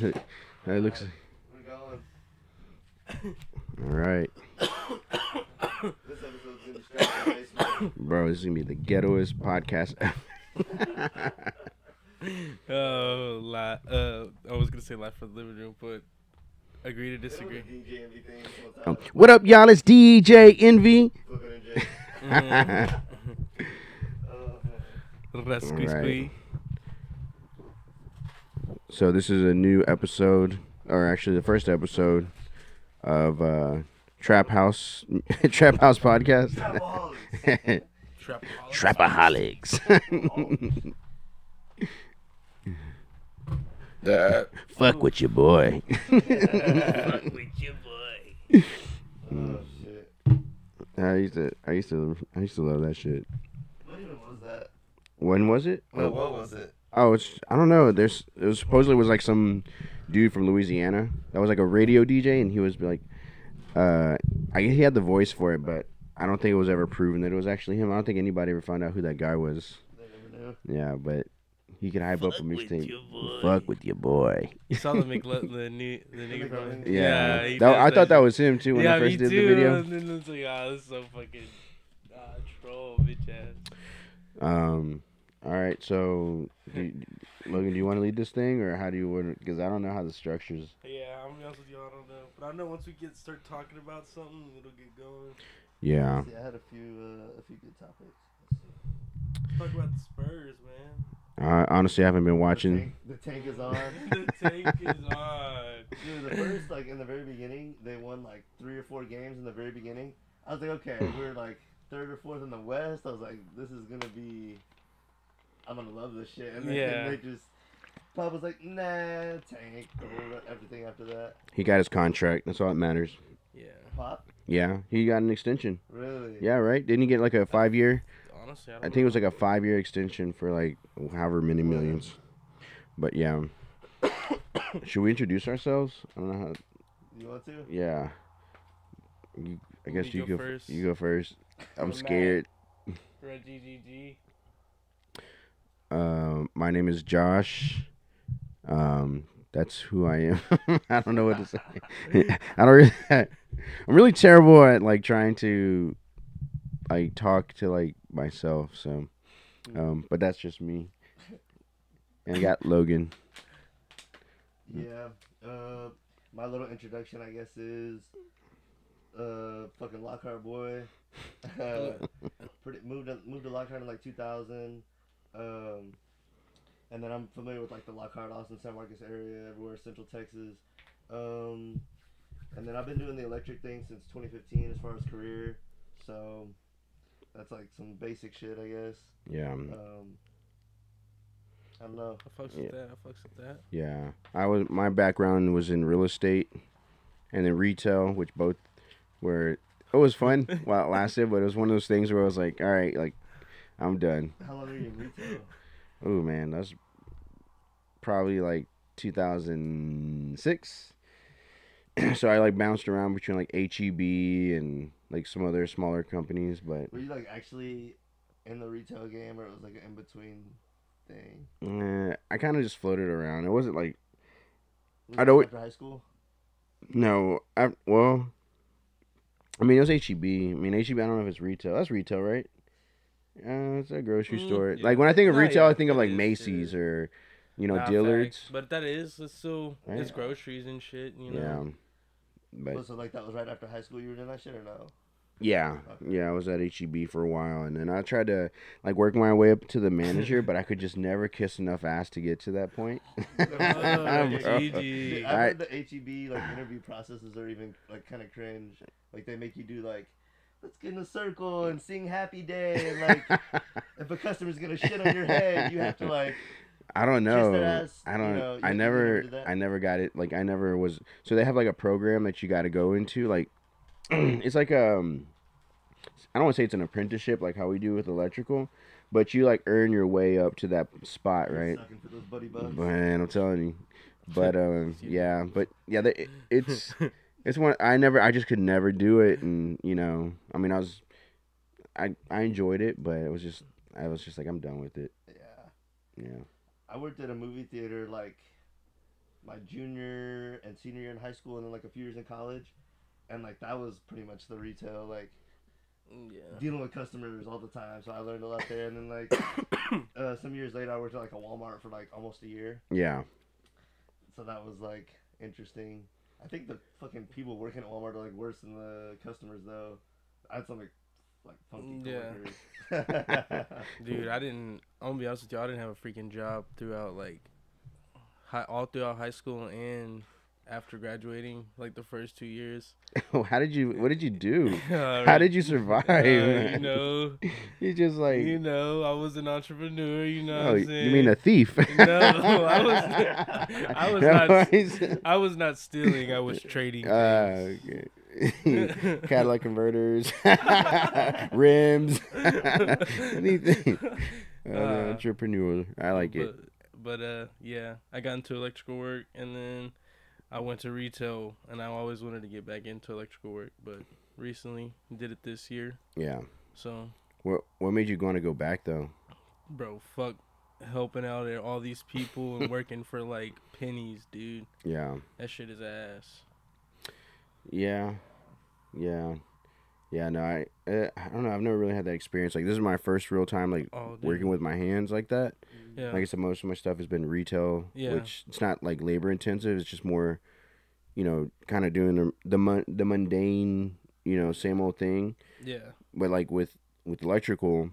It looks. We're going. All right, This episode's gonna be straight from the basement. bro. This is gonna be the ghettoest podcast. I was gonna say live from the living room, but agree to disagree. DJ everything. What's up? What up, y'all? It's DJ Envy. Flipping and Jay. Mhm. Oh, Squeeze, Right. squeeze. So this is a new episode, or actually the first episode of Trap House Trap House podcast. Trapaholics. Trapaholics. Fuck with your boy. Fuck with your boy. Oh shit. I used to love that shit. What even was that? When was it? What was it? Oh, I don't know. It was supposedly was like some dude from Louisiana that was like a radio DJ, and he was like, I guess he had the voice for it, but I don't think it was ever proven that it was actually him. I don't think anybody ever found out who that guy was. They never knew. Yeah, but he could hype up a mixtape. your boy. Fuck with your boy. You saw the nigga from it? Yeah, he I does thought that was him too when yeah, I first me did too. the video. And then it's like, this is so fucking troll, bitch ass. All right, so Logan, do you want to lead this thing, or how do you want? Because I don't know how the structures. Yeah, I'm gonna be honest with you, I don't know. But I know once we start talking about something, it'll get going. Yeah. See, I had a few good topics. Let's talk about the Spurs, man. Honestly, I haven't been watching. The tank is on. The tank is on. Dude, the first, like, in the very beginning, they won, like, 3 or 4 games in the very beginning. I was like, okay, we're, like, 3rd or 4th in the West. I was like, this is going to be... I'm going to love this shit. And then Yeah. they just... Pop was like, nah, tank, everything after that. He got his contract. That's all that matters. Yeah. Pop? Yeah, he got an extension. Really? Yeah, right. Didn't he get like a 5-year? Honestly, I think it was like a 5-year extension for like however many millions. But yeah. Should we introduce ourselves? I don't know how. You want to? Yeah. I guess You you go go first. You go first. I'm Matt. scared. GGG. My name is Josh. That's who I am. I don't know what to say. I don't really. I'm really terrible at like trying to like talk to like myself. So, but that's just me. And I got Logan. Yeah. My little introduction, I guess, is fucking Lockhart boy. Moved to Lockhart in like 2000. And then I'm familiar with like the Lockhart, Austin, San Marcos area, everywhere, Central Texas. And then I've been doing the electric thing since 2015 as far as career. So that's like some basic shit, I guess. Yeah. I don't know. I fucks with that. Yeah. My background was in real estate and then retail, which both were. It was fun while it lasted, but it was one of those things where I was like, all right, like I'm done. How long are you in retail? Oh man, that's probably like 2006. So I like bounced around between like HEB and like some other smaller companies, but Were you like actually in the retail game, or it was like an in between thing? I kind of just floated around. It wasn't like Was I it don't- after high school. no. I mean it was HEB. I mean HEB. I don't know if it's retail. That's retail, right? It's a grocery store. Yeah. Like when I think of No, retail, yeah, I think of it like is, Macy's it is. or Nah, Dillard's. facts. But it's still Right. it's groceries and shit, you Yeah. know. But So like that was right after high school. You were doing that shit or no? yeah, Okay. I was at HEB for a while, and then I tried to like work my way up to the manager, but I could just never kiss enough ass to get to that point. Oh, Bro. GG. Dude, I heard the HEB like interview processes are even like kind of cringe. Like they make you do like, let's get in a circle and sing Happy Day, and like if a customer's gonna shit on your head, you have to like. I don't Kiss their know. ass, I don't. you know, I you never. never did that? I never got it. Like I never was. So they have like a program that you got to go into. Like it's like I don't want to say it's an apprenticeship like how we do with electrical, but you like earn your way up to that spot, right? Sucking for those buddy bugs. Man, I'm telling you. But yeah, it's one I just could never do it, and I mean I enjoyed it, but I was just like I'm done with it. Yeah. Yeah. I worked at a movie theater like my junior and senior year in high school, and then like a few years in college, and like that was pretty much the retail, like dealing with customers all the time. So I learned a lot there, and then like some years later, I worked at like a Walmart for like almost a year. Yeah. So that was like interesting. I think the fucking people working at Walmart are like worse than the customers though. I had some like funky coworkers. Dude, I'm gonna be honest with you, I didn't have a freaking job throughout like all throughout high school and after graduating, like the first 2 years. What did you do? How did you survive? You know, you just like, I was an entrepreneur. You know what I'm saying? You mean a thief? No, I was not stealing. I was trading. Okay. Cadillac converters, rims, anything. Entrepreneur. I like it. But yeah, I got into electrical work, and then I went to retail, and I always wanted to get back into electrical work, but recently did it this year. Yeah. So. What made you want to go back though? Bro, fuck helping out all these people and working for like pennies, dude. Yeah. That shit is ass. Yeah. No, I don't know. I've never really had that experience. Like, this is my first real time like working with my hands like that. Yeah. Like I said, most of my stuff has been retail, which it's not like labor intensive. It's just more, kind of doing the mundane, same old thing. Yeah. But like with electrical,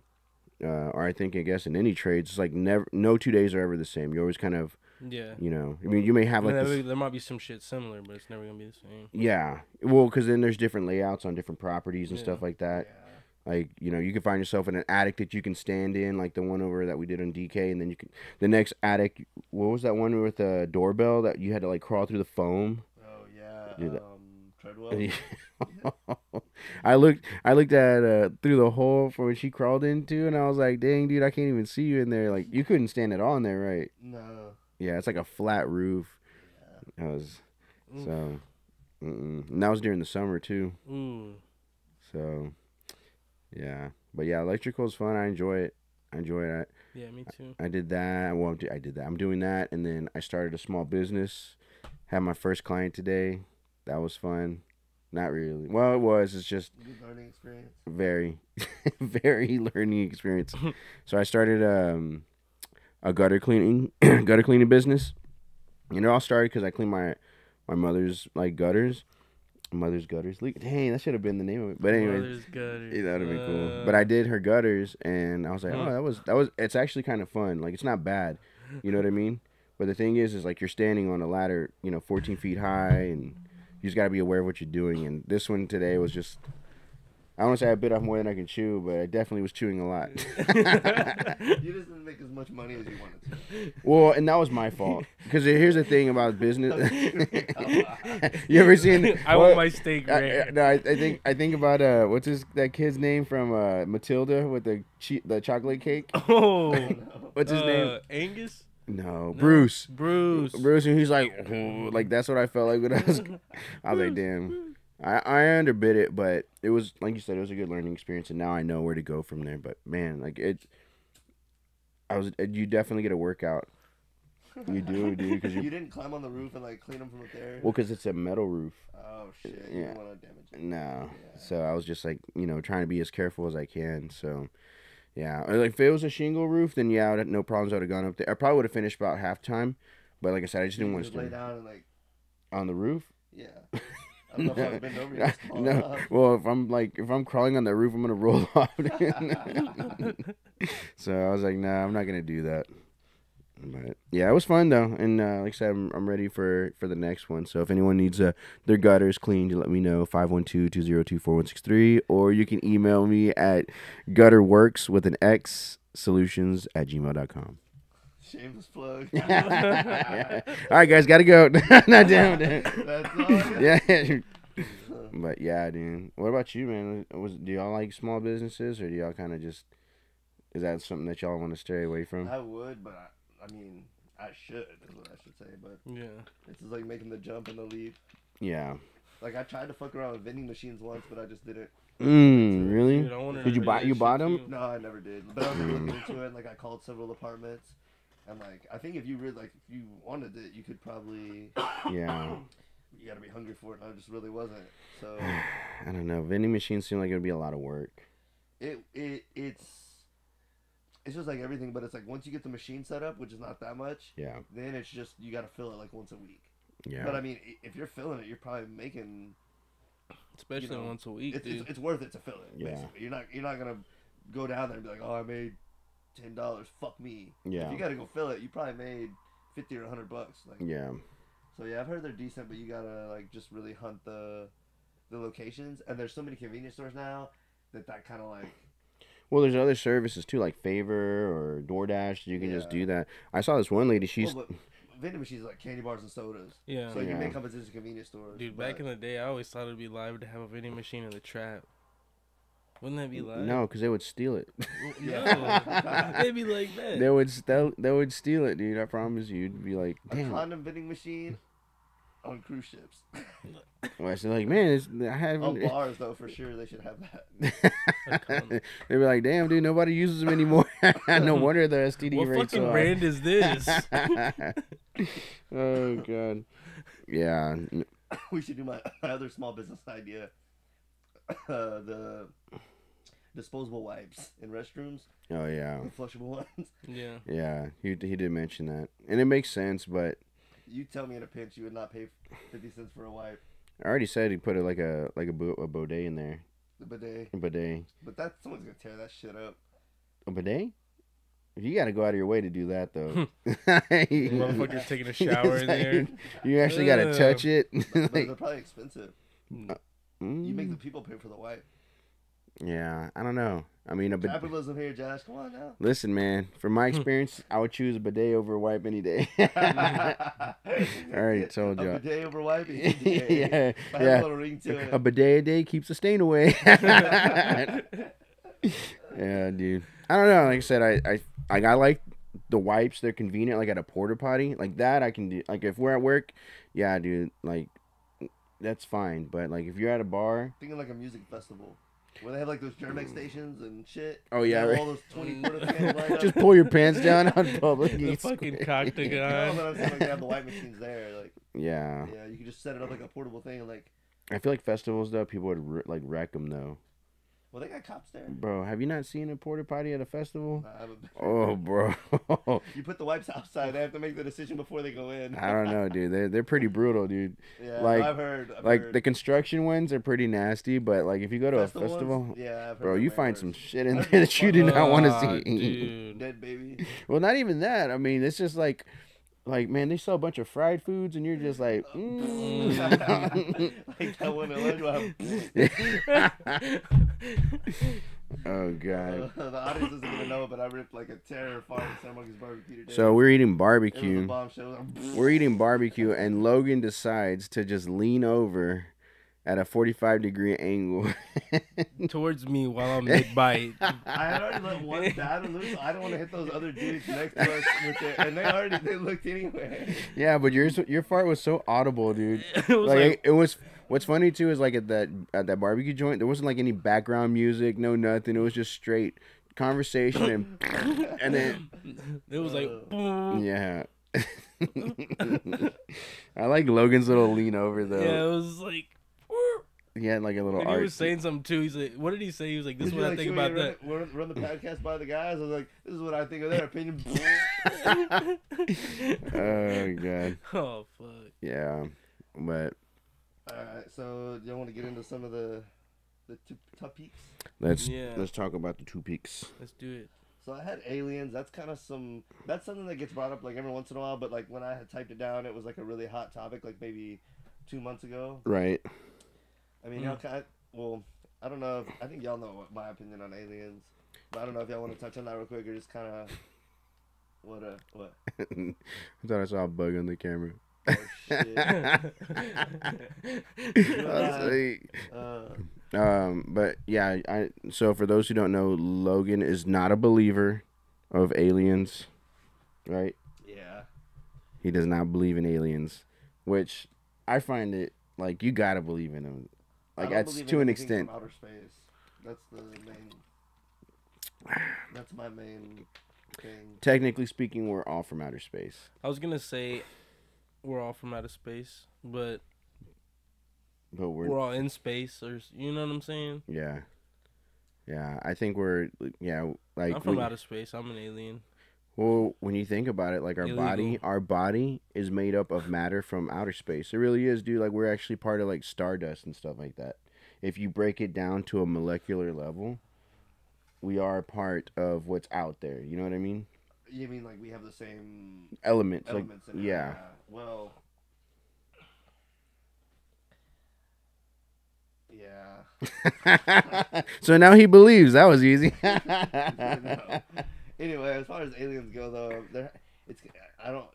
or I guess in any trades, it's like no 2 days are ever the same. You always kind of. Yeah. I mean, you may have like there might be some shit similar, but it's never gonna be the same. Yeah. Well, because then there's different layouts on different properties and stuff like that. Yeah. Like, you can find yourself in an attic that you can stand in, like the one over that we did on DK, and then the next attic. What was that one with the doorbell that you had to like crawl through the foam? Oh yeah. Treadwell. I looked at through the hole for when she crawled into, and I was like, dang, dude, I can't even see you in there. Like, you couldn't stand it on there, right? No. Yeah, it's like a flat roof. Yeah. That was so. And that was during the summer too. Ooh. So, yeah, but yeah, electrical is fun. I enjoy it. Yeah, me too. I did that. Well, I did that. I'm doing that, and then I started a small business. Had my first client today. That was fun. Not really. Well, it was. It's just good learning experience. Very, very learning experience. So I started a gutter cleaning business. It all started because I cleaned my mother's like gutters. Mother's gutters. Dang, that should have been the name of it. But anyway, Mother's gutters. Yeah, that would have been cool. But I did her gutters, and I was like, oh, that was. It's actually kind of fun. Like, it's not bad. You know what I mean? But the thing is like you're standing on a ladder, 14 feet high, and you just got to be aware of what you're doing. And this one today was just. I don't want to say I bit off more than I can chew, but I definitely was chewing a lot. You just didn't make as much money as you wanted to. Well, and that was my fault. Because here's the thing about business. You ever seen? I want my steak rare. I think about what's that kid's name from Matilda with the chocolate cake? Oh, what's his name? Angus. No, Bruce. Bruce, and he's like that's what I felt like when I was like, damn. I underbid it, but it was, like you said, it was a good learning experience, and now I know where to go from there. But man, like you definitely get a workout. You do, dude. Because you didn't climb on the roof and like clean them from up there. Well, because it's a metal roof. Oh shit! You don't want to damage it. No. Yeah. So I was just like, trying to be as careful as I can. So, yeah, like if it was a shingle roof, then yeah, I would have no problems. I would have gone up there. I probably would have finished about halftime, but like I said, I just didn't want to lay down and like on the roof. Yeah. I don't know if I bend over you. No. Well, if I'm crawling on the roof, I'm gonna roll off. So I was like, nah, I'm not gonna do that. But yeah, it was fun though, and like I said, I'm ready for the next one. So if anyone needs their gutters cleaned, let me know 512-202-4163, or you can email me at gutterworks with an X solutions@gmail.com. Shameless plug. Yeah. All right, guys, gotta go. Not damn. That's all. Yeah. But yeah, dude. What about you, man? Do y'all like small businesses, or do y'all kind of just? Is that something that y'all want to stay away from? I would, but I mean, I should is what I should say. But yeah, it's just like making the jump and the leap. Yeah. Like I tried to fuck around with vending machines once, but I just didn't. Really? Dude, did you buy them? No, I never did. But I was like, looking into it. Like I called several apartments. And like, I think if you really like, if you wanted it, you could probably. Yeah. You gotta be hungry for it. And I just really wasn't. So. I don't know. Vending machines seem like it'd be a lot of work. It's just like everything, but it's like once you get the machine set up, which is not that much. Yeah. Then it's just you gotta fill it like once a week. Yeah. But I mean, if you're filling it, you're probably making. Especially once a week, it's worth it to fill it. Yeah. Basically. You're not gonna go down there and be like, oh, I made $10. Fuck me. Yeah. If you gotta go fill it, you probably made $50 or $100. Like. Yeah. So yeah, I've heard they're decent, but you gotta like just really hunt the locations. And there's so many convenience stores now that kind of like. Well, there's other services too, like Favor or DoorDash. You can just do that. I saw this one lady. She's. Vending machines like candy bars and sodas. Yeah. So you make competition to convenience stores. Dude, back in the day, I always thought it'd be live to have a vending machine in the trap. Wouldn't that be live? No, because they would steal it. No, they'd be like that. They would steal it, dude. I promise you. You'd be like, damn. A condom vending machine on cruise ships. Well, it's like, man, I haven't. On bars though, for sure they should have that. They'd be like, damn, dude, nobody uses them anymore. No wonder the STD what rates fucking are. brand is this? Oh god. Yeah. We should do my other small business idea. The disposable wipes in restrooms. Oh yeah. The flushable ones. Yeah. Yeah. He did mention that, and it makes sense. But you tell me in a pinch you would not pay 50 cents for a wipe. I already said he put it like a bidet in there. The bidet. A bidet. But someone's gonna tear that shit up. A bidet? You got to go out of your way to do that, though. Motherfucker's taking a shower in there. You actually got to touch it. But they're probably expensive. You make the people pay for the wipe. Yeah, I don't know. I mean, capitalism here, Josh. Come on now. Listen, man. From my experience, I would choose a bidet over a wipe any day. I already told you. A bidet over wipe. Yeah. A little ring to it. A bidet a day keeps the stain away. Yeah, dude. I don't know. Like I said, I like the wipes. They're convenient. Like at a porta potty, like that I can do. Like if we're at work, yeah, dude. Like that's fine. But like if you're at a bar, thinking like a music festival. Where they have like those German stations and shit. Oh yeah, right. All those 20 porta cans lined up. Just pull your pants down on public. The fucking cock to No, but I'm saying like they have the wipe machines there. Like yeah. Yeah, you can just set it up like a portable thing and like. I feel like festivals though, people would like wreck them though. Well, they got cops there. Bro, have you not seen a porta potty at a festival? Nah, I haven't been. Oh, bro. You put the wipes outside. They have to make the decision before they go in. I don't know, dude. They're pretty brutal, dude. Yeah, like, I've heard. The construction ones are pretty nasty, but like if you go to a festival, yeah, I've heard bro, you find worse. some shit in there that you do not want to see. Dude. Dead baby. Well, not even that. I mean, it's just like man, they sell a bunch of fried foods, and you're just like, like that one in Oh god. The audience isn't gonna know, but I ripped like a terror fart in San Marcos barbecue today. So we're eating It was barbecue. a bombshell. We're eating barbecue, and Logan decides to just lean over at a 45-degree angle towards me while I'm mid-bite. I had already let one batter loose. So I don't want to hit those other dudes next to us with it, and they looked anyway. Yeah, but your fart was so audible, dude. It was like it was. What's funny too is like at that barbecue joint, there wasn't like any background music, no nothing. It was just straight conversation and then it was like yeah. I like Logan's little lean over though. Yeah, it was like. He had like a little. And art. he was saying something too. He's like, "What did he say?" He was like, "This is what I think about that." Run the podcast by the guys. I was like, "This is what I think of their opinion." Oh god. Oh fuck. Yeah, but. Alright, so do you want to get into some of the two topics? Let's talk about the 2 peaks. Let's do it. So I had aliens. That's kind of that's something that gets brought up like every once in a while. But like when I had typed it down, it was like a really hot topic, like maybe 2 months ago. Right. I mean, y'all well, I don't know. I think y'all know my opinion on aliens, but I don't know if y'all want to touch on that real quick or just kind of what. I thought I saw a bug on the camera. Oh shit. But yeah, so for those who don't know, Logan is not a believer of aliens, right? Yeah. He does not believe in aliens, which I find it like you gotta believe in them, like that's to an extent. From outer space. That's the main. That's my main thing. Technically speaking, we're all from outer space. I was gonna say we're all from outer space, but we're all in space, or you know what I'm saying? Yeah. Yeah, I think we're like I'm from outer space. I'm an alien. well, when you think about it, like Illegal. our body is made up of matter from outer space. It really is, dude. Like we're actually part of like stardust and stuff like that. If you break it down to a molecular level, we are part of what's out there. You know what I mean? You mean like we have the same Elements in it? yeah. Well, yeah. So now he believes. That was easy. No. Anyway, as far as aliens go, though, I don't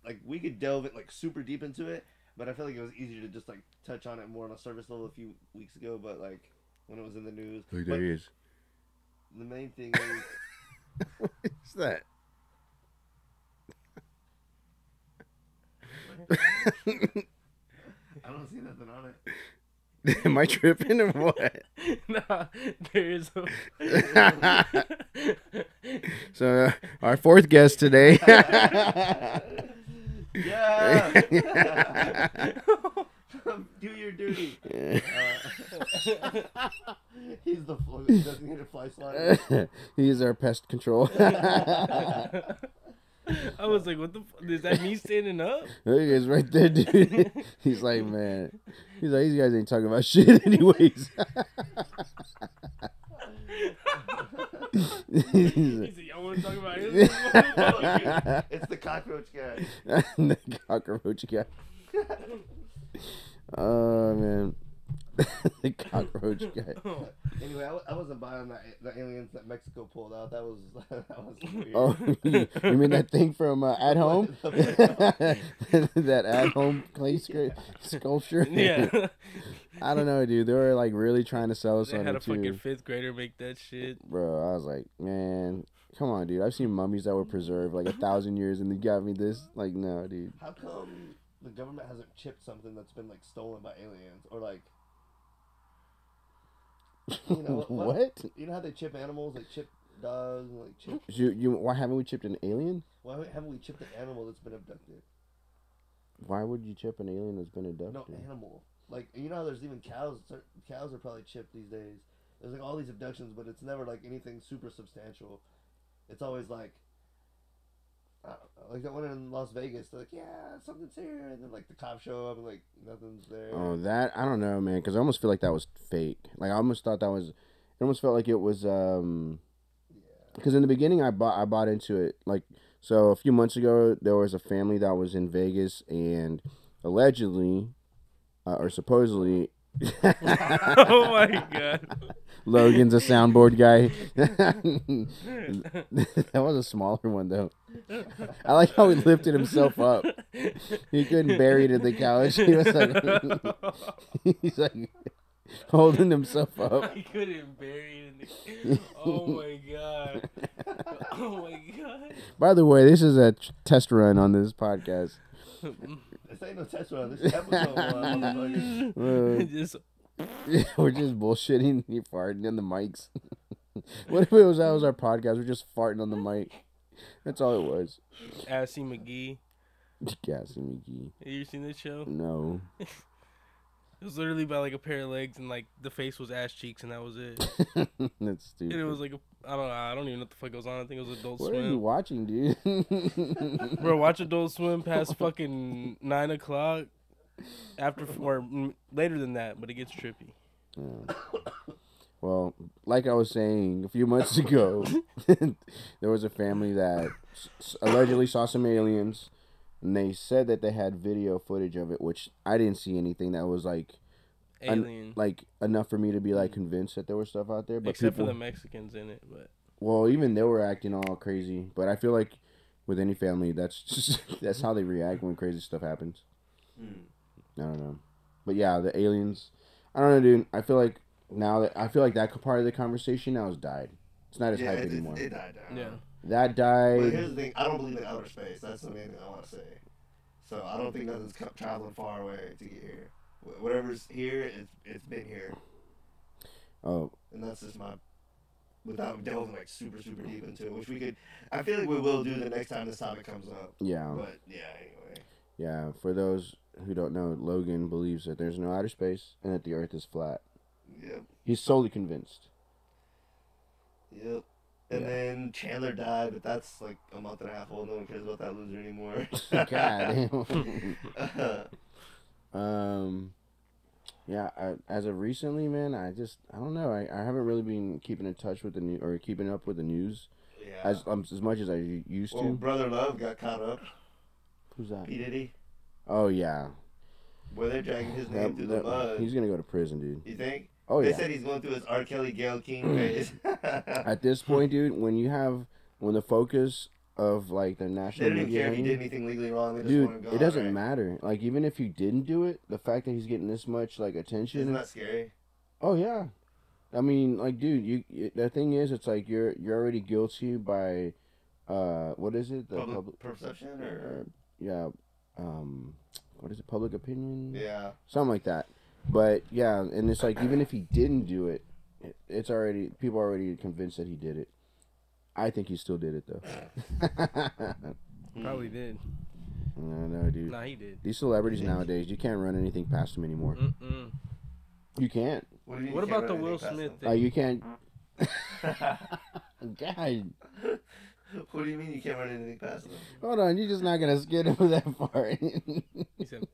like we could delve it like super deep into it, but I feel like it was easier to just like touch on it more on a surface level a few weeks ago. But like when it was in the news, Look, there he is. The main thing is What's that? I don't see nothing on it. Am I tripping or what? Nah, there is. So our fourth guest today. Yeah. Do your duty. He's the designated fly swatter. He's our pest control. I was like, what the fuck? Is that me standing up? There he is right there, dude. He's like, man. He's like, these guys ain't talking about shit anyways. He said, y'all want to talk about it? It's the cockroach guy. The cockroach guy. Oh, man. The cockroach guy. Anyway, I wasn't buying the aliens that Mexico pulled out. That was weird. Oh, you mean that thing from At Home? That At Home clay sculpture? Yeah. I don't know, dude. They were like really trying to sell us They on had it a too. fucking 5th grader make that shit. Bro, I was like, man, come on, dude. I've seen mummies that were preserved like 1,000 years, and they got me this. Like, no, dude. How come the government hasn't chipped something that's been like stolen by aliens or like? You know What? You know how they chip animals, like chip dogs, and like chip. Why haven't we chipped an alien? Why haven't we chipped an animal that's been abducted? Why would you chip an alien that's been abducted? No animal. Like you know how there's even cows. Cows are probably chipped these days. There's like all these abductions, but it's never like anything super substantial. It's always like, I don't know, like that one in Las Vegas. They're like, yeah, something's here, and then like the cops show up and like nothing's there. Oh, that I don't know, man. Because I almost feel like that was fake. Like I almost thought that was. It almost felt like it was. Because in the beginning, I bought into it. Like so, a few months ago, there was a family that was in Vegas, and allegedly, or supposedly. Oh my god. Logan's a soundboard guy. That was a smaller one though. I like how he lifted himself up. He couldn't bury it in the couch. He was like, he's like holding himself up. He couldn't bury it in the... Oh my god. Oh my god. By the way, this is a test run on this podcast. This ain't no test run. This is episode one. Motherfucker. Just We're just bullshitting. You farting in the mics. What if it was that was our podcast? We're just farting on the mic. That's all it was. Assy McGee. Gassy McGee. Have you seen this show? No. It was literally about like a pair of legs and like the face was ass cheeks and that was it. That's stupid. And it was like I don't even know what the fuck goes on. I think it was Adult What Swim. are you watching, dude? Bro, watch Adult Swim past fucking 9 o'clock. Later than that, but it gets trippy. Yeah. Well, like I was saying a few months ago, there was a family that allegedly saw some aliens, and they said that they had video footage of it, which I didn't see anything that was like Alien. like enough for me to be like convinced that there was stuff out there. But Except for the Mexicans in it, but well, even they were acting all crazy. But I feel like with any family, that's how they react when crazy stuff happens. I don't know, but yeah, the aliens. I don't know, dude. I feel like that part of the conversation now has died. It's not as hype anymore. It died down. yeah. That died. But here's the thing: I don't believe in outer space. That's the main thing I want to say. So I don't think nothing's traveling far away to get here. Whatever's here, it's been here. Oh, And that's just my without delving like super deep into it, which we could. I feel like we will do the next time this topic comes up. Yeah. But yeah, anyway. Yeah. For those who don't know, Logan believes that there's no outer space and that the Earth is flat. Yep. He's solely convinced. Yep. And then Chandler died, but that's like a month and a half old. No one cares about that loser anymore. God damn. Yeah. As of recently, man, I don't know. I haven't really been keeping in touch with the news or keeping up with the news. Yeah. As much as I used to. Brother Love got caught up. Who's that? P. Diddy. Oh yeah. Where they're dragging his name through the mud. He's gonna go to prison, dude. You think? Oh yeah. They said he's going through his R. Kelly, Gayle King phase. At this point, dude, when the focus of like the national they don't even media, care if he did anything legally wrong. They just dude, want him gone, it doesn't right? matter. Like even if you didn't do it, the fact that he's getting this much like attention. Isn't that scary? Oh yeah. I mean, like, dude, the thing is, it's like you're already guilty by, what is it? The public perception or yeah, what is it? Public opinion? yeah, something like that. But yeah, and it's like even if he didn't do it, it's already people are already convinced that he did it. I think he still did it though. Probably did. No, dude. Nah, he did. These celebrities nowadays, you can't run anything past them anymore. Mm-mm. You can't. What about the Will Smith thing? You can't. God. What do you mean you can't run anything past them? Hold on, you're just not gonna skid over that far. He said,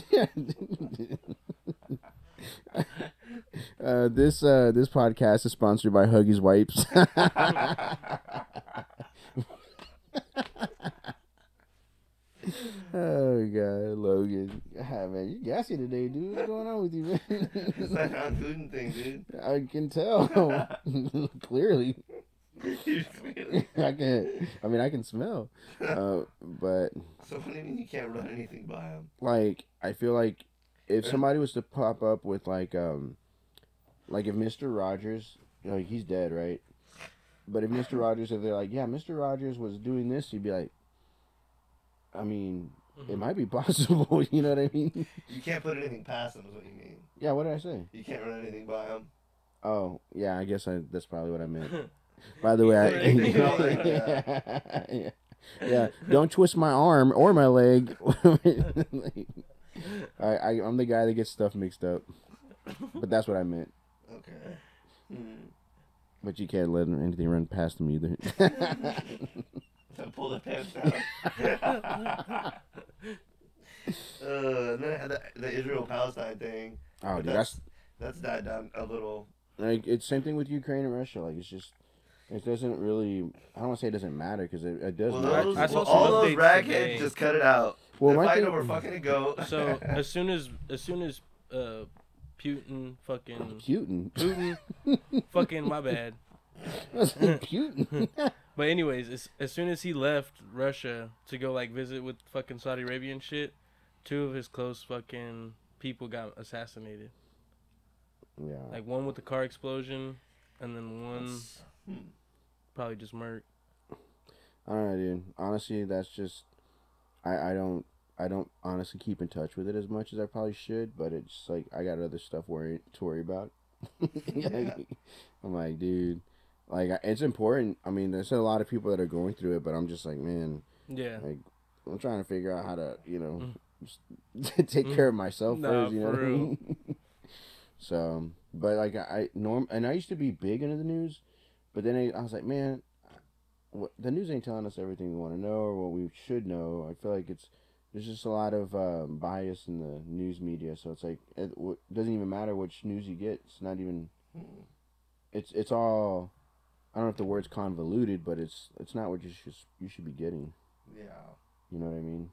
Yeah. This podcast is sponsored by Huggies Wipes. Oh God, Logan. Ah, man, you gassy today, dude. What's going on with you, man? It's that non-gluten thing, dude. I can tell. Clearly. Clearly. I can smell. But So what do you mean you can't run anything by him? like, I feel like if somebody was to pop up with like if Mr. Rogers, he's dead, right? But if Mr. Rogers, if they're like, yeah, Mr. Rogers was doing this, you'd be like, I mean, it might be possible. You know what I mean? You can't put anything past him is what you mean. Yeah, what did I say? You can't run anything by him. Oh, yeah, I guess that's probably what I meant. By the way, yeah, don't twist my arm or my leg. I'm the guy that gets stuff mixed up, but that's what I meant. Okay. But you can't let anything run past him either. So pull the pants down. And then I had the Israel-Palestine thing. Oh, dude, that's died down a little. like it's same thing with Ukraine and Russia. Like it doesn't really. I don't want to say it doesn't matter because it does matter. All those ragheads just cut it out. Well, They're my fighting thing- over fucking a goat. so as soon as Putin fucking my bad. Putin. But anyways, as soon as he left Russia to go like visit with fucking Saudi Arabia and shit, 2 of his close fucking people got assassinated. Yeah. Like one with the car explosion, and then one probably just murked. I don't know, dude. Honestly, that's just I don't honestly keep in touch with it as much as I probably should, but it's like I got other stuff to worry about. Yeah. I'm like, dude, like it's important. I mean, there's a lot of people that are going through it, but I'm just like, man, Yeah. like I'm trying to figure out how to, just take care of myself first. You know for what I real. mean? So, but like I used to be big into the news, but then I was like, man, the news ain't telling us everything we want to know or what we should know. I feel like there's just a lot of bias in the news media, so it's like it doesn't even matter which news you get. It's not even. It's all. I don't know if the word's convoluted, but it's not what you should be getting. Yeah. You know what I mean?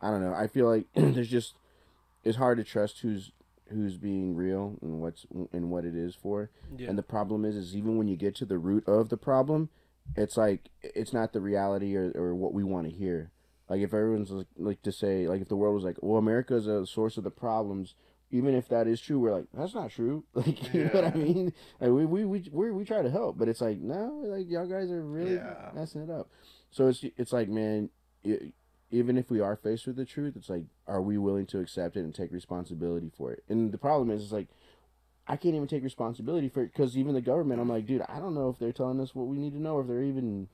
I don't know. I feel like it's hard to trust who's being real and what it is for. Yeah. And the problem is even when you get to the root of the problem, it's like it's not the reality or what we want to hear. Like if everyone's like to say, like if the world was like, well, America is a source of the problems, even if that is true, we're like, that's not true. Like, you know what I mean? Like we try to help, but it's like, no, like y'all guys are really messing it up. So it's like, man, even if we are faced with the truth, it's like, are we willing to accept it and take responsibility for it? And the problem is, it's like, I can't even take responsibility for it because even the government, I'm like, dude, I don't know if they're telling us what we need to know, or if they're even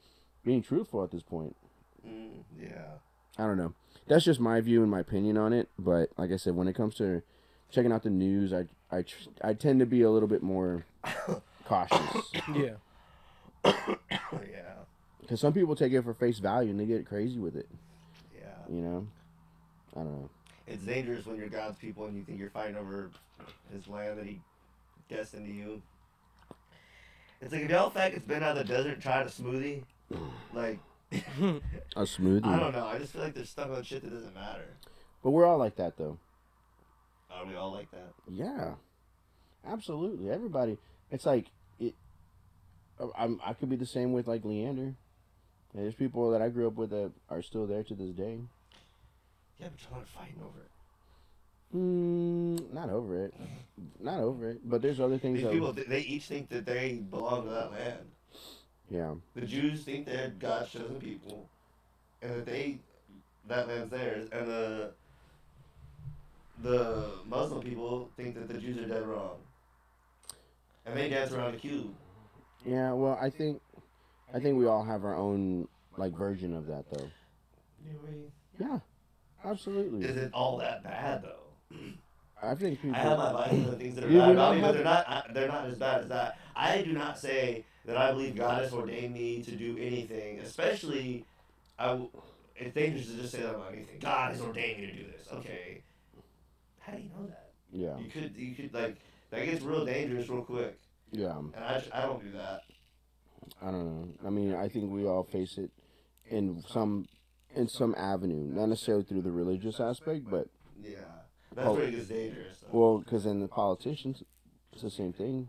being truthful at this point. Yeah. I don't know. That's just my view and my opinion on it. But like I said, when it comes to checking out the news, I tend to be a little bit more cautious. Yeah. Yeah. Because some people take it for face value and they get crazy with it. Yeah. You know? I don't know. It's dangerous when you're God's people and you think you're fighting over his land that he destined to you. It's like if y'all faggots been out of the desert and tried a smoothie, like A smoothie. I don't know. I just feel like they're stuck on shit that doesn't matter. But we're all like that, though. Are we all like that? Yeah. Absolutely. Everybody. It's like, I could be the same with, like, Leander. There's people that I grew up with that are still there to this day. Yeah, but y'all aren't fighting over it. Not over it. Not over it. But there's other things These that... people, they each think that they belong to that land. Yeah. The Jews think they're God's chosen people, and that land's theirs, and the Muslim people think that the Jews are dead wrong, and they dance around the cube. Yeah, well, I think we all have our own, like, version of that, though. Yeah, absolutely. Is it all that bad though? I think people... I have my biases and things that are You bad do about not me, have- but they're not as bad as that. I do not say that I believe God has ordained me to do anything, especially it's dangerous to just say that about anything. God has ordained me to do this. Okay, how do you know that? Yeah. You could like that gets real dangerous real quick. Yeah. And I don't do that. I don't know. I mean, I think we all face it in some avenue, not necessarily through the religious aspect, but Yeah, that's where it gets dangerous. Though. well, because in the politicians, it's the same thing.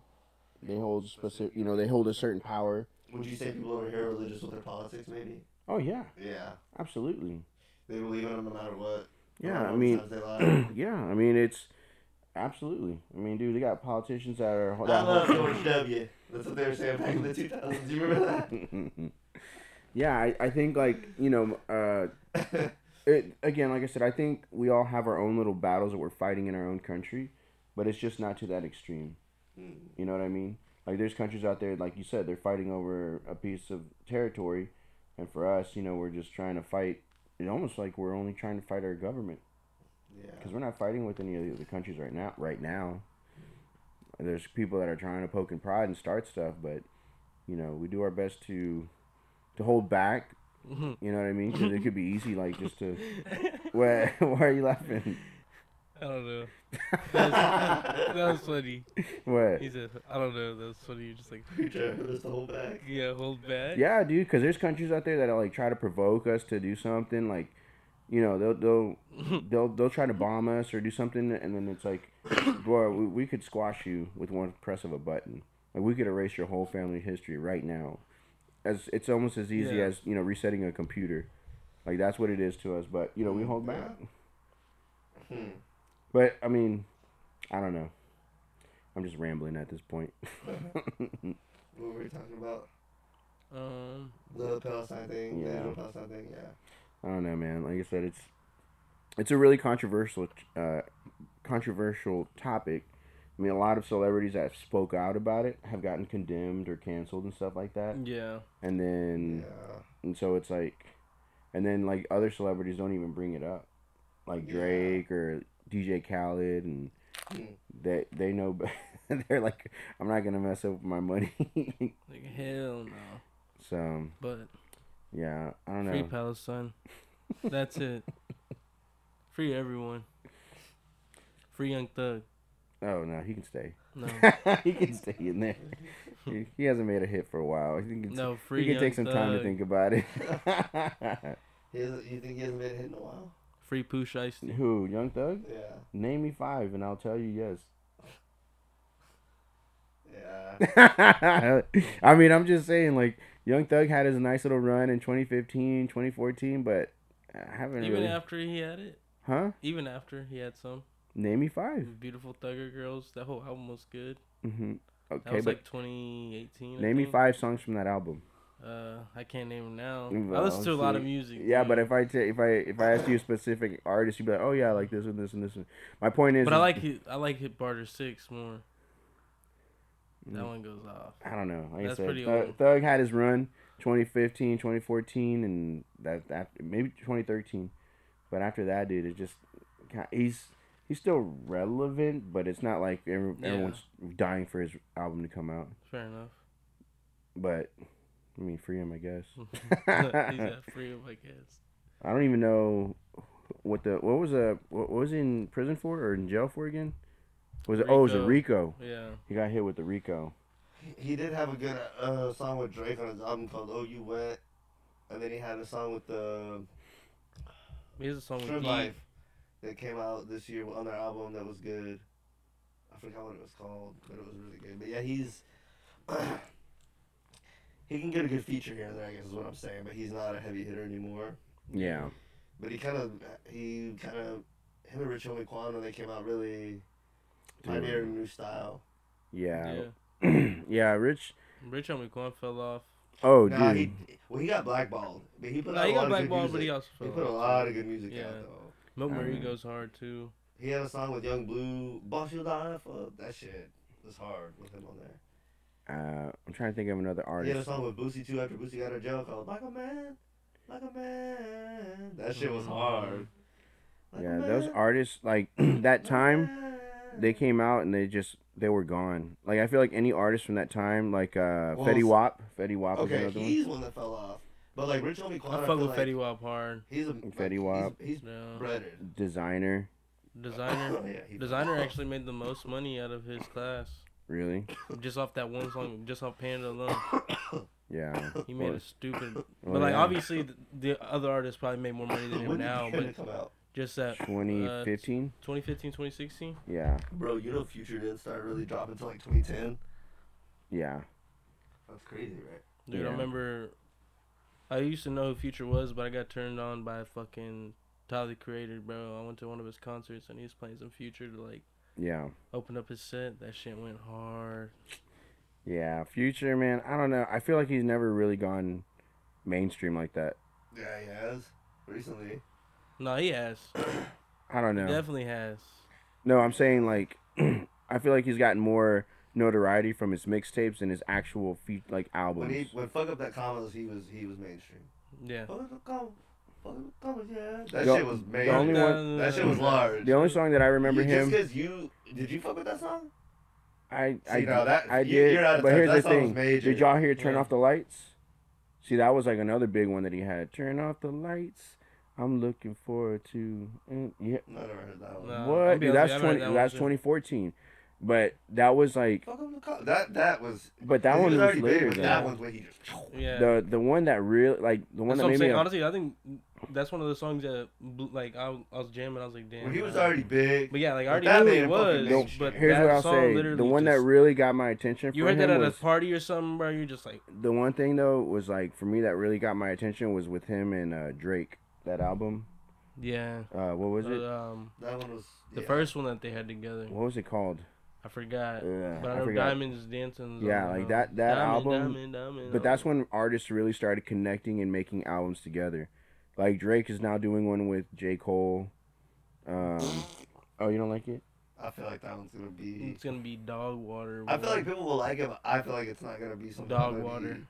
They hold specific, they hold a certain power. Would you say people over here are religious with their politics? Maybe. Oh yeah, Yeah. absolutely. They believe in them no matter what. Yeah, No I mean, matter how many times they lie. yeah, I mean it's absolutely. I mean, dude, they got politicians that are. I love George W. That's what they were saying back in the 2000s. You remember that? Yeah, I think like again, like I said, I think we all have our own little battles that we're fighting in our own country, but it's just not to that extreme. You know what I mean? Like there's countries out there, like you said, they're fighting over a piece of territory, and for us, we're just trying to fight. It's almost like we're only trying to fight our government. Yeah. Because we're not fighting with any of the other countries right now. There's people that are trying to poke and prod and start stuff, but we do our best to hold back. You know what I mean? Because it could be easy, like just to. Why are you laughing? I don't know. That was funny. What? He said, I don't know. That was funny. You're just like, Just hold back. yeah, hold back. Yeah, dude. Because there's countries out there that like try to provoke us to do something. Like, they'll try to bomb us or do something, and then it's like, boy, we could squash you with one press of a button. Like we could erase your whole family history right now. It's almost as easy as resetting a computer. Like that's what it is to us. But we hold back. But I mean, I don't know. I'm just rambling at this point. What were we talking about? The Palestine thing. Yeah. The Israel Palestine thing. Yeah. I don't know, man. Like I said, it's a really controversial topic. I mean, a lot of celebrities that spoke out about it have gotten condemned or canceled and stuff like that. Yeah. And then, and so it's like, and then like other celebrities don't even bring it up, like Drake or DJ Khaled, and they know. They're like, I'm not gonna mess up with my money. Like hell no. So. But. Yeah, I don't know. Free Palestine. That's it. Free everyone. Free Young Thug. Oh no, he can stay. No. He can stay in there. He hasn't made a hit for a while. I think free. He can take some time to think about it. You think he hasn't been hit in a while? Free Pooh Shiesty. Who? Young Thug? Yeah. Name me 5 and I'll tell you yes. Yeah. I mean, I'm just saying, like, Young Thug had his nice little run in 2015, 2014, but I haven't Even really... after he had it? Huh? Even after he had some. Name me 5. Beautiful Thugger Girls. That whole album was good. Mm-hmm. Okay, that was but like 2018. Name me 5 songs from that album. I can't name them now. Well, I listen to a lot of music. Yeah, dude. but if I ask you a specific artist, you'd be like, oh yeah, I like this and this and this. My point is, but I like Hit Barter 6 more. That one goes off. I don't know. Like That's I pretty said, old. Thug had his run 2015, 2014, and that maybe 2013. But after that, dude, it just he's still relevant, but it's not like everyone's dying for his album to come out. Fair enough. But I mean, free him, I guess. He's got freedom, I guess. I don't even know what was he in prison for or in jail for again? Was it? Oh, it was a Rico. Yeah. He got hit with the Rico. He did have a good song with Drake on his album called "Oh You Wet," and then he had a song with the He has a song with Shrimp Pete. Life that came out this year on their album that was good. I forgot what it was called, but it was really good. But yeah, he can get a good feature here and there, I guess is what I'm saying. But he's not a heavy hitter anymore. Yeah. But him and Rich Homie Quan, when they came out, really pioneered a new style. Yeah. Yeah, Rich Homie Quan fell off. Oh, Nah, dude. He got blackballed. But he put Nah, out he a got lot of good blackballed, music. but he also fell He put a off, lot too. of good music Yeah. out, though. Milk Marie goes hard, too. He had a song with Young Blue, Boss You Die For. That shit was hard with him on there. I'm trying to think of another He artist. had a song with Boosie, too, after Boosie got out of jail called Like a Man, Like a Man. That shit was hard. Like Yeah, a those man, artists, like, that time, man. they came out and they were gone. Like, I feel like any artist from that time, like, Fetty Wap. Fetty Wap was Okay, another one. he's one that fell off. But, like, Rich Homie Quan, I I fuck feel with like Fetty Wap hard. he's a... Fetty Wap. He's Yeah. breaded. Designer. Designer. Yeah, he Designer fell off. actually made the most money out of his class. Really? Just off that one song, just off Panda alone. Yeah. He made a stupid. Well, But, like, yeah. obviously, the other artists probably made more money than him When did now. Panda But come out? just that 2015? 2015, 2016? Yeah. Bro, you know Future didn't start really dropping until, like, 2010? Yeah. That's crazy, right? Dude, Yeah. I remember I used to know who Future was, but I got turned on by fucking Tyler the Creator, bro. I went to one of his concerts and he was playing some Future to like Yeah. open up his set. That shit went hard. Yeah. Future, man, I don't know. I feel like he's never really gone mainstream like that. Yeah, he has. Recently. No, he has. I don't know. Definitely has. No, I'm saying, like, I feel like he's gotten more notoriety from his mixtapes and his actual albums. When Fuck Up That Commas, he was mainstream. Yeah. Fuck Up That Commas, Fuck Up That Commas, yeah. That The- shit was the only major. one- That shit was large. The only song that I remember Just him, because did you fuck with that song? I you're did, out of but touch. here's That the song was thing. major. Did y'all hear "Turn Yeah. Off the Lights"? See, that was like another big one that he had. Turn off the lights. I'm looking forward to. Yeah. I never heard that one. No. I'll What? be Dude, honest that's with you, I haven't heard that one That's too. 2014. But that was like, Fuck Up the Commas. That was. but that he one was already later. big, but though. that one's where he just. Yeah. The one that really the one That's that what I'm made saying. me. Honestly, I think that's one of the songs that, like, I was jamming. I was like, damn. When he was man. already big. But yeah, like, I But already that knew made he him was. fucking mainstream. But Here's that what I'll song say. literally The one that just- really got my attention. You for heard that him at a was, party or something, bro? You're just like, the one thing though was like for me that really got my attention was with him and Drake. That album. yeah. What was it? That one was. The yeah. first one that they had together. What was it called? I forgot. Yeah, But I I know forgot. Diamonds Dancing. Yeah, like that album. Diamond, But that's when artists really started connecting and making albums together. Like Drake is now doing one with J. Cole. Oh, you don't like it? I feel like that one's gonna be. It's gonna be Dog Water. I feel like people will like it, but I feel like it's not gonna be something. Dog gonna Water. Be,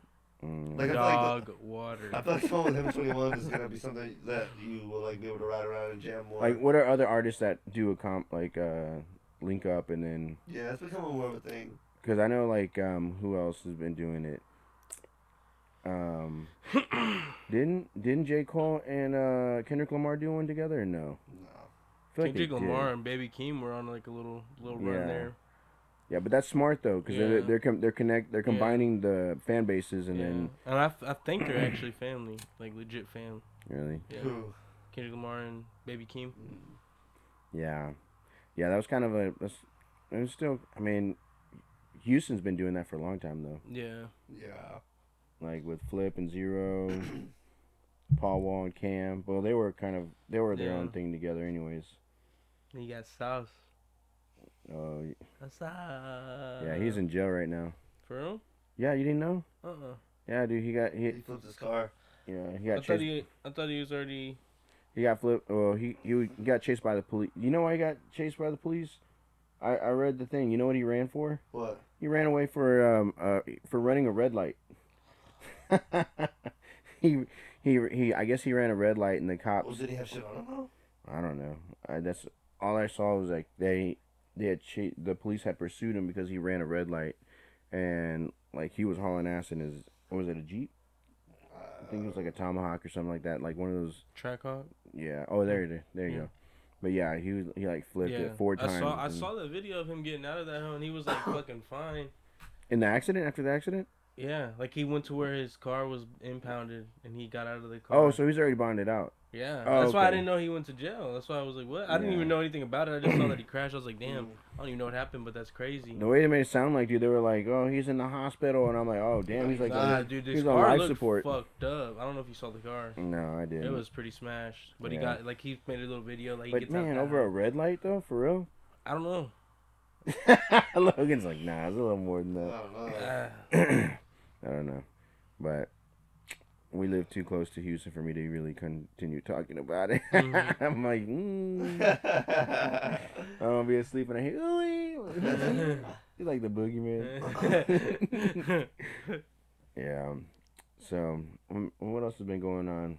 Mm. like I feel like Dog Water. I feel like the one with him and 21 is gonna be something that you will like be able to ride around and jam more. Like, what are other artists that do link up and then? Yeah, it's becoming more of a thing. Because I know who else has been doing it. Didn't J. Cole and Kendrick Lamar do one together or no? No. I feel like Kendrick they did. Lamar and Baby Keem were on like a little Yeah. run there. Yeah, but that's smart though, because Yeah. they're combining the fan bases and then And I think they're actually family, like legit family. really, Yeah. Who? Kendrick Lamar and Baby Keem. yeah, that was kind of it was still. I mean, Houston's been doing that for a long time though, Yeah. Yeah. like with Flip and Zero, Paul Wall and Cam. Well, they were their Yeah. own thing together, anyways. And you got Sauce. Oh, Yeah, he's in jail right now. For real? Yeah, you didn't know? Yeah, dude, He flipped his car. he I got thought chased. he was already. He got flipped. Well, he got chased by the police. You know why he got chased by the police? I read the thing. You know what he ran for? What? He ran away for running a red light. he I guess he ran a red light and the cops. Well, did he have shit on him though? I don't know. That's all I saw was like the police had pursued him because he ran a red light, and like he was hauling ass in his, what was it, a Jeep? I think it was like a Tomahawk or something like that, like one of those. Trackhawk. Yeah. Oh, there you go. But yeah, he like flipped it 4 times. I saw the video of him getting out of that hole, and he was like fucking fine. In the accident, after the accident? Yeah, like he went to where his car was impounded, and he got out of the car. Oh, so he's already bonded out. Yeah, oh, that's why I okay. didn't know he went to jail. That's why I was like, what? I didn't even know anything about it. I just saw that he crashed. I was like, damn, I don't even know what happened, but that's crazy. The way they made it sound like, dude, they were like, oh, he's in the hospital, and I'm like, oh, damn, he's like, nah, dude, this he's car on life looked support. fucked up. I don't know if you saw the car. No, I didn't. It was pretty smashed, but Yeah. he got, like, he made a little video, like, he But gets man, out over a red light though, for real? I don't know. Logan's like, nah, it's a little more than I that. don't know. I don't know, but we live too close to Houston for me to really continue talking about it. Mhm. I'm like, I'm gonna be asleep and I hear, ooh, he's like the boogeyman. Yeah. So, what else has been going on?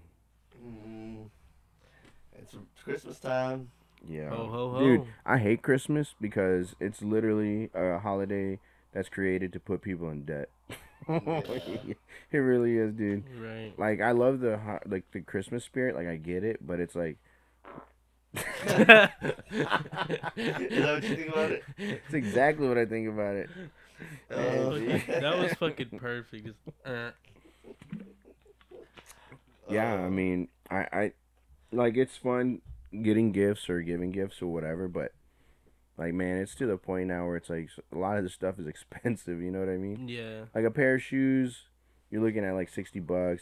It's Christmas time. Yeah. Ho, ho, ho. Dude, I hate Christmas because it's literally a holiday that's created to put people in debt. It really is, dude. Right. Like, I love the Christmas spirit. Like, I get it, but it's like. Is that what you think about it? It's exactly what I think about it. That was fucking perfect. Just, Yeah, I mean, I like, it's fun getting gifts or giving gifts or whatever, but like, man, it's to the point now where it's like a lot of the stuff is expensive, you know what I mean? Yeah. Like a pair of shoes, you're looking at like $60,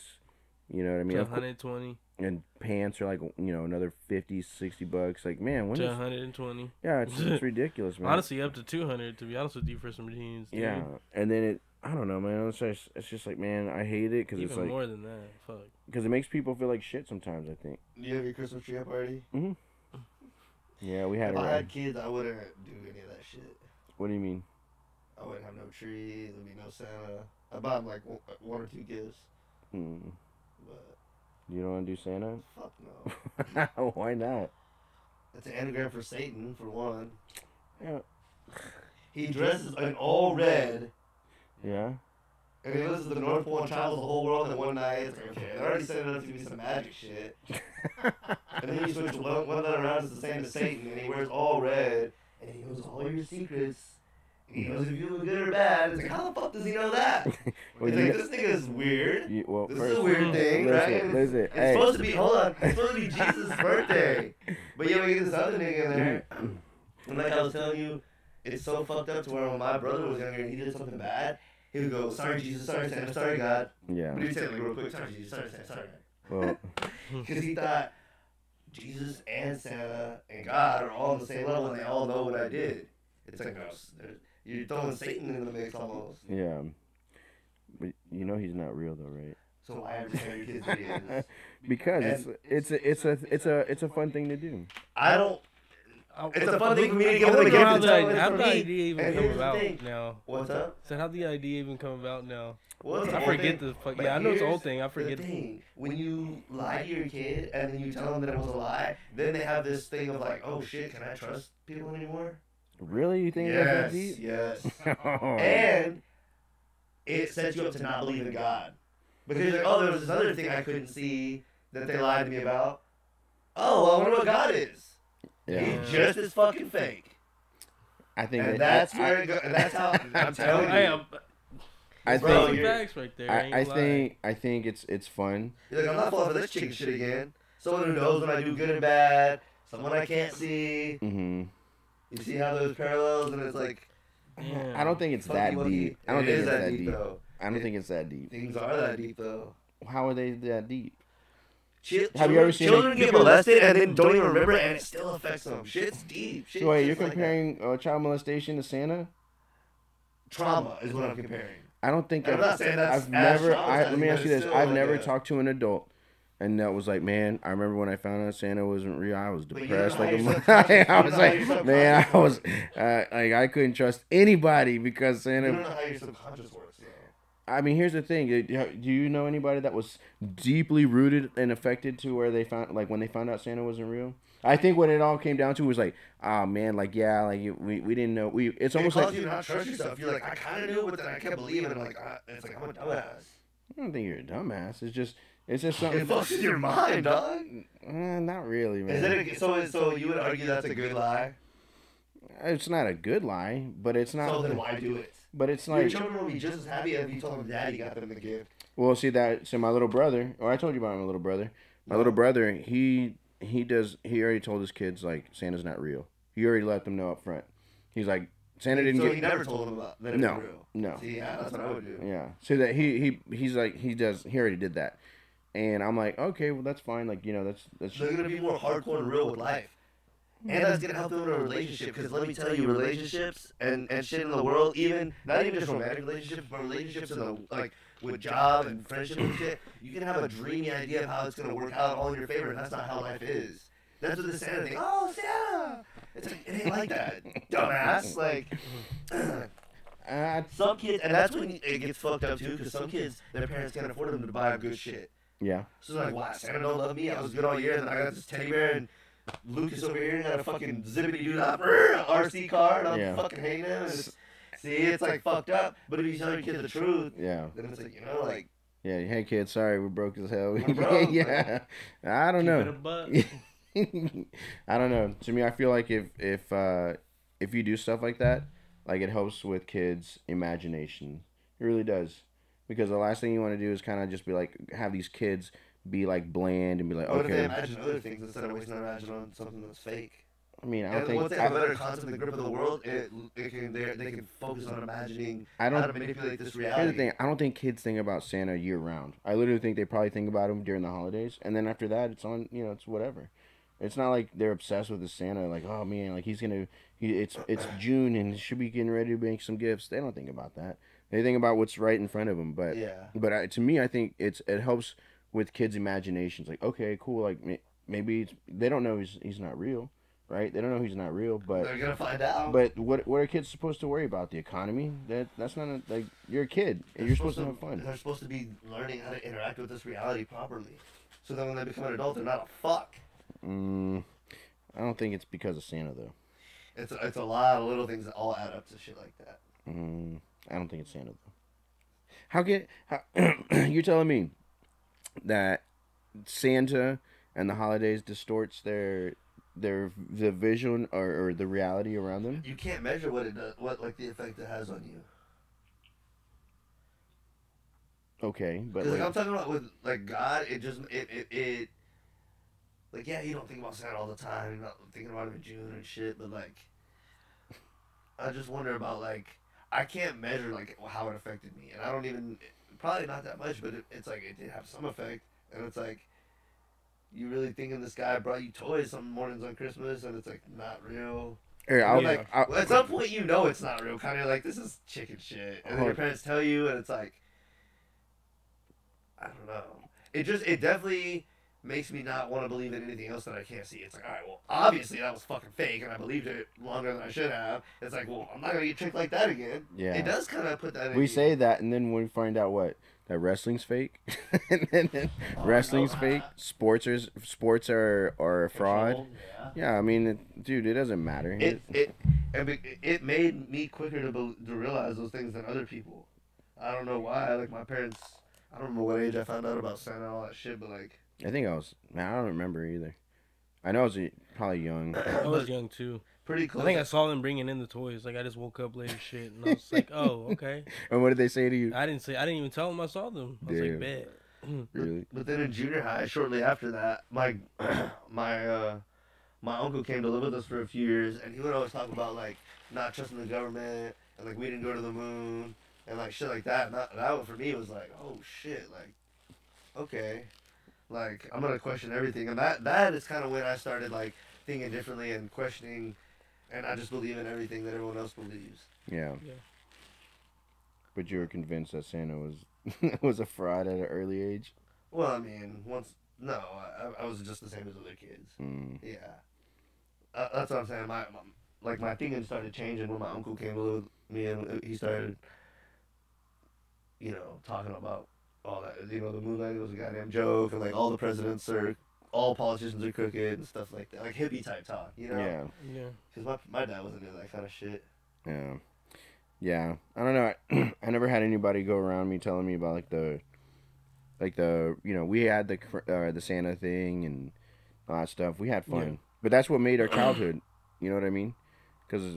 you know what I mean? 120. And pants are like, you know, another $50, $60. Like, man, when To is, 120. yeah, it's ridiculous, man. Honestly, up to 200, to be honest with you, for some jeans. Dude. Yeah, and then I don't know, man. It's just like, man, I hate it because it's Even like, more than that. Fuck. because it makes people feel like shit sometimes, I think. Do you have your Christmas tree up already? Mm-hmm. Yeah, we had If it. I had kids, I wouldn't do any of that shit. What do you mean? I wouldn't have no tree. There'd be no Santa. I buy them like one or two gifts, but You don't want to do Santa? fuck no. Why not? It's an anagram for Satan, for one. Yeah. He dresses in all red, Yeah. and he lives at the North Pole and travels the whole world in one night. It's like, okay, they're already setting it up to be some magic shit. And then you switch one letter around, it's the same as Satan, and he wears all red, and he knows all your secrets. And he knows if you look good or bad. It's like, how the fuck does he know that? Well, It's you like, got- this nigga is weird. well, This first, is a weird thing, right? Listen, It's hey. supposed to be, hold on, it's supposed to be Jesus' birthday. But yeah, we get this other nigga in there. And like I was telling you, it's so fucked up to where when my brother was younger and he did something bad, he would go, sorry Jesus, sorry Santa, sorry God. Yeah. But he'd say it like real quick, sorry Jesus, sorry Santa, sorry God. Well, Because he thought Jesus and Santa and God are all on the same level and they all know what I did. It's like, no, you're throwing Satan in the mix almost. yeah. But you know he's not real though, right? So why ever tell your kids that he is? Because And- it's a fun thing to do. I don't. It's a fun thing for me to I give them a wonder gift how and tell them the it's for idea me. even And come here's the about thing. now. What's up? So how'd the idea even come about now? Well, it's I an old forget thing, the fuck. but Yeah, I know it's an here's old thing. I forget. The thing, when you lie to your kid and then you tell them that it was a lie, then they have this thing of like, oh shit, can I trust people anymore? Really? You think Yes, that's that deep? yes. Oh. And it sets you up to not believe in God. Because you're like, oh, there was this other thing I couldn't see that they lied to me about. Oh, well, I wonder what God is. Yeah. He's just as fucking fake. I think And that's where it goes. And that's how I'm telling you. I am. I Bro, Bro, think you're- facts right there. I, I think it's fun. You're like, I'm not falling for this chicken shit again. Someone who knows when I do good and bad. Someone I can't see. Hmm. You see how those parallels, and it's like, I don't think it's that funky deep. wonky. I don't It think is it's that deep. though. I don't think it's that deep. Things are that deep though. How are they that deep? Have you ever seen children it- get molested and then don't even remember it, and it still affects them. Shit's deep. Shit's So wait, you're just like that. comparing child molestation to Santa? Trauma is what I'm comparing. I don't think I'm not saying that's I've never. as traumatizing, Let me but ask you it's this: still I've like never a- talked to an adult And that was like, man, I remember when I found out Santa wasn't real, I was But you don't depressed. know Like how a you're month. subconscious. I You was don't know how like, your man, I subconscious was works. like, I couldn't trust anybody because You don't Santa. know how your subconscious works. So. I mean, here's the thing. Do you know anybody that was deeply rooted and affected to where they found, like, when they found out Santa wasn't real? I think what it all came down to was like, oh man, like yeah, like we didn't know. It's almost It causes like you to not trust yourself. You're like, I kind of knew, but then I kept believing. And like, it's like I'm a dumbass. I don't think you're a dumbass. It's just something. It fucks with your mind, dog. Not really, man. Is it so? You would argue that's a good lie. It's not a good lie, but it's not. So then why do it? But it's Your like, children will be just as happy if you told them Daddy got them the gift. well, see that. So my little brother, or I told you about my little brother. My little brother, he already told his kids like Santa's not real. He already let them know up front. He's like Santa didn't So get. he never told them about that it No, was real. no. See, yeah, that's what I would do. Yeah. So that he's like he already did that, and I'm like, okay, well that's fine. Like that's. They're gonna be more hardcore and real with life. And that's gonna help them in a relationship. Because let me tell you, relationships and shit in the world, even not even just romantic relationships, but relationships in the like with job and friendship and shit, you can have a dreamy idea of how it's gonna work out all in your favor, and that's not how life is. That's what the Santa thing. Oh, Santa! It's like it ain't like that, dumbass. Like some kids, and that's when it gets fucked up too. Because some kids, their parents can't afford them to buy good shit. Yeah. So it's like, wow, Santa don't love me. I was good all year, and then I got this teddy bear and. Lucas over here got a fucking zippity doo dah RC car, and I'm fucking hating him. And see, it's like fucked up. But if you tell your kid the truth, Yeah. then it's like, you know, like. Yeah. Hey kid, sorry we're broke as hell. We're broke, Yeah. I don't know. Keep it a buck. I don't know. To me, I feel like if you do stuff like that, like it helps with kids' imagination. It really does, because the last thing you want to do is kind of just be like have these kids be like bland and be like, What if they okay. imagine other things instead of wasting their imagination on something that's fake? I mean, I don't And think. once they have a better concept of the grip of the world, they can focus on imagining I don't. how to manipulate this reality. Here's the thing. I don't think kids think about Santa year round. I literally think they probably think about him during the holidays, and then after that, it's on. It's whatever. It's not like they're obsessed with the Santa. Like, oh man, like he's gonna. It's June and he should be getting ready to make some gifts. They don't think about that. They think about what's right in front of them. But Yeah. But to me, I think it helps with kids' imaginations. Like, okay, cool. Like maybe they don't know he's not real, right? They don't know he's not real, but They're gonna find out. But what are kids supposed to worry about? The economy? That's not like you're a kid and you're supposed to have fun. They're supposed to be learning how to interact with this reality properly. So then when they become an adult, they're not a fuck. I don't think it's because of Santa though. It's a lot of little things that all add up to shit like that. I don't think it's Santa though. You're telling me that Santa and the holidays distorts the vision or the reality around them? You can't measure what it does, what like the effect it has on you. Okay, but Because like I'm talking about with like God, it like yeah, you don't think about Santa all the time. You're not thinking about him in June and shit, but like I just wonder about like I can't measure like how it affected me, and I don't even probably not that much, but it's like it did have some effect, and it's like you really thinking this guy brought you toys some mornings on Christmas, and it's like not real. Here, At some point you know it's not real, kind of like this is chicken shit, and then your parents tell you, and it's like I don't know. It definitely makes me not want to believe in anything else that I can't see. It's like, all right, well, obviously that was fucking fake, and I believed it longer than I should have. It's like, well, I'm not gonna get tricked like that again. Yeah. It does kind of put that. We say that, and then when we find out that wrestling's fake, and then wrestling's fake, sports are a fraud. Yeah, I mean, dude, it doesn't matter. It made me quicker to realize those things than other people. I don't know why. Like my parents, I don't remember what age I found out about Santa and all that shit, but like. I think I don't remember either. I know I was probably young. I was young too. Pretty close. I think I saw them bringing in the toys. Like I just woke up late as shit, and I was like, "Oh, okay." And what did they say to you? I didn't even tell them I saw them. I was like, "Bet." Really? But then in junior high, shortly after that, my uncle came to live with us for a few years, and he would always talk about like not trusting the government, and like we didn't go to the moon, and like shit like that. And that one for me was like, oh shit, like okay. Like, I'm going to question everything. And that is kind of when I started, like, thinking differently and questioning and not just believing everything that everyone else believes. Yeah. But you were convinced that Santa was a fraud at an early age? Well, I mean, once No, I was just the same as other kids. Mm. Yeah, that's what I'm saying. My thinking started changing when my uncle came to live with me, and he started, talking about all that. The moon landing was a goddamn joke, and like all politicians are crooked and stuff like that, like hippie type talk. Yeah. Yeah. Because my dad wasn't into that kind of shit. Yeah. Yeah. I don't know. I never had anybody go around me telling me about we had the Santa thing and all that stuff. We had fun, Yeah. but that's what made our childhood. You know what I mean? Because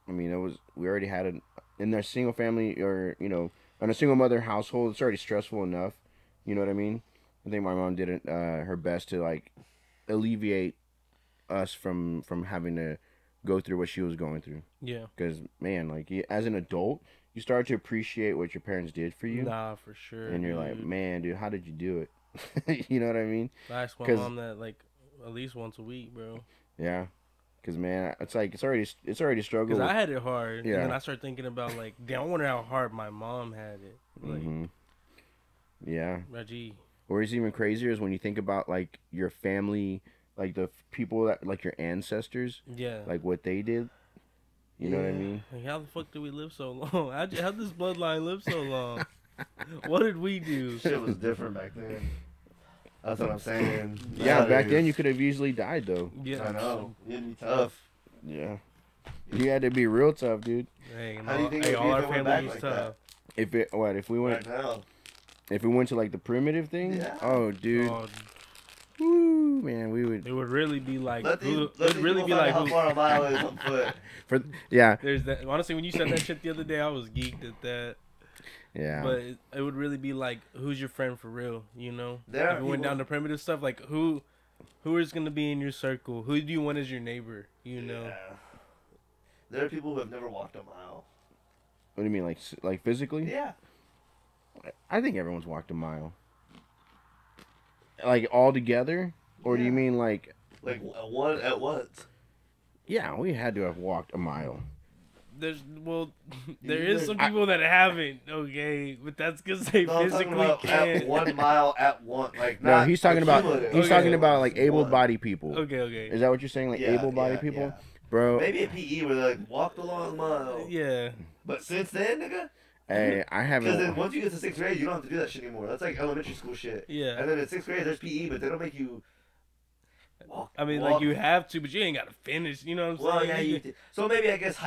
we already had it in their single family or in a single mother household. It's already stressful enough. You know what I mean? I think my mom did her best to like alleviate us from having to go through what she was going through. Yeah. Because man, like as an adult, you start to appreciate what your parents did for you. Nah, for sure. And you're like, man, dude, how did you do it? You know what I mean? I ask my mom that like at least once a week, bro. Yeah. Because man, it's like it's already struggle. Because I had it hard, Yeah. and then I start thinking about like, damn, I wonder how hard my mom had it. Like, yeah. Raji. Or it's even crazier is when you think about like your family, like the people that like your ancestors, Yeah. like what they did. You know what I mean? Like, how the fuck did we live so long? How this bloodline live so long? What did we do? Shit was different back then. That's what I'm saying. Yeah, back then you could have easily died though. Yeah, I know. It'd be tough. Yeah. You had to be real tough, dude. Hey, How do you think it would all be our if it went family back was like tough. If we went Right now. if we went to like the primitive thing, Yeah. oh dude, Oh, woo, man, we would. it would really be like, Let these it'd really be like, how far a mile is on foot. Yeah, there's that. Honestly, when you said that shit the other day, I was geeked at that. yeah. But it would really be like, who's your friend for real? You know, There are if we went people- down to primitive stuff, like who is gonna be in your circle? Who do you want as your neighbor? You know, Yeah. There are people who have never walked a mile. What do you mean, like physically? Yeah. I think everyone's walked a mile. Like all together, or do you Yeah. mean like? Like one at once. Yeah, we had to have walked a mile. there You is would- some people that haven't. Okay, but that's because they No, I'm talking physically about at can't. 1 mile at once. Like No, not he's talking about cumulative. he's Okay. talking about like One. able-bodied people. Okay. Is that what you're saying? Like Yeah, able-bodied yeah, people, yeah. bro? Maybe a PE where they like walked a long mile. Yeah. But since then, nigga. Hey, I Because then haven't. once you get to 6th grade, you don't have to do that shit anymore. That's like elementary school shit. Yeah. And then in 6th grade, there's PE, but they don't make you walk. I mean, walk. like you have to, but you ain't gotta finish. You know what I'm Well, saying? yeah, you did. So maybe I guess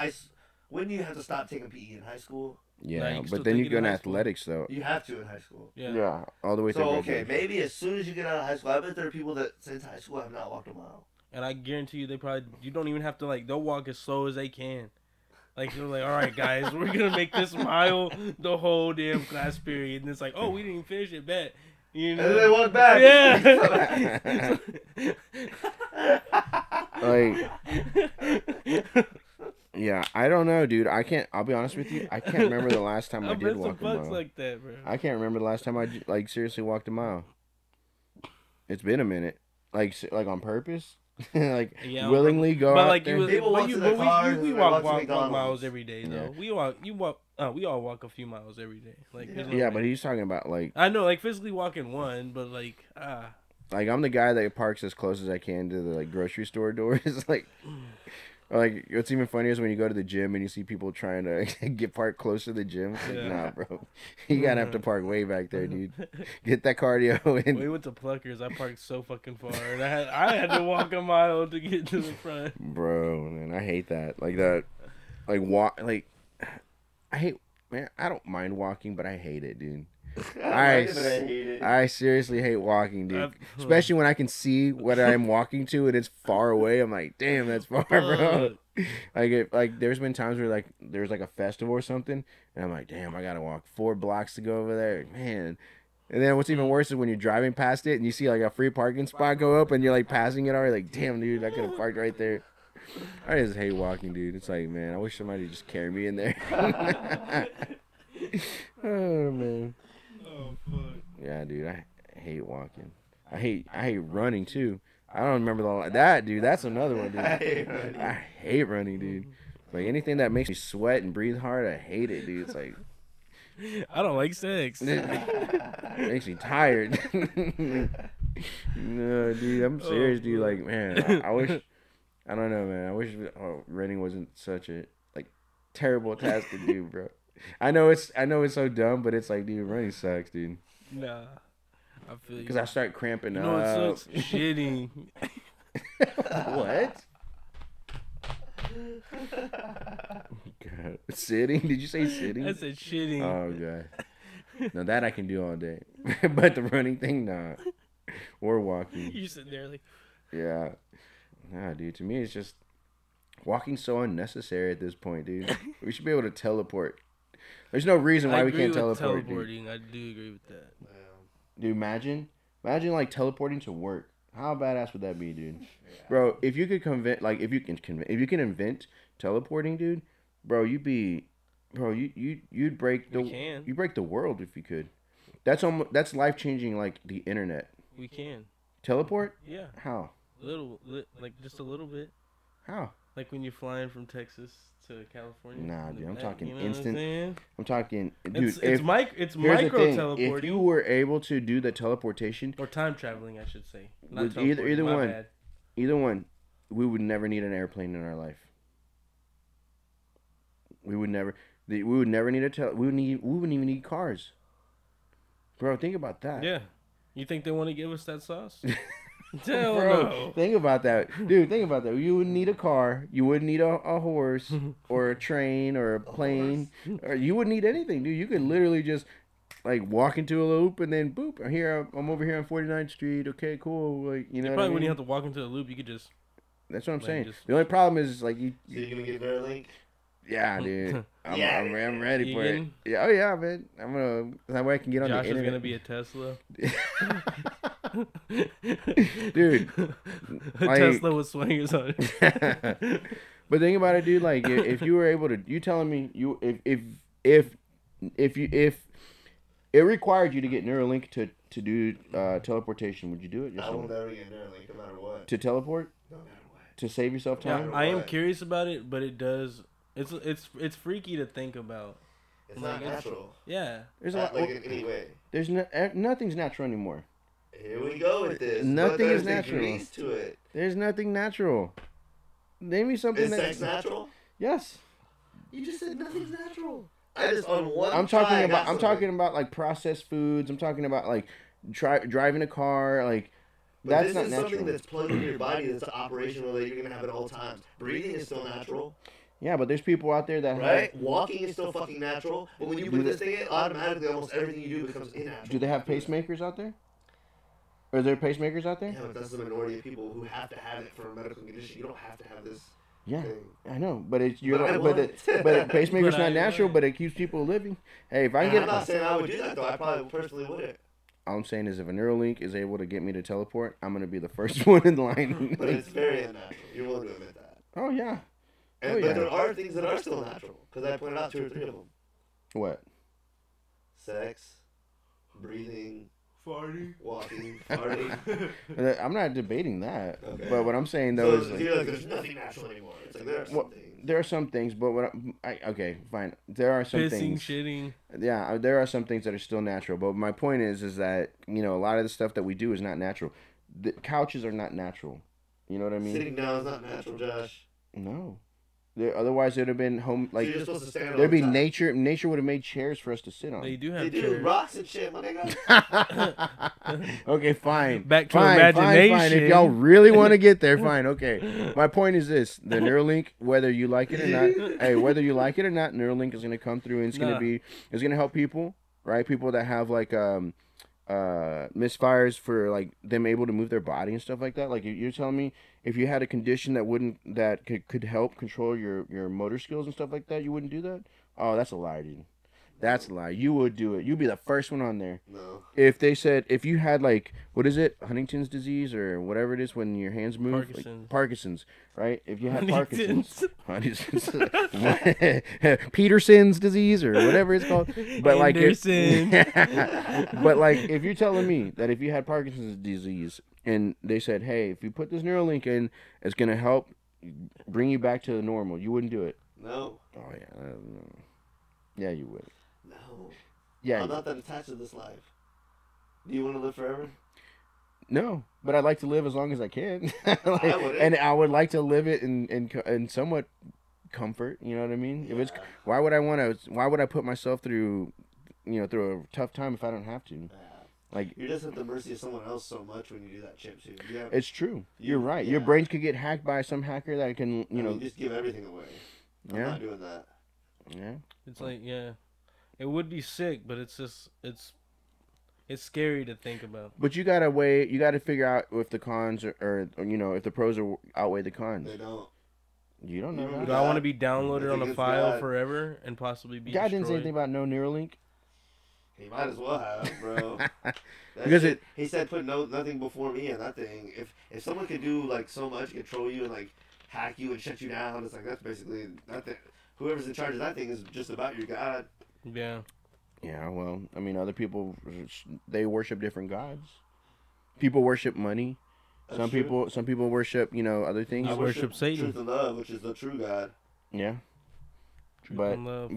when do you have to stop taking PE in high school? Nah, you Yeah, can still but then take you it go in in high school. athletics though. You have to in high school. Yeah. All the way So through. okay, maybe as soon as you get out of high school, I bet there are people that since high school have not walked a mile. And I guarantee you, you don't even have to like. They'll walk as slow as they can. Like they're like, all right, guys, we're gonna make this mile the whole damn class period, and it's like, oh, we didn't even finish it, bet. You know? And then they walk back. Yeah. Like, yeah, I don't know, dude. I'll be honest with you. I can't remember the last time I I did bet walk some a bucks mile. like that, bro. I can't remember the last time I like seriously walked a mile. It's been a minute. Like on purpose. Like Yeah, willingly go but out like there. you, People walk to their cars we and walk walk to McDonald's. miles every day though. Yeah. We all walk a few miles every day. Like there's no Yeah, way. but he's talking about like I know, like physically walking one, but like I'm the guy that parks as close as I can to the like grocery store doors. Like what's even funnier is when you go to the gym and you see people trying to get parked close to the gym. It's like, Yeah. nah, bro, you gotta have to park way back there, dude. Get that cardio in. we went to Pluckers. I parked so fucking far, and I had to walk a mile to get to the front. Bro, man, I hate that. Like that, like walk. Like I hate. Man, I don't mind walking, but I hate it, dude. I hate it. I seriously hate walking, dude. Especially when I can see what I'm walking to and it's far away. I'm like, damn, that's far, bro. Like there's been times where like there's like a festival or something, and I'm like, damn, I gotta walk 4 blocks to go over there, man. And then what's even worse is when you're driving past it and you see like a free parking spot go up and you're like passing it already. Like, damn, dude, I could have parked right there. I just hate walking, dude. It's like, man, I wish somebody would just carry me in there. Oh man. Oh fuck. Yeah, dude, I hate walking. I hate running too. I don't remember that, dude. That's another one, dude. I hate running, dude. Like anything that makes me sweat and breathe hard, I hate it, dude. It's like I don't like sex. it makes me tired. No, dude, I'm serious, dude. bro. Like, man, I wish. I don't know, man. I wish running wasn't such a like terrible task to do, bro. I know it's so dumb, but it's like, dude, running sucks, dude. Nah, I feel Because you. I start cramping You know what up. sucks? Shitting. What? God. Sitting? Did you say sitting? I said shitting. Oh god. Now that I can do all day, but the running thing, nah. Or walking. You sitting there like, Yeah. Nah, dude. To me, it's just walking so unnecessary at this point, dude. We should be able to teleport. There's no reason why I we agree can't with teleport, dude. teleporting. I do agree with that. Dude, imagine like teleporting to work. How badass would that be, dude? Yeah. Bro, if you could if you can invent teleporting, dude, bro, you'd break We can. you break the world if you could. That's life changing, like the internet. We can. Teleport? Yeah. How? Like just a little bit. How? Like when you're flying from Texas to California. Nah, dude, I'm talking you know instant. What I'm saying? I'm talking, dude. It's Here's the micro thing. teleporting. If you were able to do the teleportation, Or time traveling, I should say. Not With teleporting, my one. bad. either one, we would never need an airplane in our life. We would never need we wouldn't even need cars. Bro, think about that. Yeah. You think they want to give us that sauce? Hell Bro, no. think about that. Dude, think about that. You wouldn't need a car. You wouldn't need a horse or a train or a plane. Or you wouldn't need anything, dude. You could literally just like walk into a loop and then boop. Here I'm over here on 49th Street. Okay, cool. Like, you know You what I probably mean? wouldn't have to walk into the loop. You could just. That's what I'm like, saying. just- The only problem is like you. So you gonna get Neuralink? Yeah, dude. I'm ready You for getting? it. Yeah, oh yeah, man. I'm gonna that way I can get on Josh the is internet. gonna be a Tesla. Dude, A like- Tesla with swingers on it. But think about it, dude. Like, if you were able to, you telling me you if it required you to get Neuralink to do teleportation, would you do it? Yes I or will no? never get Neuralink, no matter what. To teleport No matter what. to save yourself Yeah, time. I am What? curious about it, but it does. It's freaky to think about. It's not Like, natural. Yeah. There's a Not lot. like in any way. There's nothing's natural anymore. Here we go with this. Nothing But there's is natural. degrees to it. There's nothing natural. Name me something Is sex that's natural? yes. You just said nothing's natural. I just on one. I'm try, talking I got about something. like processed foods. I'm talking about like driving a car. Like But that's this not is natural. something that's plugged into your body that's operational that you're gonna have at all times. Breathing is still natural, Yeah, but there's people out there that right? Walking is still fucking natural. But when you Do put they- this thing in, automatically almost everything you do becomes innatural. do they have pacemakers out there? Are there pacemakers out there? Yeah, but that's the minority of people who have to have it for a medical condition. You don't have to have this Yeah, thing. I know, but it's you're But I like, want but it. pacemaker's But not I natural, want but it keeps people living. Hey, if I And can I'm get, not saying I would do that though. I probably personally wouldn't. all I'm saying is if a Neuralink is able to get me to teleport, I'm gonna be the first one in line. But it's very unnatural. You're willing to admit that. Oh yeah, And, Oh, yeah. But there are things that are still natural because I pointed out 2 or 3 of them: what? sex, breathing, Farting. walking, farting. I'm not debating that, Okay. but what I'm saying though So is like, you're like, there's nothing natural anymore. It's like there are some Well, things. there are some things, but okay, fine. There are some Pissing, things. shitting. Yeah, there are some things that are still natural, but my point is that a lot of the stuff that we do is not natural. The couches are not natural. You know what I mean? Sitting down is not natural, Josh. No. Otherwise, it would have been home. So Like you're supposed to stand all there'd be the time. nature. Nature would have made chairs for us to sit on. They do They have do chairs. rocks and shit, my nigga. Okay, fine. Back to Fine. imagination. If y'all really want to get there, fine. Okay. My point is this: the Neuralink, whether you like it or not, whether you like it or not, Neuralink is going to come through and it's Nah. going to help people, right? People that have like misfires for like them able to move their body and stuff like that. Like you're telling me if you had a condition that could help control your motor skills and stuff like that, you wouldn't do that? Oh, that's a lie, dude. That's a lie. You would do it. You'd be the first one on there. No. If they said if you had like what is it, Huntington's disease or whatever it is when your hands move, Parkinson's. Parkinson's, right? If you had Huntington's. Parkinson's, Peterson's disease or whatever it's called, but like Anderson. but like if you're telling me that if you had Parkinson's disease and they said, hey, if you put this Neuralink in, it's gonna help bring you back to normal, you wouldn't do it. No. Oh yeah, yeah, you would. No. Yeah, I'm not that attached to this life. Do you want to live forever? No, but I'd like to live as long as I can. Like, I wouldn't. and I would like to live it in somewhat comfort. You know what I mean? If it's Yeah. why would I want to? Why would I put myself through, through a tough time if I don't have to? Yeah. Like, You're just at the mercy of someone else so much when you do that chip too. Yeah. it's true. You're right. Your Yeah. brains could get hacked by some hacker that can, I mean, just give everything away. I'm Yeah. not doing that. Yeah. It's like, yeah, it would be sick, but it's just it's scary to think about. But you gotta weigh. You gotta figure out if the cons or if the pros outweigh the cons. They don't. You don't know You that. Do don't I want God- to be downloaded I on think a it's file God. forever and possibly be God didn't say destroyed? anything about no Neuralink. He might as well have, bro. That Because shit, he said put nothing before me and that thing. If someone could do like so much, control you and like hack you and shut you down, it's like that's basically nothing. Whoever's in charge of that thing is just about your god. Yeah. Yeah, well, I mean, other people, they worship different gods. People worship money. That's Some true. people worship, other things. I worship Satan. Truth and love, which is the true God. Yeah, Truth but and love.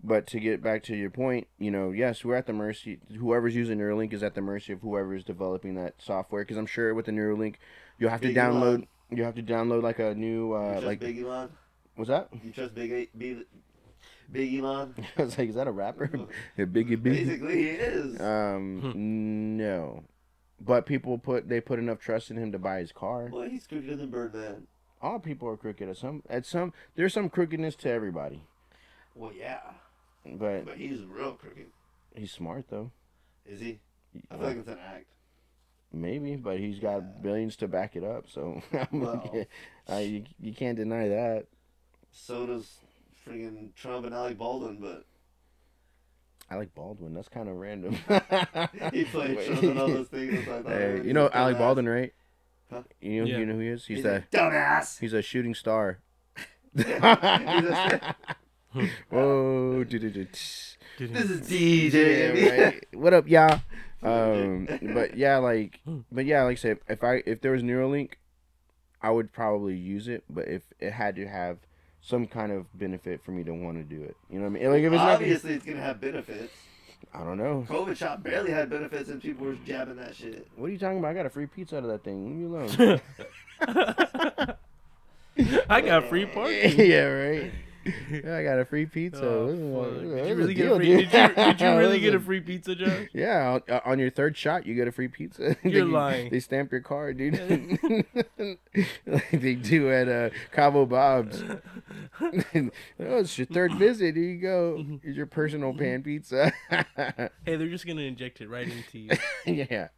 but to get back to your point, yes, we're at the mercy. Whoever's using Neuralink is at the mercy of whoever's developing that software. Because I'm sure with the Neuralink, you'll have to Big download. Elon. You have to download like a new You trust like. Big Elon? What's that? You trust Big Elon? I was like, is that a rapper? Yeah, Biggie. Basically, he is. No, but they put enough trust in him to buy his car. Well, he's crookeder than Birdman. All people are crooked at some. There's some crookedness to everybody, Well, yeah, but but he's real crooked. he's smart though. Is he? I feel like it's an act. Maybe, but he's got billions to back it up. So Well. you can't deny that. So does friggin' Trump and Alec Baldwin, but I like Baldwin. That's kind of random. he played Trump and all those things. I thought, Hey, he's you know a Alec dumbass. Baldwin, right? Huh? Yeah. You know who he is? He's a dumbass. He's a shooting star. He's a- Whoa, This is DJ. yeah, right. What up, y'all? But yeah, like I said, if there was Neuralink, I would probably use it. But if it had to have some kind of benefit for me to want to do it, you know what I mean? Like if it's Obviously, it's gonna have benefits. I don't know. COVID shot barely had benefits, and people were jabbing that shit. What are you talking about? I got a free pizza out of that thing. Leave me alone. I got free parking. Yeah, right. Yeah, I got a free pizza. Oh, fuck. This Did is you really a get deal, a free? dude. Did you really get a Listen. free pizza, Josh? Yeah, on your third shot, you get a free pizza. You're lying. They stamp your card, dude. Like they do at Cabo Bob's. Oh, it's your third visit. Here you go. Here's your personal pan pizza. Hey, they're just gonna inject it right into you. Yeah.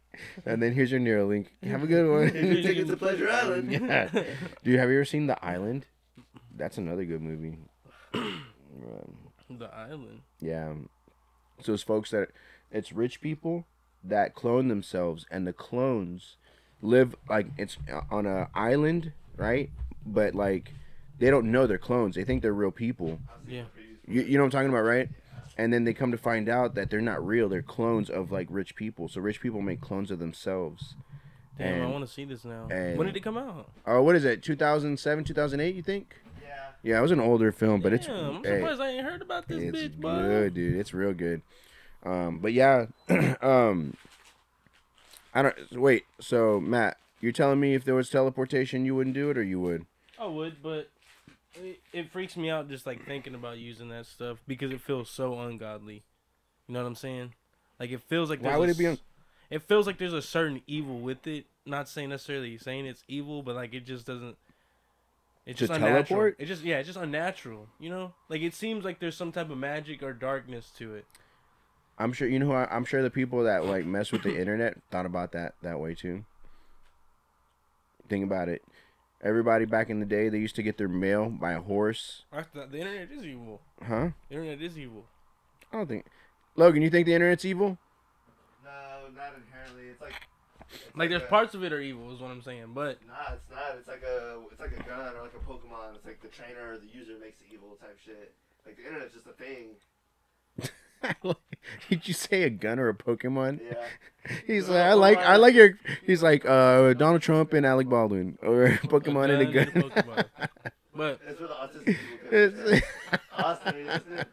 And then here's your Neuralink. Have a good one. Here's your ticket to Pleasure Island. Yeah. Dude, have you ever seen The Island? That's another good movie. The island. Yeah. So it's folks it's rich people that clone themselves, and the clones live like it's on an island, right? But like they don't know they're clones. They think they're real people. Yeah. You know what I'm talking about, right? And then they come to find out that they're not real. They're clones of like rich people. So rich people make clones of themselves. Damn, I And- want to see this now. and- When did it come out? Oh, what is it? 2007, 2008, you think? Yeah. Yeah, it was an older film, but Damn, I'm hey, surprised I ain't heard about this it's bitch, bud. good, dude. It's real good. But yeah, I don't wait. So Matt, you're telling me if there was teleportation, you wouldn't do it, or you would? I would, but it freaks me out just like thinking about using that stuff because it feels so ungodly. You know what I'm saying? Like it feels like Why there's would a it be s- It feels like there's a certain evil with it. Not saying necessarily saying it's evil, but like it just doesn't. It's To just unnatural. teleport? It's just unnatural. You know, like it seems like there's some type of magic or darkness to it. I'm sure you know. I'm sure the people that like mess with the internet thought about that way too. Think about it. Everybody back in the day, they used to get their mail by a horse. The internet is evil. Huh? The internet is evil. I don't think. Logan, you think the internet's evil? No, not inherently. It's like. Like there's a- parts of it are evil, is what I'm saying. But Nah, it's not. It's like a gun or like a Pokemon. It's like the trainer or the user makes it evil type shit. Like the internet's just a thing. Did you say a gun or a Pokemon? Yeah. He's No, like, I Pokemon. like your. He's like, Donald Trump and Alec Baldwin, or Pokemon and a gun and a gun. Pokemon. But It's where the autistic people come It's- from. Austin, are you listening?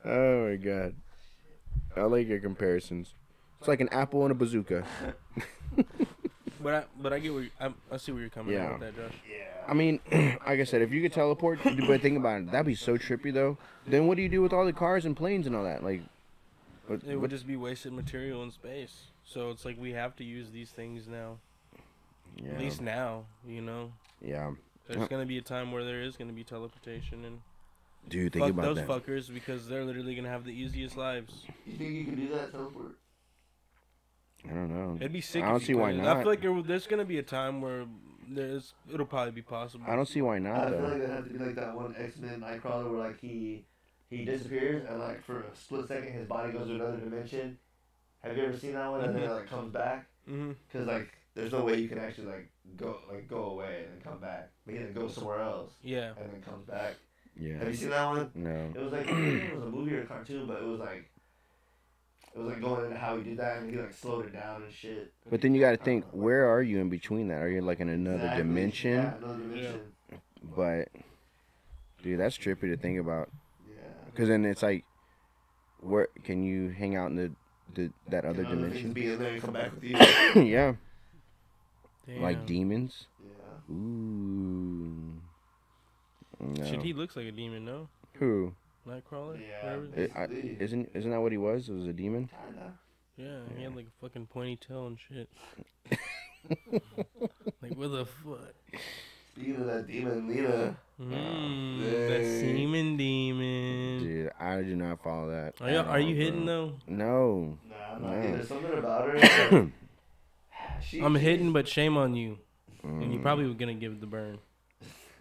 Oh my god, I like your comparisons. It's like an apple and a bazooka. But I get where I see where you're coming Yeah. from with that, Josh. Yeah. I mean, like I said, if you could teleport, but think about it, that'd be so trippy though. Then what do you do with all the cars and planes and all that? Like, It would just be wasted material in space. So it's like we have to use these things now. Yeah. At least now, you know. Yeah. There's gonna be a time where there is gonna be teleportation and Dude, think fuck about those that. fuckers because they're literally gonna have the easiest lives. You think you can do that teleport? I don't know. It'd be sick. I don't if you see why could. not. I feel like there's gonna be a time where it'll probably be possible. I don't see why I not feel though. like it'd have to be like that one X-Men Nightcrawler where like he disappears and like for a split second his body goes to another dimension. Have you ever seen that one? And then it like comes back. Mm-hmm. Cause like there's no way you can actually go away and then come back. But he then goes somewhere else Yeah. and then comes back. Yeah. Have you seen that one? No. It was like it was a movie or a cartoon, but it was like going into how he did that and he like slowed it down and shit. But then you got to think, where are you in between that? Are you like in another Exactly. dimension? Yeah, another dimension. But, dude, that's trippy to think about. Yeah. Because then it's like, where can you hang out in that other Can things dimension? be in there and come back with you. Yeah. Damn. Like demons. Yeah. Ooh. No. Shit, he looks like a demon, no? Who? Nightcrawler? Yeah. Whatever. Isn't that what he was? It was a demon. Kinda. Yeah, he had like a fucking pointy-tail and shit. Like, what the fuck? Speaking of that demon, Lena. The semen demon. Dude, I do not follow that. Are you hidden though? No. Nah, I'm not. No. There's something about her. Like, I'm hidden, but shame on you. And you Mm, probably were gonna give it the burn.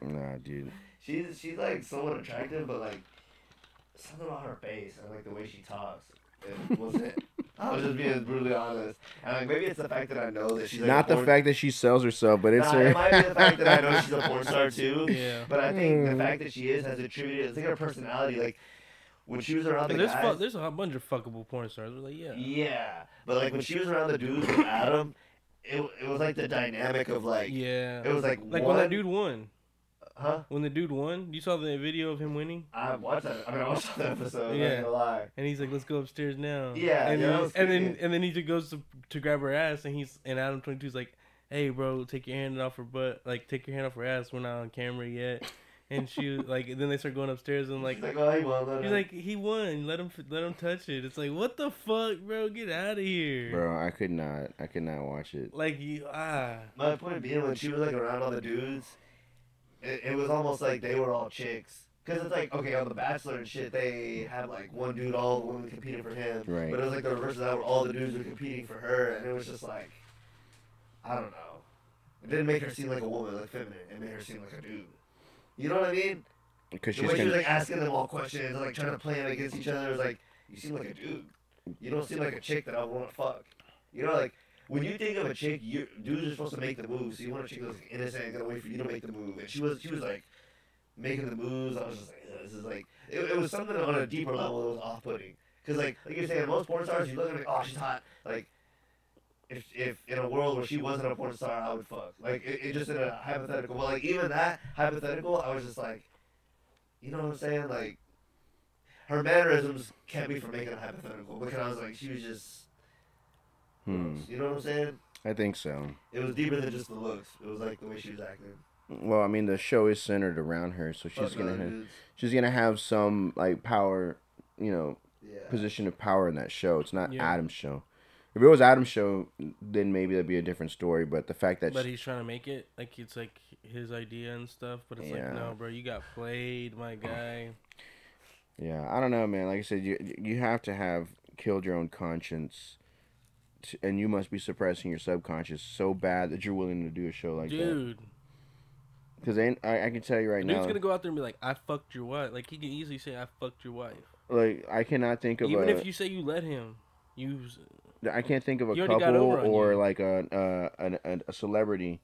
Nah, dude. She's like somewhat attractive, but like something about her face and like the way she talks. It wasn't. I was just being brutally honest. And like maybe it's the fact that I know that she's like Not a the porn- fact that she sells herself, but it's Nah, her. it might be the fact that I know she's a porn star too. Yeah. But I think the fact that she is has attributed. It's like her personality. Like when she was around the guys. There's a bunch of fuckable porn stars. We're like, yeah. Yeah, but like when she was around the dudes with Adam, it was like the dynamic of like Yeah. it was like Like one, when that dude won. huh? When the dude won, you saw the video of him winning, I watched that. I mean, I watched that episode. Yeah. I'm not gonna lie. and he's like, "Let's go upstairs now." Yeah, and yeah, then, I was and thinking- then he just goes to grab her ass, and Adam 22's like, "Hey, bro, take your hand off her butt. Like, take your hand off her ass. We're not on camera yet." And she like, then they start going upstairs and like, She's like, oh, he won. he's like, "He won. Let him touch it." It's like, what the fuck, bro? Get out of here. Bro, I could not watch it. Like you My point being, when she was like around all the dudes, it was almost like they were all chicks. Cause it's like, okay, on The Bachelor and shit, they had like one dude, all the women competing for him. Right. But it was like the reverse of that, where all the dudes were competing for her, and it was just like, I don't know. It didn't make her seem like a woman, like feminine. It made her seem like a dude. You know what I mean? Because The she's way she was gonna. like asking them all questions, and, like trying to play them against each other, it was like, you seem like a dude. You don't seem like a chick that I want to fuck. You know, like when you think of a chick, dudes are supposed to make the move, so you want a chick that's like, innocent and gonna wait for you to make the move. And she was like making the moves. I was just like, this is like, it was something on a deeper level that was off-putting. Cause like you're saying, most porn stars, you look at them like, oh, she's hot. Like, if in a world where she wasn't a porn star, I would fuck. Like, it just in a hypothetical. But like even that hypothetical, I was just like, you know what I'm saying? Like, her mannerisms kept me from making a hypothetical because I was like, she was just. You know what I'm saying? I think so. It was deeper than just the looks. It was like the way she was acting. Well, I mean, the show is centered around her, so Fuck other dudes. she's gonna have some like power, you know, Yeah. position of power in that show. It's not Yeah. Adam's show. If it was Adam's show, then maybe that'd be a different story. But the fact that But he's trying to make it like it's like his idea and stuff. But it's Yeah. like, no, bro, you got played, my guy. yeah, I don't know, man. Like I said, you have to have killed your own conscience, and you must be suppressing your subconscious so bad that you're willing to do a show like that. Dude, Because I can tell you right dude's now, gonna go out there and be like, "I fucked your wife." Like he can easily say, "I fucked your wife." like I cannot think of Even a. if you say you let him, you. I can't think of a You already got couple over on or you. like a celebrity,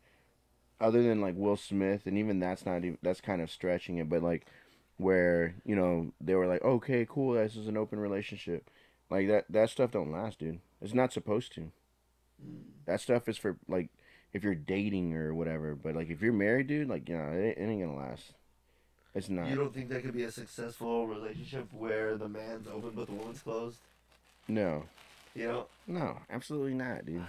other than like Will Smith, and even that's not even, that's kind of stretching it. But like where they were like, okay, cool, this is an open relationship, like that stuff don't last, dude. It's not supposed to. That stuff is for like if you're dating or whatever. But like if you're married, dude, like it ain't gonna last. It's not. You don't think that could be a successful relationship where the man's open but the woman's closed? No. You know? No, absolutely not, dude.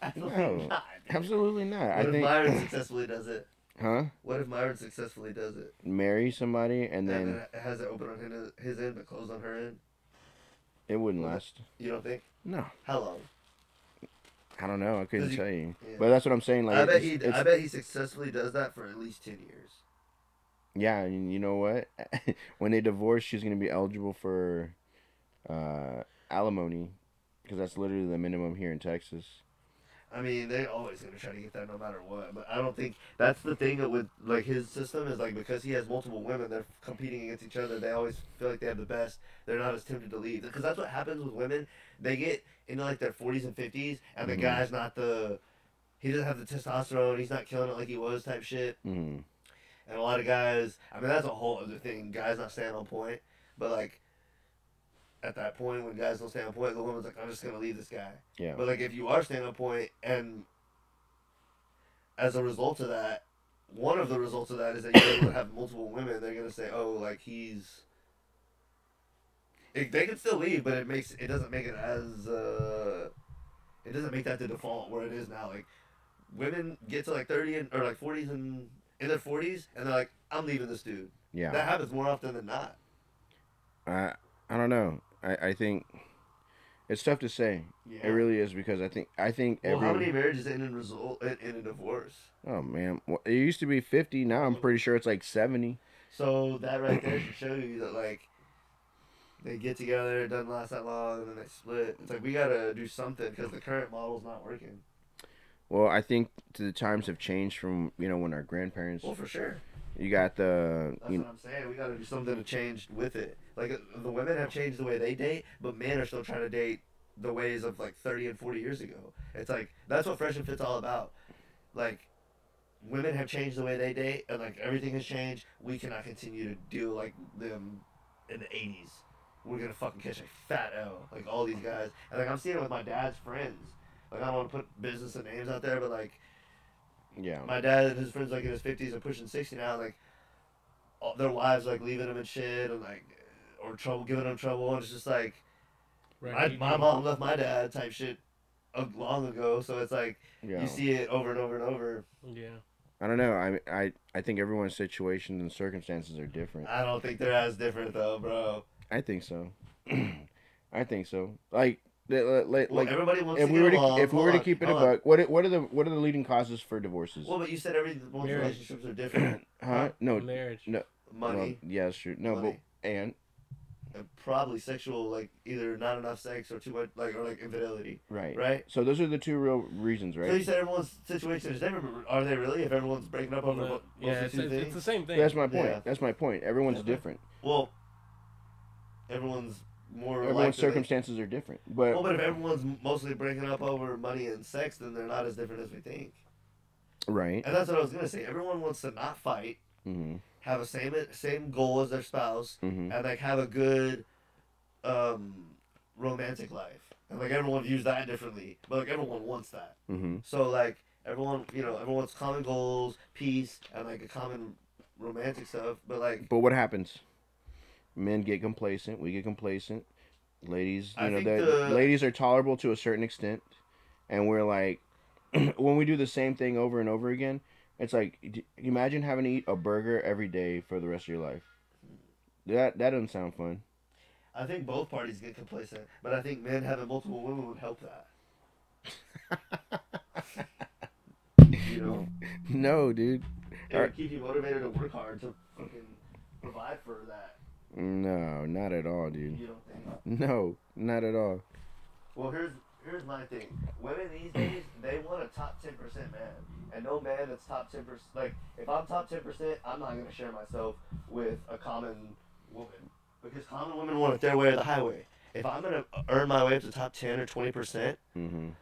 Absolutely No, not. Dude. absolutely not. What I if think, Myron successfully does it? huh? What if Myron successfully does it? Marry somebody and And then then it has it open on his end but closed on her end? it wouldn't last. You don't think? No, How long? I don't know. I couldn't tell you. Yeah. But that's what I'm saying. Like, I bet it's, I bet he successfully does that for at least 10 years. yeah, and you know what? When they divorce, she's gonna be eligible for alimony because that's literally the minimum here in Texas. I mean, they're always gonna try to get that no matter what. But I don't think that's the thing with like his system is like because he has multiple women, they're competing against each other. They always feel like they have the best. They're not as tempted to leave because that's what happens with women. They get into like their 40s and 50s, and the guy's not he doesn't have the testosterone. He's not killing it like he was type shit. Mm-hmm. And a lot of guys, I mean, that's a whole other thing. Guys not staying on point, but like at that point when guys don't stay on point, the woman's like, I'm just gonna leave this guy. Yeah. But like if you are staying on point, and as a result of that, one of the results of that is that you're able to have multiple women. They're gonna say, oh, like he's. They can still leave, but it doesn't make it as it doesn't make that the default where it is now. Like women get to like 30 or like 40s and in their 40s, and they're like, I'm leaving this dude. Yeah. That happens more often than not. I don't know. I think it's tough to say. Yeah. It really is because I think Well, how many marriages end in a divorce? Oh man, well, it used to be 50. Now I'm pretty sure it's like 70. So that right there should show you that like they get together, it doesn't last that long, and then they split. It's like we gotta do something because the current model's not working. Well, I think the times have changed from when our grandparents. Well, for sure. You got the. That's what I'm saying. We gotta do something to change with it. Like the women have changed the way they date, but men are still trying to date the ways of like 30 and 40 years ago. It's like that's what Fresh and Fit's all about. Like women have changed the way they date, and like everything has changed. We cannot continue to deal like them in the 80s. We're gonna fucking catch a fat L, like all these guys. And like I'm seeing it with my dad's friends. Like I don't want to put business and names out there, but like, yeah, my dad and his friends like in his 50s are pushing 60 now. Like all their wives like leaving them and shit, and like or giving them trouble, and it's just like my mom left my dad type shit long ago. So it's like you see it over and over and over. Yeah. I don't know. I think everyone's situations and circumstances are different. I don't think they're as different though, bro. I think so. I think so. Like everybody wants if to we get were along. to if we were to keep it a buck, what are the leading causes for divorces? Well, but you said everyone's relationships are different. Huh? No. Marriage. No. Money. Well, yeah, that's true. No, Money. but and probably sexual, like either not enough sex or too much, like or like infidelity. Right. So those are the two real reasons, right? So you said everyone's situation is different. Are they really? If everyone's breaking up over it's the same thing. That's my point. Yeah. That's my point. Everyone's different. Well, everyone's everyone's circumstances are different. But if everyone's mostly breaking up over money and sex, then they're not as different as we think. Right. And that's what I was gonna say. Everyone wants to not fight, have a same goal as their spouse, and like have a good romantic life. And like everyone views that differently, but like everyone wants that. So like everyone wants common goals, peace, and like a common romantic stuff. But what happens? Men get complacent. We get complacent. Ladies, ladies are tolerable to a certain extent, and we're like, when we do the same thing over and over again, it's like, imagine having to eat a burger every day for the rest of your life. That doesn't sound fun. I think both parties get complacent, but I think men having multiple women would help that. No, dude. It would keep you motivated to work hard to fucking provide for that. No, not at all, dude. You don't think? No, not at all. Well, here's my thing. Women these days, they want a top 10% man. And no man that's top 10%. Like, if I'm top 10%, I'm not going to share myself with a common woman. Because common women want it their way or the highway. If I'm going to earn my way up to top 10 or 20%,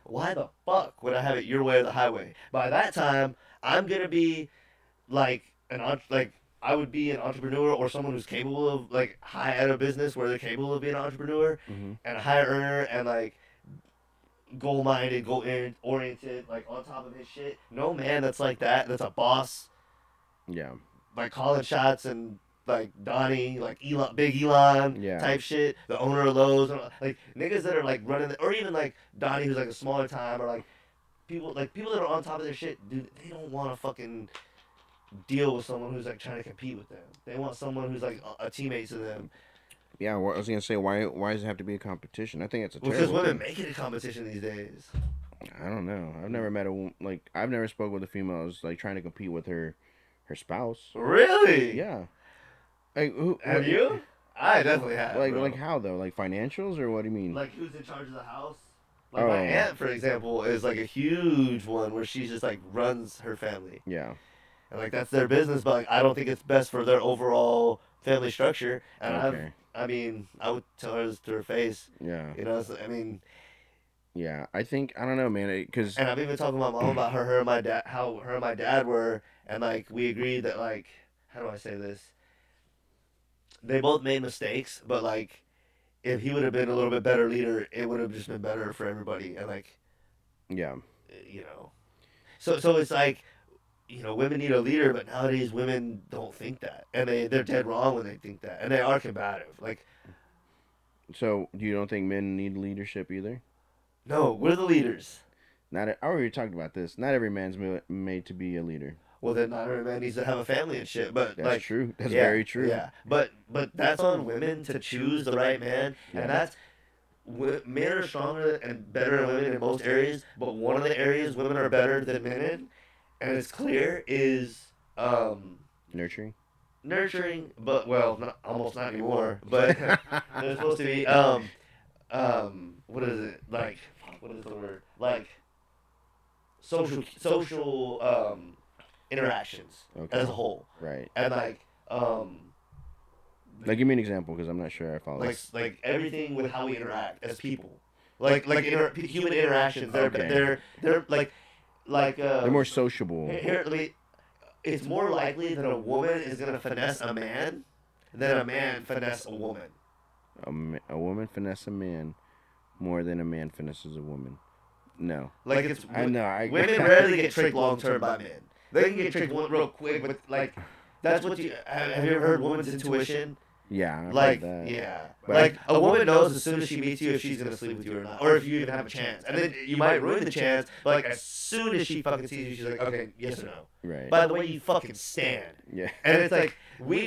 why the fuck would I have it your way or the highway? By that time, I'm going to be I would be an entrepreneur or someone who's capable of like high at a business where they're capable of being an entrepreneur and a high earner and like goal-minded, goal-oriented, like on top of his shit. No man that's like that, that's a boss. Yeah. Like calling shots and like Donnie, like Elon, Big Elon Yeah. type shit, the owner of Lowe's, like niggas that are like running, or even like Donnie, who's like a smaller time, or like people that are on top of their shit, dude. They don't want to fucking deal with someone who's like trying to compete with them. They want someone who's like a teammate to them. Yeah, I was gonna say why does it have to be a competition? I think it's a Because terrible women thing. make it a competition these days. I don't know. I've never met I've never spoke with a female who's like trying to compete with her spouse. Really? Yeah. Like who? Have you? I definitely have. Like bro. like how though? Like financials or what do you mean? Like who's in charge of the house? Like Oh. my aunt, for example, is like a huge one where she just like runs her family. Yeah. And like that's their business, but like I don't think it's best for their overall family structure. And Okay. I mean, I would tell her this to her face. Yeah. You know, so, I mean, Yeah. I don't know, man. Because and I've even talked to my mom about her and my dad, how her and my dad were, and like we agreed that like, how do I say this? They both made mistakes, but like, if he would have been a little bit better leader, it would have just been better for everybody. And like, yeah. you know, so it's like, you know, women need a leader, but nowadays women don't think that, and they're dead wrong when they think that, and they are combative. Like, So you don't think men need leadership either? no, we're the leaders. I already talked about this. Not every man's made to be a leader. Well, then not every man needs to have a family and shit. But That's like, true. That's yeah, very true. Yeah, but that's on women to choose the right man, Yeah. and that's men are stronger and better than women in most areas. But one of the areas women are better than men in, and it's clear, is Nurturing. nurturing. But well, almost not anymore. But they're supposed to be what is it like? What is the word? Like social interactions Okay. as a whole, Right. and like Like, give me an example because I'm not sure I follow. like everything with how we interact as people, like human interactions. Okay. They're like They're more sociable. here, it's more likely that a woman is gonna finesse a man than a man finesse a woman. A woman finesse a man more than a man finesses a woman. No. Like it's I know. women rarely get tricked long term by men. They can get tricked real quick, but like that's what you have you ever heard woman's intuition? Yeah. I've Like, heard that. yeah. But like, a woman knows as soon as she meets you if she's going to sleep with you or not. Or if you even have a chance. And then you might ruin the chance, but, like, as soon as she fucking sees you, she's like, okay, yes or no. Right. By the way you fucking stand. Yeah. And it's like, we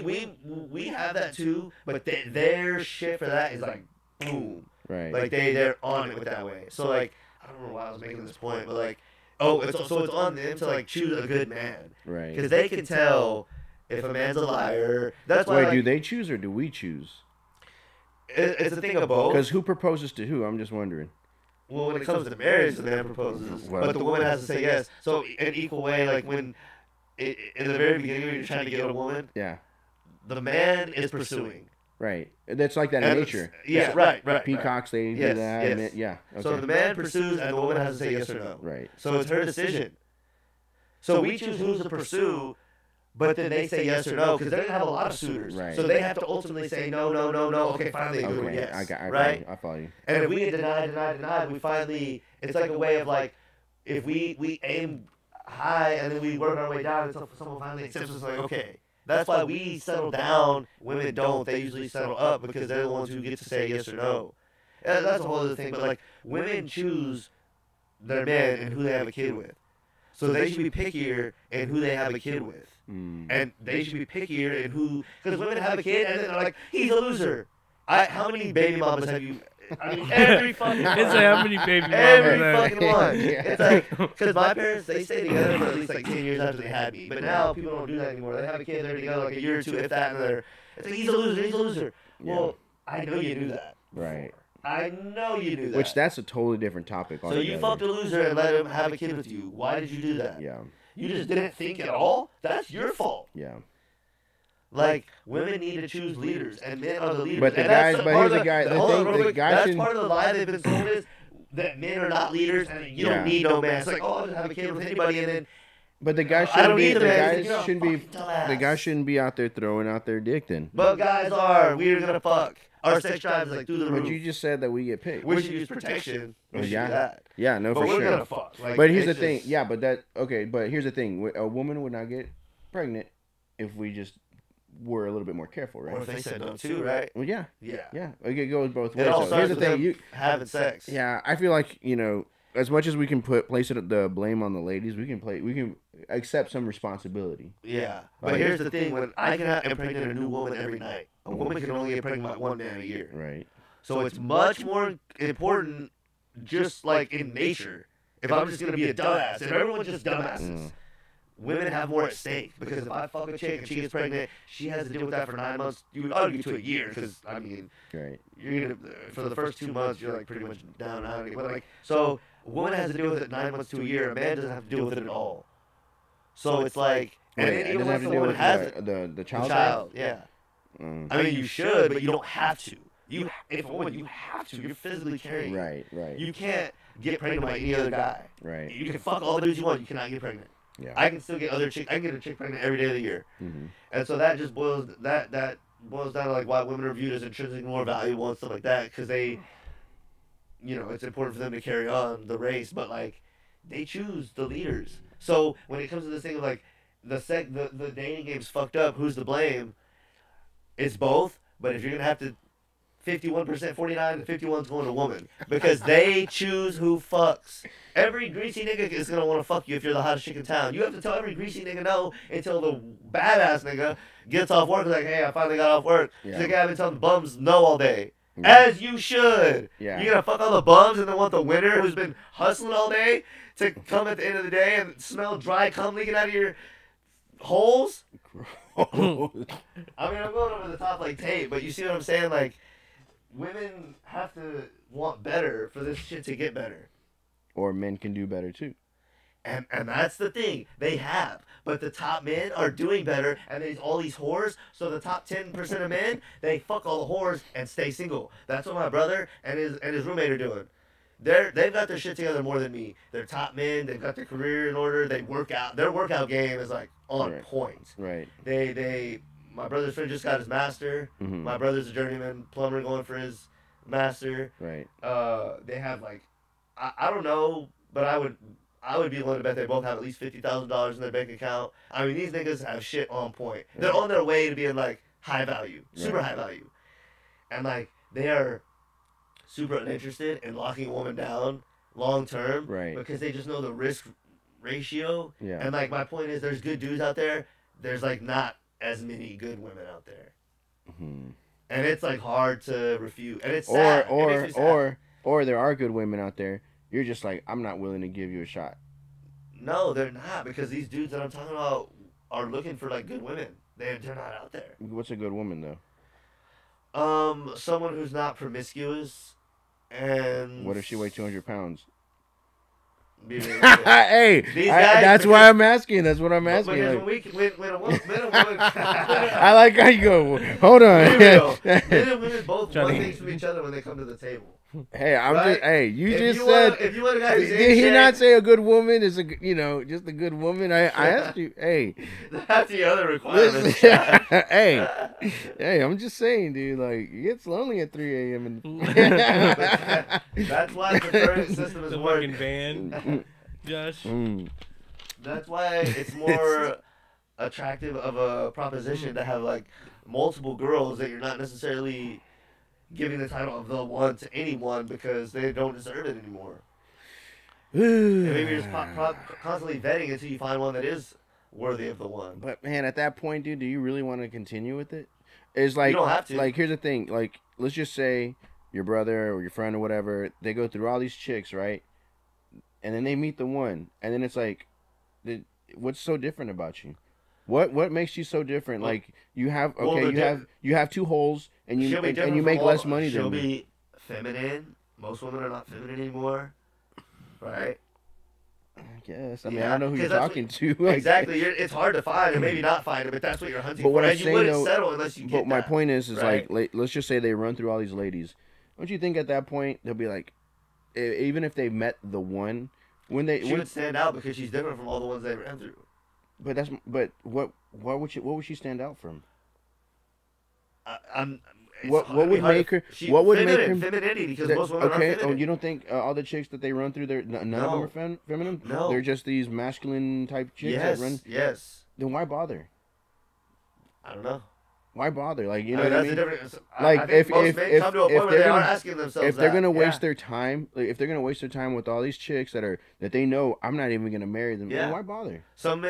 have that too, but their shit for that is like, boom. Right. Like, they're on it with that way. So, like, I don't know why I was making this point, but, like, it's on them to, like, choose a good man. Right. Because they can tell if a man's a liar. That's why, Wait, like, do they choose or do we choose? it's a thing of both. Because who proposes to who? I'm just wondering. Well, when it comes to marriage, the man proposes, Well- but the woman has to say yes. So, in equal way, like when in the very beginning when you're trying to get a woman, Yeah. the man is pursuing. Right. That's like that in And nature. yeah, right. Peacocks, they Yes, do that. yes. And yeah. Okay. So the man pursues, and the woman has to say yes or no. Right. So it's her decision. So we choose who's to pursue, but then they say yes or no because they're gonna have a lot of suitors. Right. So they have to ultimately say no. Okay, finally, they do Okay. yes. I follow right. you. I follow you. And if we get denied, we finally, it's like a way of like, if we aim high and then we work our way down until someone finally accepts us, like, okay. That's why we settle down. Women don't. They usually settle up because they're the ones who get to say yes or no. And that's a whole other thing. But like, women choose their men and who they have a kid with. So they should be pickier in who they have a kid with. And they should be pickier in who, because women have a kid and then they're like, he's a loser. How many baby mamas have you? I mean, every fucking one. It's like how many baby mamas Every there? fucking one. Yeah. It's like, because my parents, they stayed together for at least like 10 years after they had me. But now people don't do that anymore. They have a kid, they're together like a year or two, if that, and they're, it's like, he's a loser. Yeah. Well, I know you knew that. Right. I know you knew that. Which that's a totally different topic. So altogether. you fucked a loser and let him have a kid with you. Why did you do that? Yeah. You just didn't think at all? That's your fault. Yeah. Like, women need to choose leaders, and men are the leaders. But the And that's guys- but part here's of the guy- the hold on, thing- real the quick, guy that's shouldn't- part of the lie they've been told is that men are not leaders, and you don't need no man. It's like, oh, I'll just have a kid with anybody, and then But the guy I shouldn't don't be. need The the man. guys You're a shouldn't be. fucking dumbass. The guy shouldn't be out there throwing out their dick. Then. But guys are. We're gonna fuck. Our sex drive is like through the But roof. you just said that we get paid. We should use protection. We should yeah. do that. Yeah. No, But for we're sure. gonna fuck. Like, But here's the it's thing. just- Yeah. But that. Okay. But here's the thing. A woman would not get pregnant if we just were a little bit more careful, right? Or if they said no too, right? Well, yeah, Yeah. it goes both ways. It all So starts here's the with thing, them having sex. yeah, I feel like as much as we can place the blame on the ladies, we can accept some responsibility. Yeah, but here's the thing: when I can impregnate a new woman every night, a woman can only impregnate by one man a year. Right. So it's much more important, just like in nature. If I'm just gonna be a dumbass, if everyone's just dumbasses, women have more at stake. Because if I fuck a chick and she gets pregnant, she has to deal with that for 9 months. You would argue to a year, because I mean, right. You're gonna for the first 2 months you're like pretty much down and out. But like, so a woman has to deal with it 9 months to a year. A man doesn't have to deal with it at all. So it's like, and Wait, even once the deal woman with has it, the child. child, yeah. I mean, you should, but you don't have to. If a woman, you have to. You're physically carrying. Right. You can't get pregnant by any other guy. Right. You can fuck all the dudes you want. You cannot get pregnant. Yeah. I can still get other chicks. I can get a chick pregnant every day of the year. And so that just boils down to like why women are viewed as intrinsically more valuable and stuff like that, because they, it's important for them to carry on the race, but like they choose the leaders. So when it comes to this thing of like the dating game's fucked up, who's to blame? It's both, but if you're gonna have to 51%, 49 and 51's going to woman, because they choose who fucks. Every greasy nigga is gonna want to fuck you if you're the hottest chick in town. You have to tell every greasy nigga no until the badass nigga gets off work. Like, hey, I finally got off work. Yeah. He's like, yeah, I've been telling the bums no all day. As you should. Yeah. You're gonna fuck all the bums and then want the winner who's been hustling all day to come at the end of the day and smell dry cum leaking out of your holes? I mean, I'm going over the top like tape, but you see what I'm saying? Like, women have to want better for this shit to get better. Or men can do better too. And that's the thing. They have. But the top men are doing better, and there's all these whores, so the top 10% of men, they fuck all the whores and stay single. That's what my brother and his roommate are doing. They've got their shit together more than me. They're top men, they've got their career in order, they work out. Their workout game is like on point. Right. My brother's friend just got his master. My brother's a journeyman plumber going for his master. Right. They have like, I don't know, but I would be willing to bet they both have at least $50,000 in their bank account. I mean, these niggas have shit on point. They're on their way to being like high value, super high value, and like they are super uninterested in locking a woman down long term, right? Because they just know the risk ratio. Yeah. And like my point is, there's good dudes out there. There's like not as many good women out there, and it's like hard to refute. And it's sad. Or there are good women out there. You're just like, I'm not willing to give you a shot. No, they're not, because these dudes that I'm talking about are looking for like good women. They're not out there. What's a good woman though? Someone who's not promiscuous, and what if she weighs 200 pounds? Hey, that's why I'm asking. That's what I'm asking. When a woman, I like how you go. Hold on. Men and women both want things from each other when they come to the table. Hey, you if just you said. If you want a guy who's did he not say a good woman is just a good woman? I asked you. Hey, that's the other requirement. hey, I'm just saying, dude. Like, it gets lonely at 3 a.m. That's why the preferred system is the working. fucking band, Josh. That's why it's more attractive of a proposition to have like multiple girls that you're not necessarily giving the title of the one to anyone because they don't deserve it anymore. And maybe you're just constantly vetting until you find one that is worthy of the one. But man, at that point, dude, do you really want to continue with it? It's like, you don't have to. Like, here's the thing. Like, let's just say your brother or your friend or whatever, they go through all these chicks, right? And then they meet the one, and then it's like, what's so different about you? What makes you so different? Well, like you have you have 2 holes and you make less money than me. She'll be feminine. Most women are not feminine anymore, right? I guess. I mean, I don't know who you're talking to. Exactly. It's hard to find, or maybe not find it, but that's what you're hunting for. What I'm saying, you wouldn't settle unless you get But my point is right? like, let's just say they run through all these ladies. Don't you think at that point they'll be like, even if they met the one, she would stand out because she's different from all the ones they ran through. But what would she stand out from? What would make her? Femininity, because most women are feminine. Oh, you don't think all the chicks that they run through, none of them are feminine? No, they're just these masculine type chicks that run. Yes. Then why bother? I don't know. why bother? Like, you know I mean, what I that's the mean? difference. Like, I think most men come to a point where they they're are gonna asking themselves if they're that. gonna waste Yeah. their time, like, if they're gonna waste their time with all these chicks that they know I'm not even gonna marry them, then Yeah. why bother?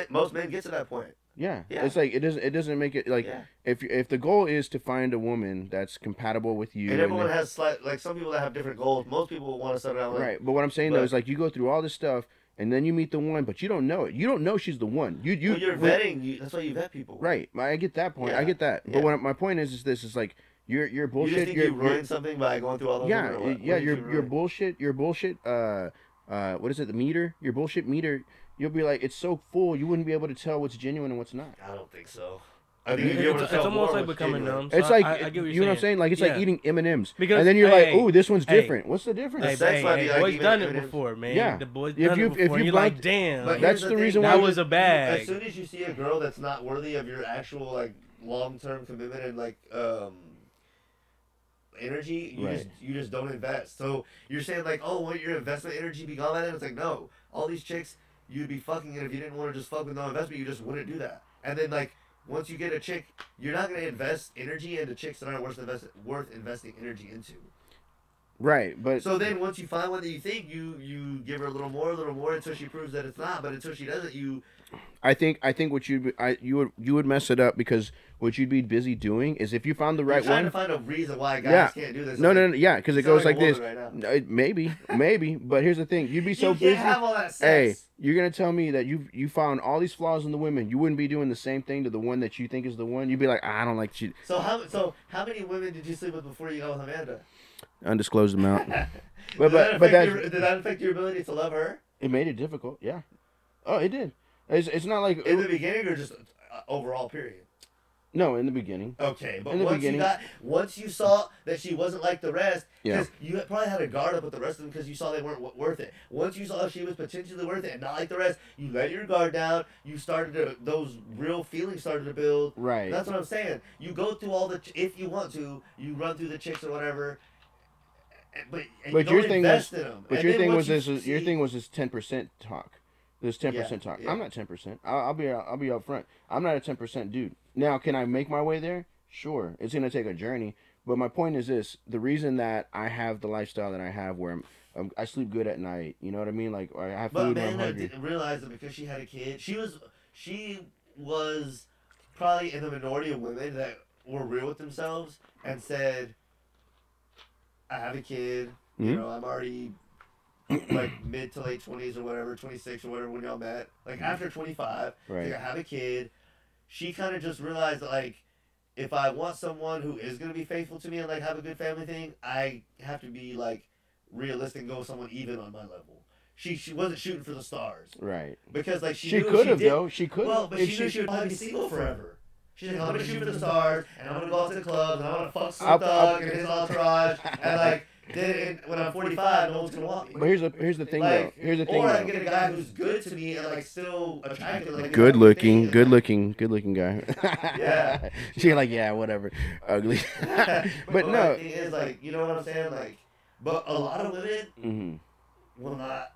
Most men get to that point. Yeah. Yeah. It's like it doesn't make it like Yeah. if the goal is to find a woman that's compatible with you, And everyone then- has like some people that have different goals. Most people want to settle down. Like, right. But what I'm saying though is like you go through all this stuff and then you meet the one, but you don't know it. You don't know she's the one. When you're vetting, that's why you vet people. Right. I get that point. Yeah. I get that. Yeah. But what my point is this is like you're bullshit. You just think you ruined something by going through all those. Yeah, or what? yeah. What did you Your ruin? bullshit. Your bullshit. What is it? The meter. Your bullshit meter. You'll be like, it's so full, you wouldn't be able to tell what's genuine and what's not. I don't think so. I think you'd be able to It's tell almost more like what's becoming genuine. numb. So It's like I get what you're you know what I'm saying. Like it's like Yeah. eating M&Ms, Because- and then you're like, hey, oh, this one's hey. different. What's the difference? Hey, sex might be like boys even done if it it is- before, man. Yeah. The boys If done you- it if before. you You're blind- like, damn. But That's here's the thing, reason that why was a bag. As soon as you see a girl that's not worthy of your actual like long-term commitment and like energy, you just don't invest. So you're saying like, oh, won't your investment energy be gone by then? It's like, no. All these chicks you'd be fucking, and if you didn't want to just fuck with no investment, you just wouldn't do that. And then like once you get a chick, you're not gonna invest energy into chicks that aren't worth investing energy into. Right, but So then once you find one that you think, you give her a little more until she proves that it's not. But until she doesn't, you I think what you would mess it up because what you'd be busy doing is if you found the right you're trying one. to find a reason why guys Yeah. can't do this. No, Like, yeah, because it you sound goes like like a this. woman right now. No, maybe, but here's the thing: you'd be so you busy. can't have all that Hey, sex. you're gonna tell me that you found all these flaws in the women. You wouldn't be doing the same thing to the one that you think is the one. You'd be like, I don't like you. So how many women did you sleep with before you got with Amanda? Undisclosed amount. Did But that affect your ability to love her it made it difficult. Yeah. Oh, it did. It's not like in the beginning or just overall period? no in the beginning. Okay, but In the beginning. once you saw that she wasn't like the rest, Yeah. because you probably had a guard up with the rest of them because you saw they weren't worth it. Once you saw she was potentially worth it and not like the rest, you let your guard down. You started to those real feelings started to build. Right. That's what I'm saying. You go through all the if you want to, you run through the chicks or whatever. But But you your don't thing invest was- in them. But And your then thing once was you this. Your see- thing was this 10% talk. This 10% talk. yeah. I'm not 10%. I'll be up front. I'm not a 10% dude. Now, can I make my way there? Sure. It's gonna take a journey. But my point is this: the reason that I have the lifestyle that I have, where I sleep good at night. You know what I mean? Like I have But food when I'm Amanda hungry. didn't realize that because she had a kid, she was probably in the minority of women that were real with themselves and said, "I have a kid. You Mhm. know, I'm already like mid to late 20s or whatever, 26 or whatever when y'all met. Like after 25, Right. like, I have a kid." She kind of just realized that like, if I want someone who is gonna be faithful to me and like have a good family thing, I have to be like realistic and go with someone even on my level. She wasn't shooting for the stars Right. because like she She knew if could have did- though. She could. Well, but If she knew she would probably be single forever. She's like, I'm gonna shoot for the stars, and I'm gonna go out to the clubs, and I'm gonna fuck Snoop Dogg and his entourage, and like, then when I'm 45, no one's gonna want me. But here's the thing Like, though. Here's the thing or I though. can get a guy who's good to me and like still attractive, like Good looking guy. Yeah. She's like, yeah, whatever. Ugly. But no. the thing is, like, you know what I'm saying? Like, but a lot of women Hmm. will not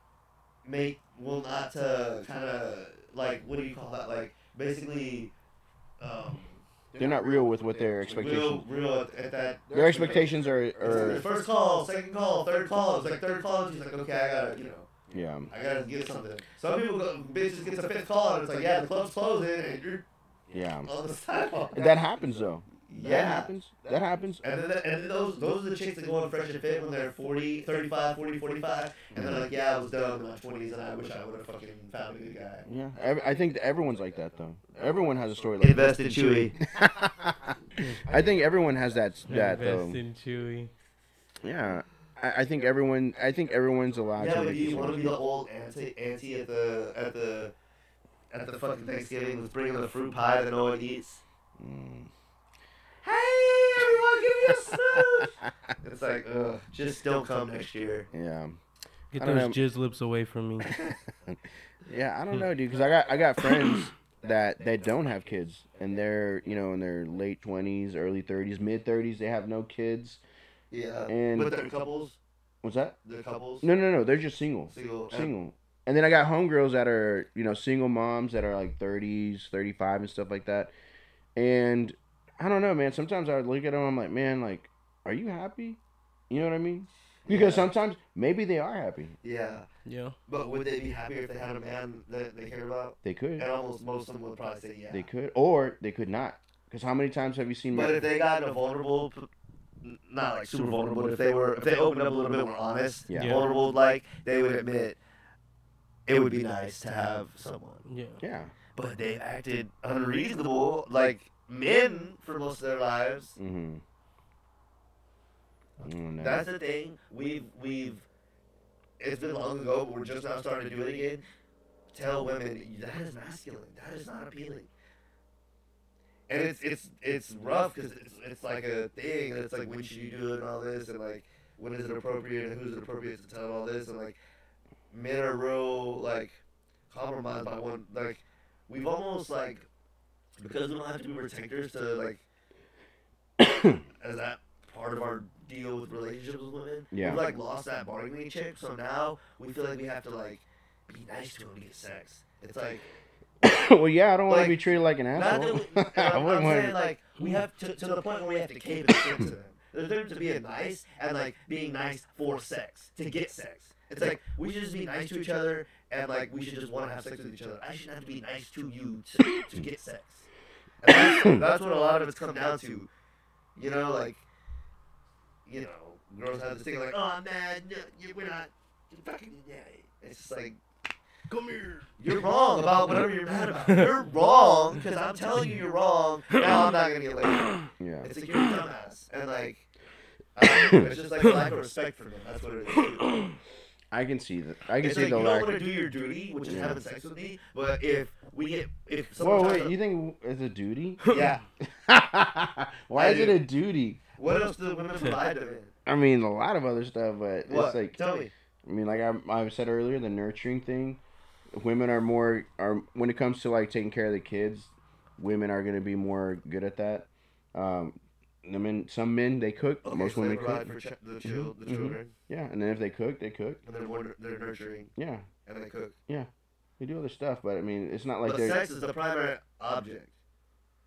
kind of like, what do you call that? Like, basically, They're not real with what their expectations. real at that. Their expectations are The first call, second call, third call. It's like third call, and she's like, okay, I gotta, yeah. I gotta get something. Some people bitches get the fifth call, and it's like, yeah, the club's closing, and you're Yeah. on the sidewalk. That happens though. That Yeah. happens. That happens. And then those are the chicks that go on Fresh and Fit when they're 40, 35, 40, 45, and they're like, yeah, I was dumb in my 20s, and I wish I would have fucking found a good guy. Yeah. I think everyone's like that though. Everyone has a story like Invest in Chewy. I think everyone has that Invest though. in Chewy. Yeah. I think everyone's allowed Yeah, to but make do you this want to one. be the old auntie at the fucking Thanksgiving who's bringing the fruit pie that no one eats? Mm. Hey, everyone, give me a smooch! It's like, ugh, just don't come next year. Yeah. Get I don't those know. jizz lips away from me. Yeah, I don't know, dude, because I got friends that don't have kids, and they're in their late 20s, early 30s, mid 30s. They have no kids. Yeah. And- But they're couples. What's that? They're couples. No. They're just single. Single. And then I got homegirls that are single moms that are like 30s, 35 and stuff like that. And I don't know, man. Sometimes I would look at them, I'm like, man, like, are you happy? You know what I mean? Because sometimes maybe they are happy. Yeah. Yeah. But would they be happier if they had a man that they cared about? They could. And almost most of them would probably say yeah. They could, or they could not. Because how many times have you seen? But if they got in a vulnerable, not like super vulnerable, but if they opened up a little bit more honest, vulnerable, like they would admit it would be nice to have someone. Yeah. Yeah. But they acted unreasonable, like men for most of their lives. Mm-hmm. That's the thing. We've. It's been long ago, but we're just now starting to do it again. Tell women that is masculine. That is not appealing. And it's rough because it's like a thing. And it's like, when should you do it and all this, and like when is it appropriate and who's it appropriate to tell all this, and like men are real like compromised by one. Like we've almost like, because we don't have to be protectors to like as that part of our deal with relationships with women. Yeah. We've like lost that bargaining chip, so now we feel like we have to like be nice to them to get sex. It's like, well, yeah, I don't want like, to be treated like an asshole. I'm saying like we have to the point where we have to cater to them. There's a difference to being nice and like being nice for sex, to get sex. It's like we should just be nice to each other, and like we should just want to have sex with each other. I shouldn't have to be nice to you to get sex. And that's what a lot of it's come down to. You know, like, you know, girls have this thing like, oh, I'm mad, we're not fucking, yeah. It's just like, come here. You're wrong about whatever you're mad about. You're wrong, because I'm telling you you're wrong. Now I'm not going to get laid. Yeah. It's like, you're a dumbass. And like, it's just like a lack of respect for them. That's what it is, too. I can see that. I can It's see like, the you lack. don't want to do your duty, which is having sex with me, but if Whoa, someone wait, you think it's a duty? yeah. Why is it a duty? What else do women provide to men? I mean, a lot of other stuff, but What? it's like, Tell me. I mean, like I said earlier, the nurturing thing. Women are when it comes to like taking care of the kids, women are gonna be more good at that. Some men they cook. Okay, Most so women they cook. provide for the children. Yeah, and then if they cook, they cook. And they're nurturing. Yeah, And they cook. they do other stuff, but I mean, it's not like But they're. sex is the primary object.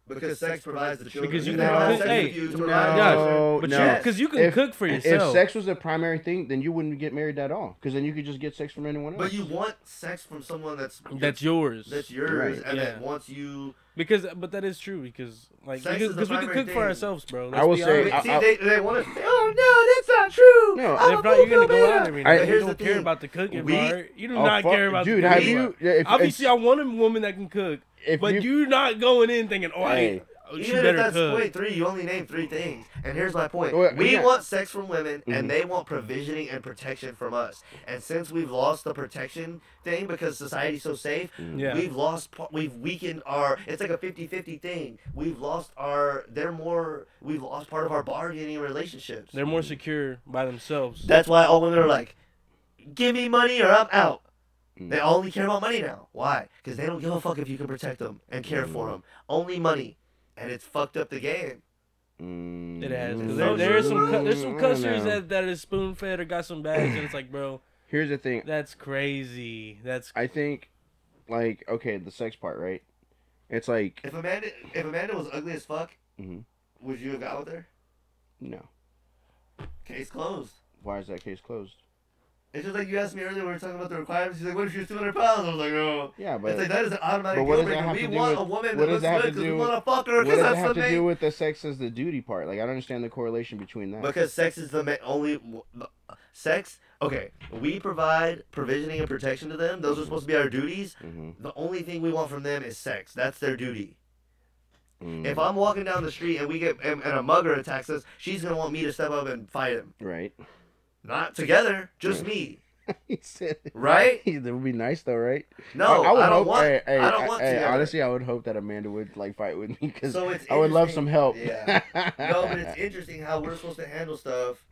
Because sex provides the children. Because you And can they provide cook- sex hey, with you to no, provide no. But no. because you can cook for yourself. If sex was the primary thing, then you wouldn't get married at all. Because then you could just get sex from anyone else. But you want sex from someone that's yours. That's yours, Right. and Yeah. that wants you. But that is true because like Sex is the because we can primary cook for thing. ourselves, bro. I will Let's be say- honest. See, they want to say, "Oh no, that's not true." No, I'm If a not, you're gonna full go out man." every I- night. You Here's don't the care thing. about the cooking We- part. You do Oh, not fuck- care about dude, the have cooking you? part. Yeah, if, Obviously, I want a woman that can cook, if but you're not going in thinking, "Oh, Hey. she Even if better that's cook." point 3, you only name 3 things. And here's my point. Well, We yeah. want sex from women, Mhm. and they want provisioning and protection from us. And since we've lost the protection thing because society's so safe, Yeah. we've weakened our, it's like a 50-50 thing. We've lost part of our bargaining relationships. They're more secure by themselves. That's why all women are like, give me money or I'm out. Mm. They only care about money now. Why? Because they don't give a fuck if you can protect them and care for them. Only money. And it's fucked up the game. It has. 'Cause Mm. there's some I customers don't know. that is spoon fed or got some bags, and it's like, bro, Here's the thing. that's crazy. I think, like, okay, the sex part, right? It's like, If Amanda was ugly as fuck, Mhm. would you have got with her? no. Case closed. Why is that case closed? It's just like you asked me earlier, we were talking about the requirements. She's like, what if she was 200 pounds? I was like, oh. Yeah, but It's like, that is an automatic but what deal does that breaker. have We to do want with- a woman what that does looks that have good to because we do- want to fuck her what because does it that's have the to do thing. with the sex as the duty part? Like, I don't understand the correlation between that. Because sex is the only... Sex... Okay, we provide provisioning and protection to them. Those are supposed to be our duties. Mhm. The only thing we want from them is sex. That's their duty. Mm. If I'm walking down the street and and a mugger attacks us, she's going to want me to step up and fight him. Right. Not together, just Right. me. He said, Right? that would be nice, though, right? No, I would I don't hope, want. Hey, I don't want together. honestly, I would hope that Amanda would like fight with me because So it's I would love interesting- some help. Yeah. No, but it's interesting how we're supposed to handle stuff,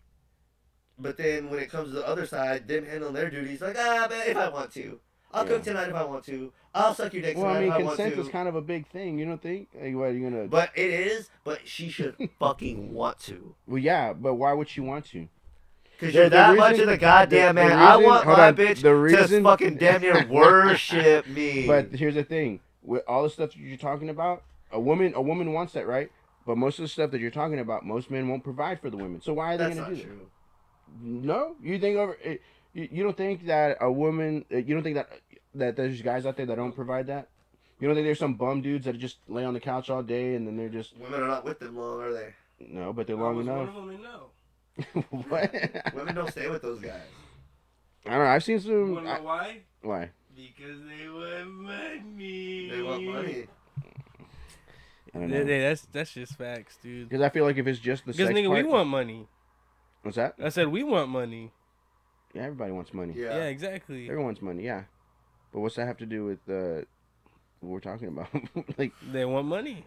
but then when it comes to the other side, them handling their duties, like, but if I want to. I'll cook tonight if I want to. I'll suck your dick Well, tonight I mean, if I want consent to. is kind of a big thing. You don't think? Like, what are you gonna? But it is, but she should fucking want to. Well, yeah, but why would she want to? Because The- you're the that much reason- of the goddamn the man. I reason- want hold my on, bitch the to reason- fucking damn near worship me. But here's the thing: with all the stuff that you're talking about, a woman wants that, right? But most of the stuff that you're talking about, most men won't provide for the women. So why are they That's going to not do true. that? No, you think you don't think that a woman, you don't think that there's guys out there that don't provide that? You don't think there's some bum dudes that just lay on the couch all day and then they're just Women are not with them long, are they? no, but they're I long was enough. one of them, and no. What? Women don't stay with those guys. I don't know. I've seen You some. wanna know why? Why? Because they want money. They want money. I don't know. Yeah, that's just facts, dude. Because I feel like if it's just the Because sex nigga, part, we want money. what's that? I said we want money. Yeah, everybody wants money. Yeah. Yeah, exactly. Everyone wants money. Yeah, but what's that have to do with what we're talking about? Like, They want money.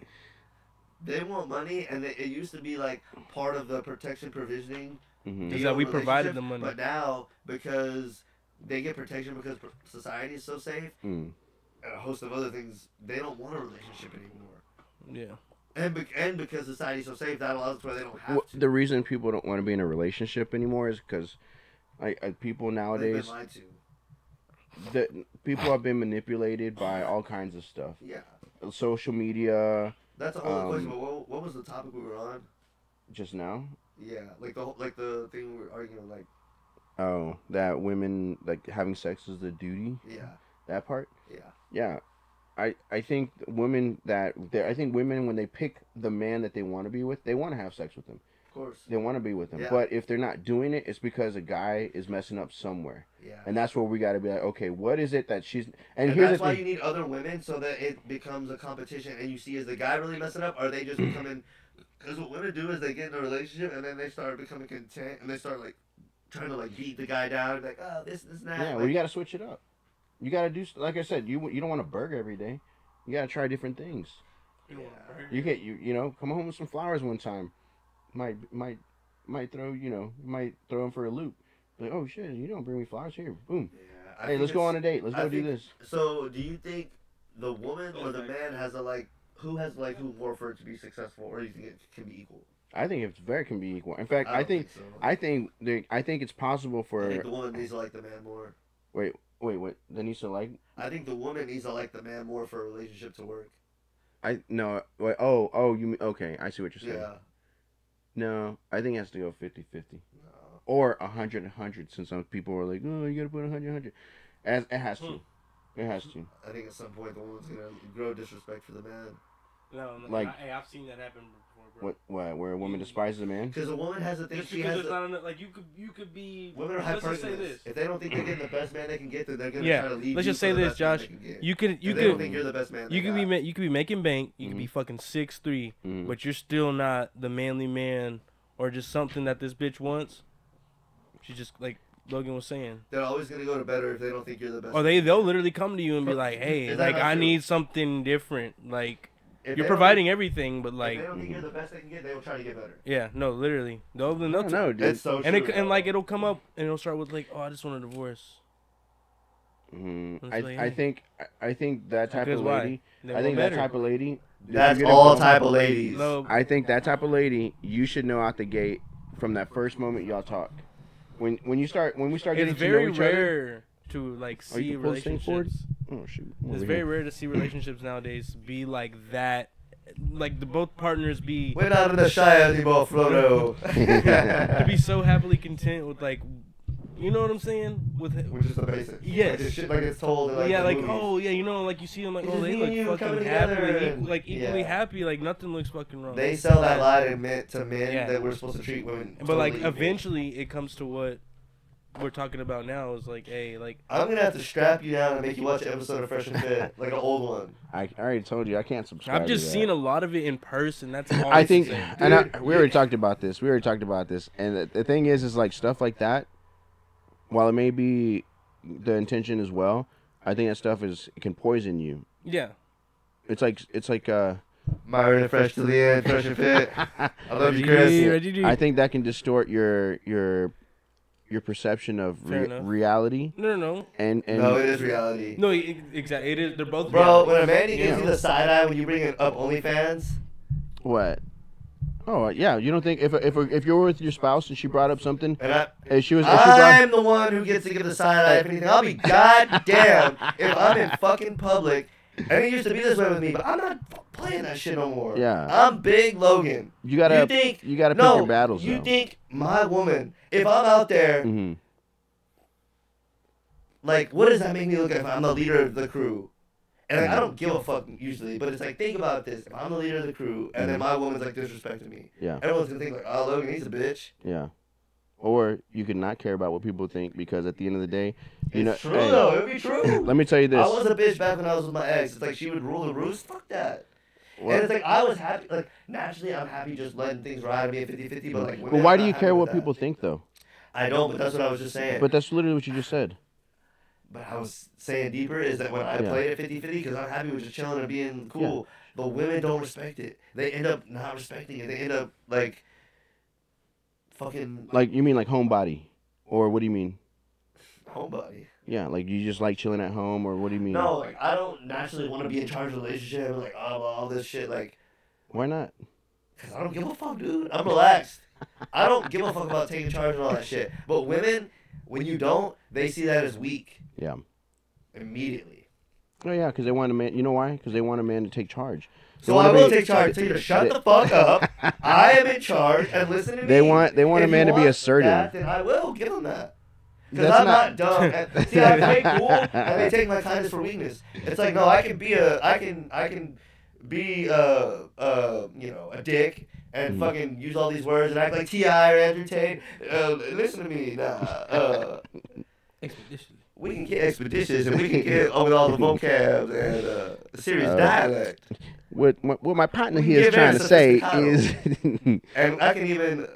They want money, and it used to be like part of the protection provisioning. mhm. Is deal that we relationship, provided the money. But now, because they get protection because society is so safe, Mm. and a host of other things, they don't want a relationship anymore. Yeah. And because society's so safe, that allows where they don't have Well, to. the reason people don't want to be in a relationship anymore is because, people They've nowadays, been lied to. people have been manipulated by all kinds of stuff. Yeah. Social media, That's a whole other question, but what was the topic we were on? just now. Yeah, like the thing we were arguing, like, Oh, that women like having sex is the duty. yeah, That part. yeah. Yeah, I think women when they pick the man that they want to be with, they want to have sex with them. Of course. They want to be with them. Yeah. But if they're not doing it, it's because a guy is messing up somewhere, Yeah. and that's where we got to be like, okay, what is it that she's? And here's that's the why thing. you need other women so that it becomes a competition, and you see is the guy really messing up, or are they just becoming? Because what women do is they get in a relationship and then they start becoming content and they start like trying to like beat the guy down, like, oh, this and that. Yeah, like, well, you got to switch it up. You got to do, like I said, you don't want a burger every day. You got to try different things. You get come home with some flowers one time. Might throw might throw him for a loop. Like, oh shit, you don't bring me flowers here. Boom. Yeah, I Hey, think let's go it's- on a date. Let's I go do think- this. So, do you think the woman or the man has who more for it to be successful, or do you think it can be equal? I think it can be equal. In fact, I don't think so. I think it's possible I for think the woman needs to like the man more. wait, what? That needs to like I think the woman needs to like the man more for a relationship to work. no wait, oh you mean okay, I see what you're saying. Yeah. No, I think it has to go 50-50. No. Or 100-100, since some people are like, oh, you gotta put 100-100. It has to. It has to. I think at some point the woman's gonna grow disrespect for the man. No, Like- hey, I've seen that happen before, bro. What? Where a woman despises a man? Because a woman has a thing. Just She because has. there's not enough, like you could be. Women are let's just say hypergamous. this. If they don't think they're getting the best man they can get, then they're gonna Yeah, try to leave let's you just for say the this, best man Josh. they can get. You could If they don't could think you're the best man. you they could be got. you could be making bank. You Mm-hmm. could be fucking 6'3", Mhm. but you're still not the manly man or just something that this bitch wants. She's just like Logan was saying. They're always gonna go to better if they don't think you're the best. Or they'll literally come to you and be But like, hey, is that like not I true? need something different. Like If you're they providing everything, but Don't, like if they don't think you're the best they can get, they will try to get better. yeah, no, literally. They'll No, dude. It's so and true. and like it'll come up and it'll start with like, oh, I just want a divorce. Mhm. It's like, I think that type Because of why? lady. They I want think better. that type of lady. That's if you're all gonna- type of ladies. No, I think that type of lady, you should know out the gate from that first moment y'all talk. When we start getting it's to know very each other. rare to like Oh, you see can pull this thing forward? relationships. Oh shoot! It's Over very here. rare to see relationships nowadays be like that. Like the both partners be We're not in the Shire anymore, Frodo. to be so happily content with like, you know what I'm saying? With Which is the basics. Yes. Like, it's shit like it's told. In, like, yeah, the like movies. oh yeah, you know, like you see them like It's oh just they me and you look coming fucking together happily, and- equally yeah. happy, like nothing looks fucking wrong. They sell that lie to men Yeah. that we're supposed to treat women. But like totally equal. eventually it comes to what we're talking about now is like, hey, like I'm gonna have to strap you down and make you watch an episode of Fresh and Fit, like an old one. I already told you I can't subscribe. I've just to seen that. a lot of it in person. That's all I think, saying. and Dude, we already talked about this. And the thing is like stuff like that. While it may be the intention as well, I think that stuff it can poison you. Yeah. It's like Myron and Fresh to the end, Fresh and Fit. I love you, Reggie Chris. D. I think that can distort your perception of Fair enough. reality No. and No, it is reality. No, exactly. It is. They're both. Bro, reality. when a man gives Yeah. you the side eye when you bring it up OnlyFans, what. Oh yeah, you don't think if you're with your spouse and she brought up something and and she brought I'm the one who gets to give the side eye if anything. I'll be goddamn if I'm in fucking public And it used to be this way with me, but I'm not playing that shit no more. Yeah. I'm Big Logan. You gotta pick your battles. You though. think my woman, if I'm out there, Mm-hmm. like, what does that make me look like if I'm the leader of the crew? And like, I don't give a fuck usually, but it's like, think about this. If I'm the leader of the crew, and then my woman's like disrespecting me, Yeah. everyone's gonna think like, oh, Logan, he's a bitch. Yeah. Or you could not care about what people think because at the end of the day, It's true though. It'd be true. Let me tell you this. I was a bitch back when I was with my ex. It's like she would rule the roost. Fuck that. Well, and it's like I was happy. Like naturally, I'm happy just letting things ride and being 50-50. But like, but why do you care what people think though? I don't. But that's what I was just saying. But that's literally what you just said. But I was saying deeper is that when I play it 50-50, because I'm happy with just chilling and being cool. Yeah. But women don't respect it. They end up not respecting it. They end up like fucking. Like you mean like homebody, or what do you mean? Homebody. Yeah, like you just like chilling at home, or what do you mean? No, like I don't naturally want to be in charge of a relationship. Like all this shit. Like. Why not? Because I don't give a fuck, dude. I'm relaxed. I don't give a fuck about taking charge and all that shit. But women, when you don't, they see that as weak. Yeah. Immediately. Oh yeah, because they want a man. You know why? Because they want a man to take charge. So I will take charge. Tell you to shut the fuck up. I am in charge and listen to me. They want a man to be assertive. That, then I will give them that. Because I'm not dumb. And, see, I play cool, and they take my kindness for weakness. It's like, no, I can be you know, a dick and fucking use all these words and act like T.I. or Andrew Tate. Listen to me now. Expeditiously. We can get expeditious and we can get with all the vocab and serious dialect. What my partner here is trying to say is, and I can even.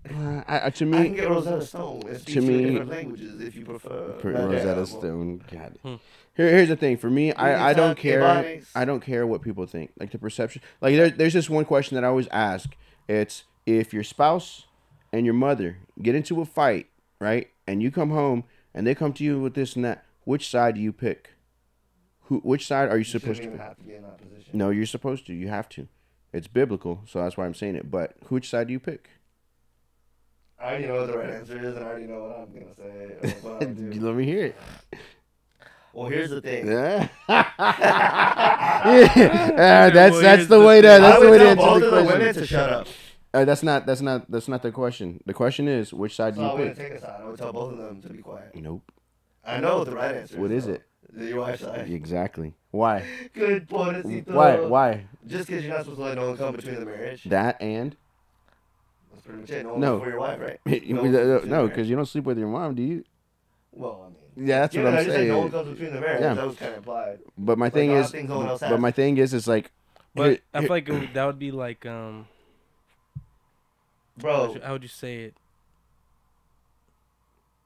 To me, I can get Rosetta Stone and speak different languages if you prefer. Rosetta Stone, God. Here's the thing. For me, I don't care. I don't care what people think. Like the perception. Like there's this one question that I always ask. It's if your spouse and your mother get into a fight, right, and you come home and they come to you with this and that, which side do you pick? Which side are you supposed to pick? Have to be in that position. No, you're supposed to. You have to. It's biblical, so that's why I'm saying it. But which side do you pick? I already know what the right answer is, and I already know what I'm going to say. Or what I'm do. Let me hear it. Well, here's the thing. Yeah. That's the way to answer both of the women to shut up. That's not the question. The question is which side do you pick? I wouldn't take a side. I would tell both of them to be quiet. Nope. I know what the right answer is. What is it? Your wife's side. Exactly. Why? Good point. Why? Just because you're not supposed to let no one come between the marriage. That and? That's pretty much it. No one before your wife, right? No, because you don't sleep with your mom, do you? Well, I mean. Yeah, that's what I'm saying. No one comes between the marriage. Yeah. That was kind of implied. But my thing is, it's like. But I feel like that would be like, bro. How would you say it?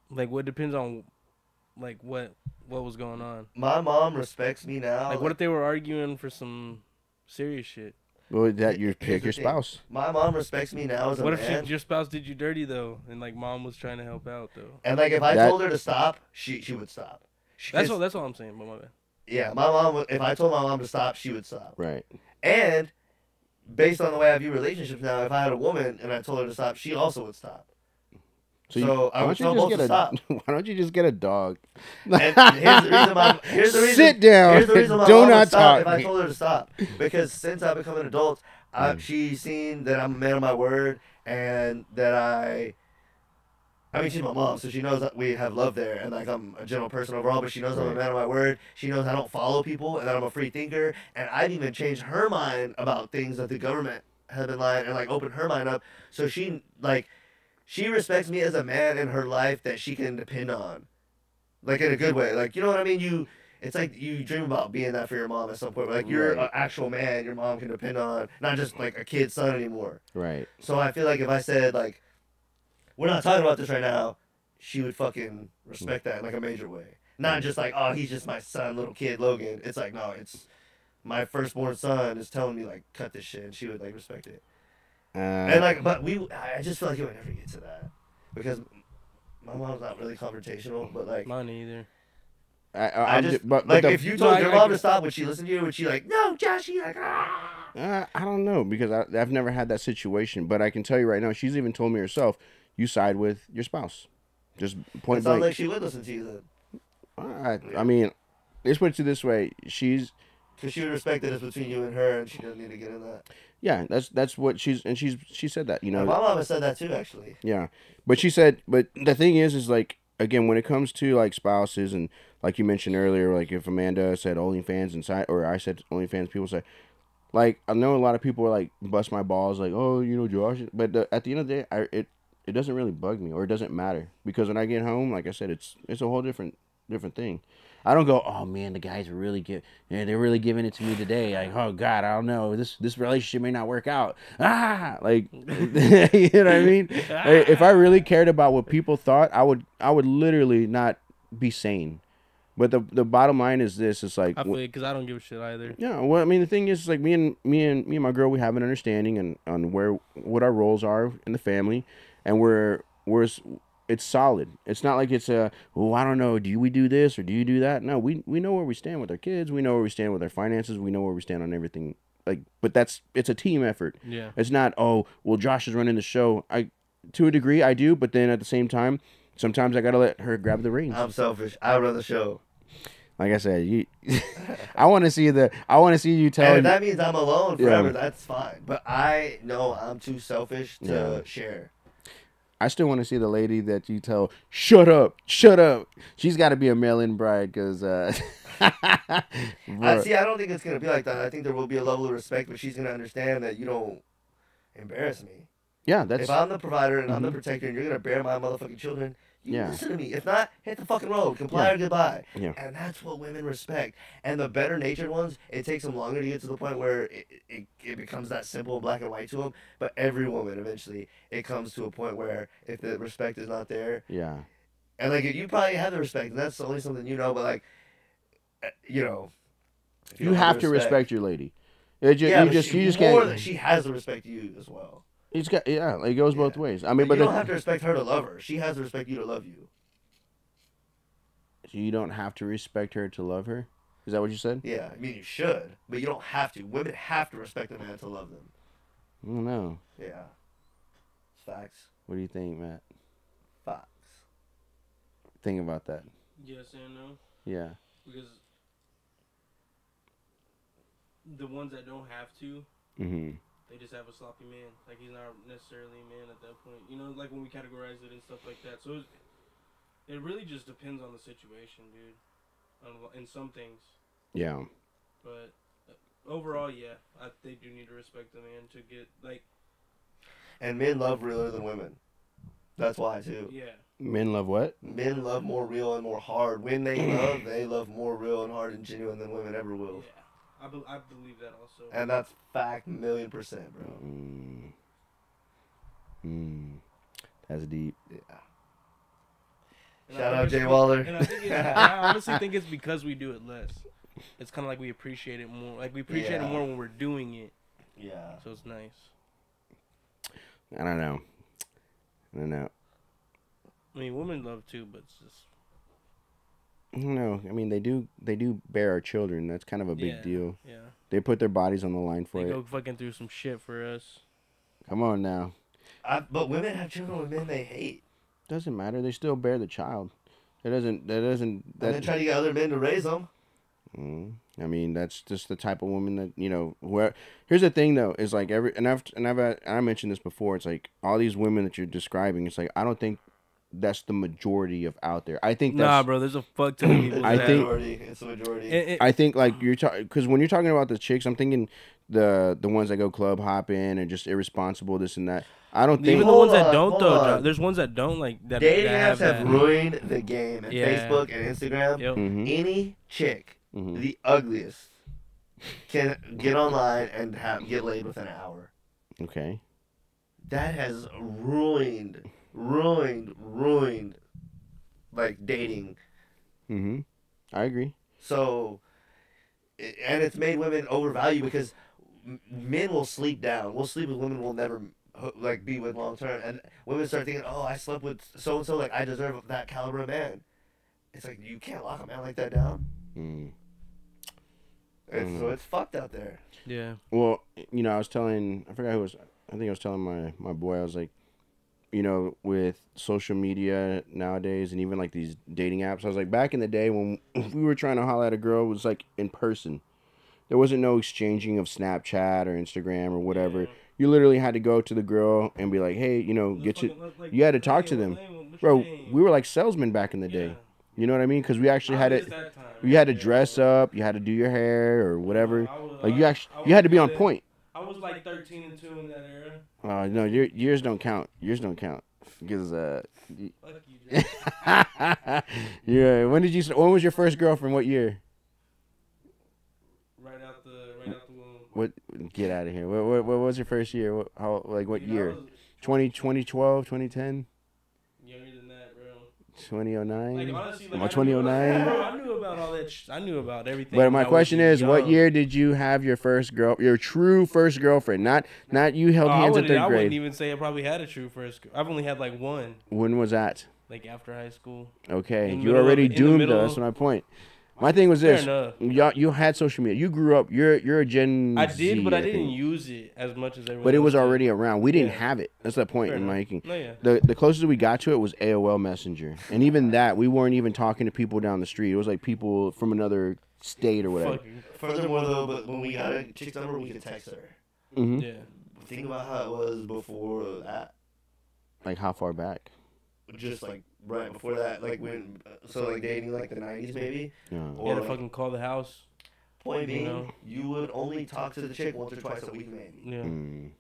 Like, what depends on, like, what was going on. My mom respects me now. Like, what if they were arguing for some serious shit? Well, that you pick your spouse. My mom respects me now as a man. What if your spouse did you dirty though, and like mom was trying to help out though? And like if I told her to stop, she would stop. That's all I'm saying. But my bad. Yeah, my mom. If I told my mom to stop, she would stop. Right. And based on the way I view relationships now, if I had a woman and I told her to stop, she also would stop. So I would tell both to stop. Why don't you just get a dog? And here's the reason. Sit down. Here's the reason my Do mom not would stop talk. if I told her to stop. Because since I've become an adult, she's seen that I'm a man of my word, and that I mean, she's my mom, so she knows that we have love there, and like I'm a general person overall. But she knows I'm a man of my word. She knows I don't follow people, and that I'm a free thinker. And I've even changed her mind about things that the government has been lying, and like opened her mind up. So she respects me as a man in her life that she can depend on, like in a good way. Like, you know what I mean? It's like you dream about being that for your mom at some point. Like you're an actual man your mom can depend on, not just like a kid's son anymore. Right. So I feel like if I said like, we're not talking about this right now, she would fucking respect that in like a major way. Not just like, oh, he's just my son, little kid Logan. It's like, no, it's my firstborn son is telling me like, cut this shit, and she would like respect it. And like, but I just feel like it would never get to that because my mom's not really confrontational, but like mine either. But if you told your mom to stop, would she listen to you? Would she like, no, Joshy, like, I don't know because I've never had that situation, but I can tell you right now, she's even told me herself, you side with your spouse, just point blank. Sounds like she would listen to you then. I mean, let's put it this way: she's Because she would respect that it's between you and her, and she doesn't need to get in that. Yeah, that's what she said that, you And know. my mom has said that too, actually. Yeah, but she said, but the thing is like, again, when it comes to like spouses, and like you mentioned earlier, like if Amanda said OnlyFans inside, or I said OnlyFans, people say, like, I know a lot of people are like bust my balls, like, oh, you know, Josh, but at the end of the day, it doesn't really bug me, or it doesn't matter, because when I get home, like I said, it's a whole different thing. I don't go, oh man, the guys are really they're really giving it to me today. Like, oh God, I don't know, this relationship may not work out. Like, you know what I mean? Like, if I really cared about what people thought, I would literally not be sane. But the bottom line is this: it's like, I feel because I don't give a shit either. yeah. Well, I mean, the thing is, like, me and my girl, we have an understanding and on what our roles are in the family, and it's solid. It's not like it's I don't know, do we do this or do you do that? No, we know where we stand with our kids. We know where we stand with our finances. We know where we stand on everything. Like, but it's a team effort. Yeah. It's not, oh, well, Josh is running the show. To a degree, I do, but then at the same time, sometimes I gotta let her grab the reins. I'm selfish. I run the show. Like I said, I want to see you tell. And if that means I'm alone forever, Yeah. that's fine. But I know I'm too selfish to share. I still want to see the lady that you tell, shut up. She's got to be a mail-in bride, because. I don't think it's gonna be like that. I think there will be a level of respect, but she's gonna understand that you don't embarrass me. Yeah, that's. If I'm the provider and I'm the protector, and you're gonna bear my motherfucking children, you listen to me. If not, hit the fucking road. Comply or goodbye. Yeah. And that's what women respect. And the better natured ones, it takes them longer to get to the point where it becomes that simple black and white to them. But every woman, eventually, it comes to a point where if the respect is not there, Yeah. and like you probably have the respect, and that's only something you know. But like, you know, if You don't have the to respect your lady. It just, Yeah, you but just more can't. than she has to respect you as well. He's got, yeah, like, it goes both ways. I mean, But you don't have to respect her to love her. She has to respect you to love you. you don't have to respect her to love her. Is that what you said? Yeah, I mean you should, but you don't have to. Women have to respect a man to love them. I don't know. Yeah, it's facts. What do you think, Matt? Facts. Think about that. Yes and no. Yeah. Because the ones that don't have to, Mm-hmm. they just have a sloppy man. Like, he's not necessarily a man at that point. You know, like when we categorize it and stuff like that. So it really just depends on the situation, dude. In some things. Yeah. But overall, yeah, they do need to respect the man to get, like... And men love realer than women. That's why, too. Yeah. Men love what? Men love more real and more hard. When they love more real and hard and genuine than women ever will. Yeah. I believe that also. And that's fact, 1,000,000%, bro. That's deep. Yeah. And Shout I out think Jay Waller. And I honestly think it's because we do it less. It's kind of like we appreciate it more. Like, we appreciate it more when we're doing it. Yeah. So it's nice. I don't know. I mean, women love too, but it's just... No, I mean, they do bear our children. That's kind of a big deal. Yeah. They put their bodies on the line for They it. go fucking through some shit for us. Come on now. But women have children with men they hate. Doesn't matter. They still bear the child. And then try to get other men to raise them. I mean, that's just the type of woman that, you know. Here's the thing though, is like I mentioned this before. It's like all these women that you're describing. It's like, I don't think that's the majority of out there. I think that's, Nah, bro, there's a fuck ton of people. It's a majority. I think like you're talking, because when you're talking about the chicks, I'm thinking the ones that go club hopping and just irresponsible, this and that. I don't think even the ones that don't though. There's ones that don't like that. Dating that apps have ruined the game. And Yeah. Facebook and Instagram. Yep. Any chick, the ugliest, can get online and get laid within an hour. Okay. That has ruined like dating. I agree. So, and it's made women overvalue because men will sleep down. We'll sleep with women we'll never like be with long term, and women start thinking, "Oh, I slept with so and so, like I deserve that caliber of man." It's like you can't lock a man like that down. So it's fucked out there. Yeah. Well, you know, I forgot who it was. I think I was telling my boy, I was like, you know, with social media nowadays and even like these dating apps, I was like, back in the day when we were trying to holler at a girl, it was like in person. There wasn't no exchanging of Snapchat or Instagram or whatever. Yeah. You literally had to go to the girl and be like, hey, you know, Let's get you. fucking- like, You had to talk to hey, them, what's bro. your name? We were like salesmen back in the day. Yeah. You know what I mean? Because we actually had I it. missed that time. You had to Yeah. dress up. You had to do your hair or whatever. I was- Like I- you I actually, was you had to be on good at- point. I was like 13 and 2 in that era. No, yours don't count. Yours don't count because Fuck you, Joe. yeah. When was your first girlfriend? What year? Right out the womb. What? Get out of here. What was your first year? What You know, year? I was 2012, 2010, younger than that, bro. 2009. Like honestly, Am like, I 2009? Bro, I knew about all that. I knew about everything. But when my I was question is, what young. year did you have your true first girlfriend? Not you held hands in third I wouldn't grade. even say I probably had a true first. I've only had like one, When was that? like after high school. Okay, In you're middle of- already in the doomed. middle- That's my point. My thing was Fair this: enough. you had social media. You grew up. You're a Gen I did, Z, but I didn't think. use it as much as everyone. But it was else did. already around. We didn't Yeah. have it. That's the point Fair in enough. my thinking. No, yeah. The closest we got to it was AOL Messenger, and even that we weren't even talking to people down the street. It was like people from another state or whatever. Fucking, Furthermore, though, but when we got a chick's number, we could text her. Hmm. yeah. Think about how it was before that. Like how far back? Just like right before that, like when, so like dating like the 90s maybe. Yeah. You Or had to like, fucking call the house. point being, you know? you would only talk to the chick once or twice a week maybe. Yeah. Mm.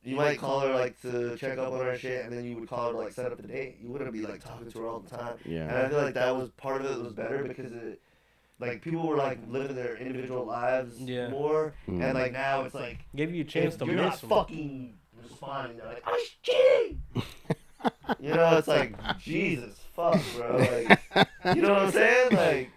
You might call her like to check up on her shit, and then you would call her to like set up the date. You wouldn't be like talking to her all the time. And Yeah. I feel like that was part of it was better because it, like people were like living their individual lives Yeah. more, Mm. and like now it's like Gave you a chance if to you're not miss them. fucking responding, they're like, "Oh, she's cheating." You know, it's like Jesus fuck, bro. Like, you know what I'm saying? Like,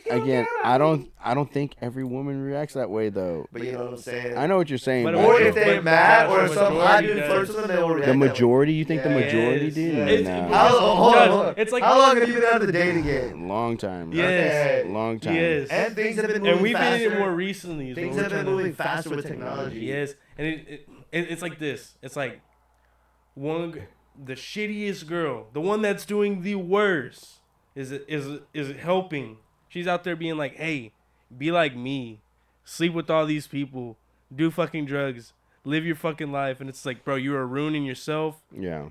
Again, I don't think every woman reacts that way though. but you know what I'm saying? I know what you're saying. But but Or But- if they're but- mad, but or if some hot majority dude does. flirts with them, they will react. the that way. majority, you think the Yeah. majority Yes. did? It's- Nah. Hold on. It's like How long have you been out of the date again? Long time. Bro. Yes. Okay. Long time. Yes. And things have been moving And we've faster. been in it more recently. is Things what have we're been trying to- moving faster with technology. Yes, and it's like this. It's like the shittiest girl, the one that's doing the worst, is helping. She's out there being like, "Hey, be like me, sleep with all these people, do fucking drugs, live your fucking life." And it's like, bro, you are ruining yourself. Yeah.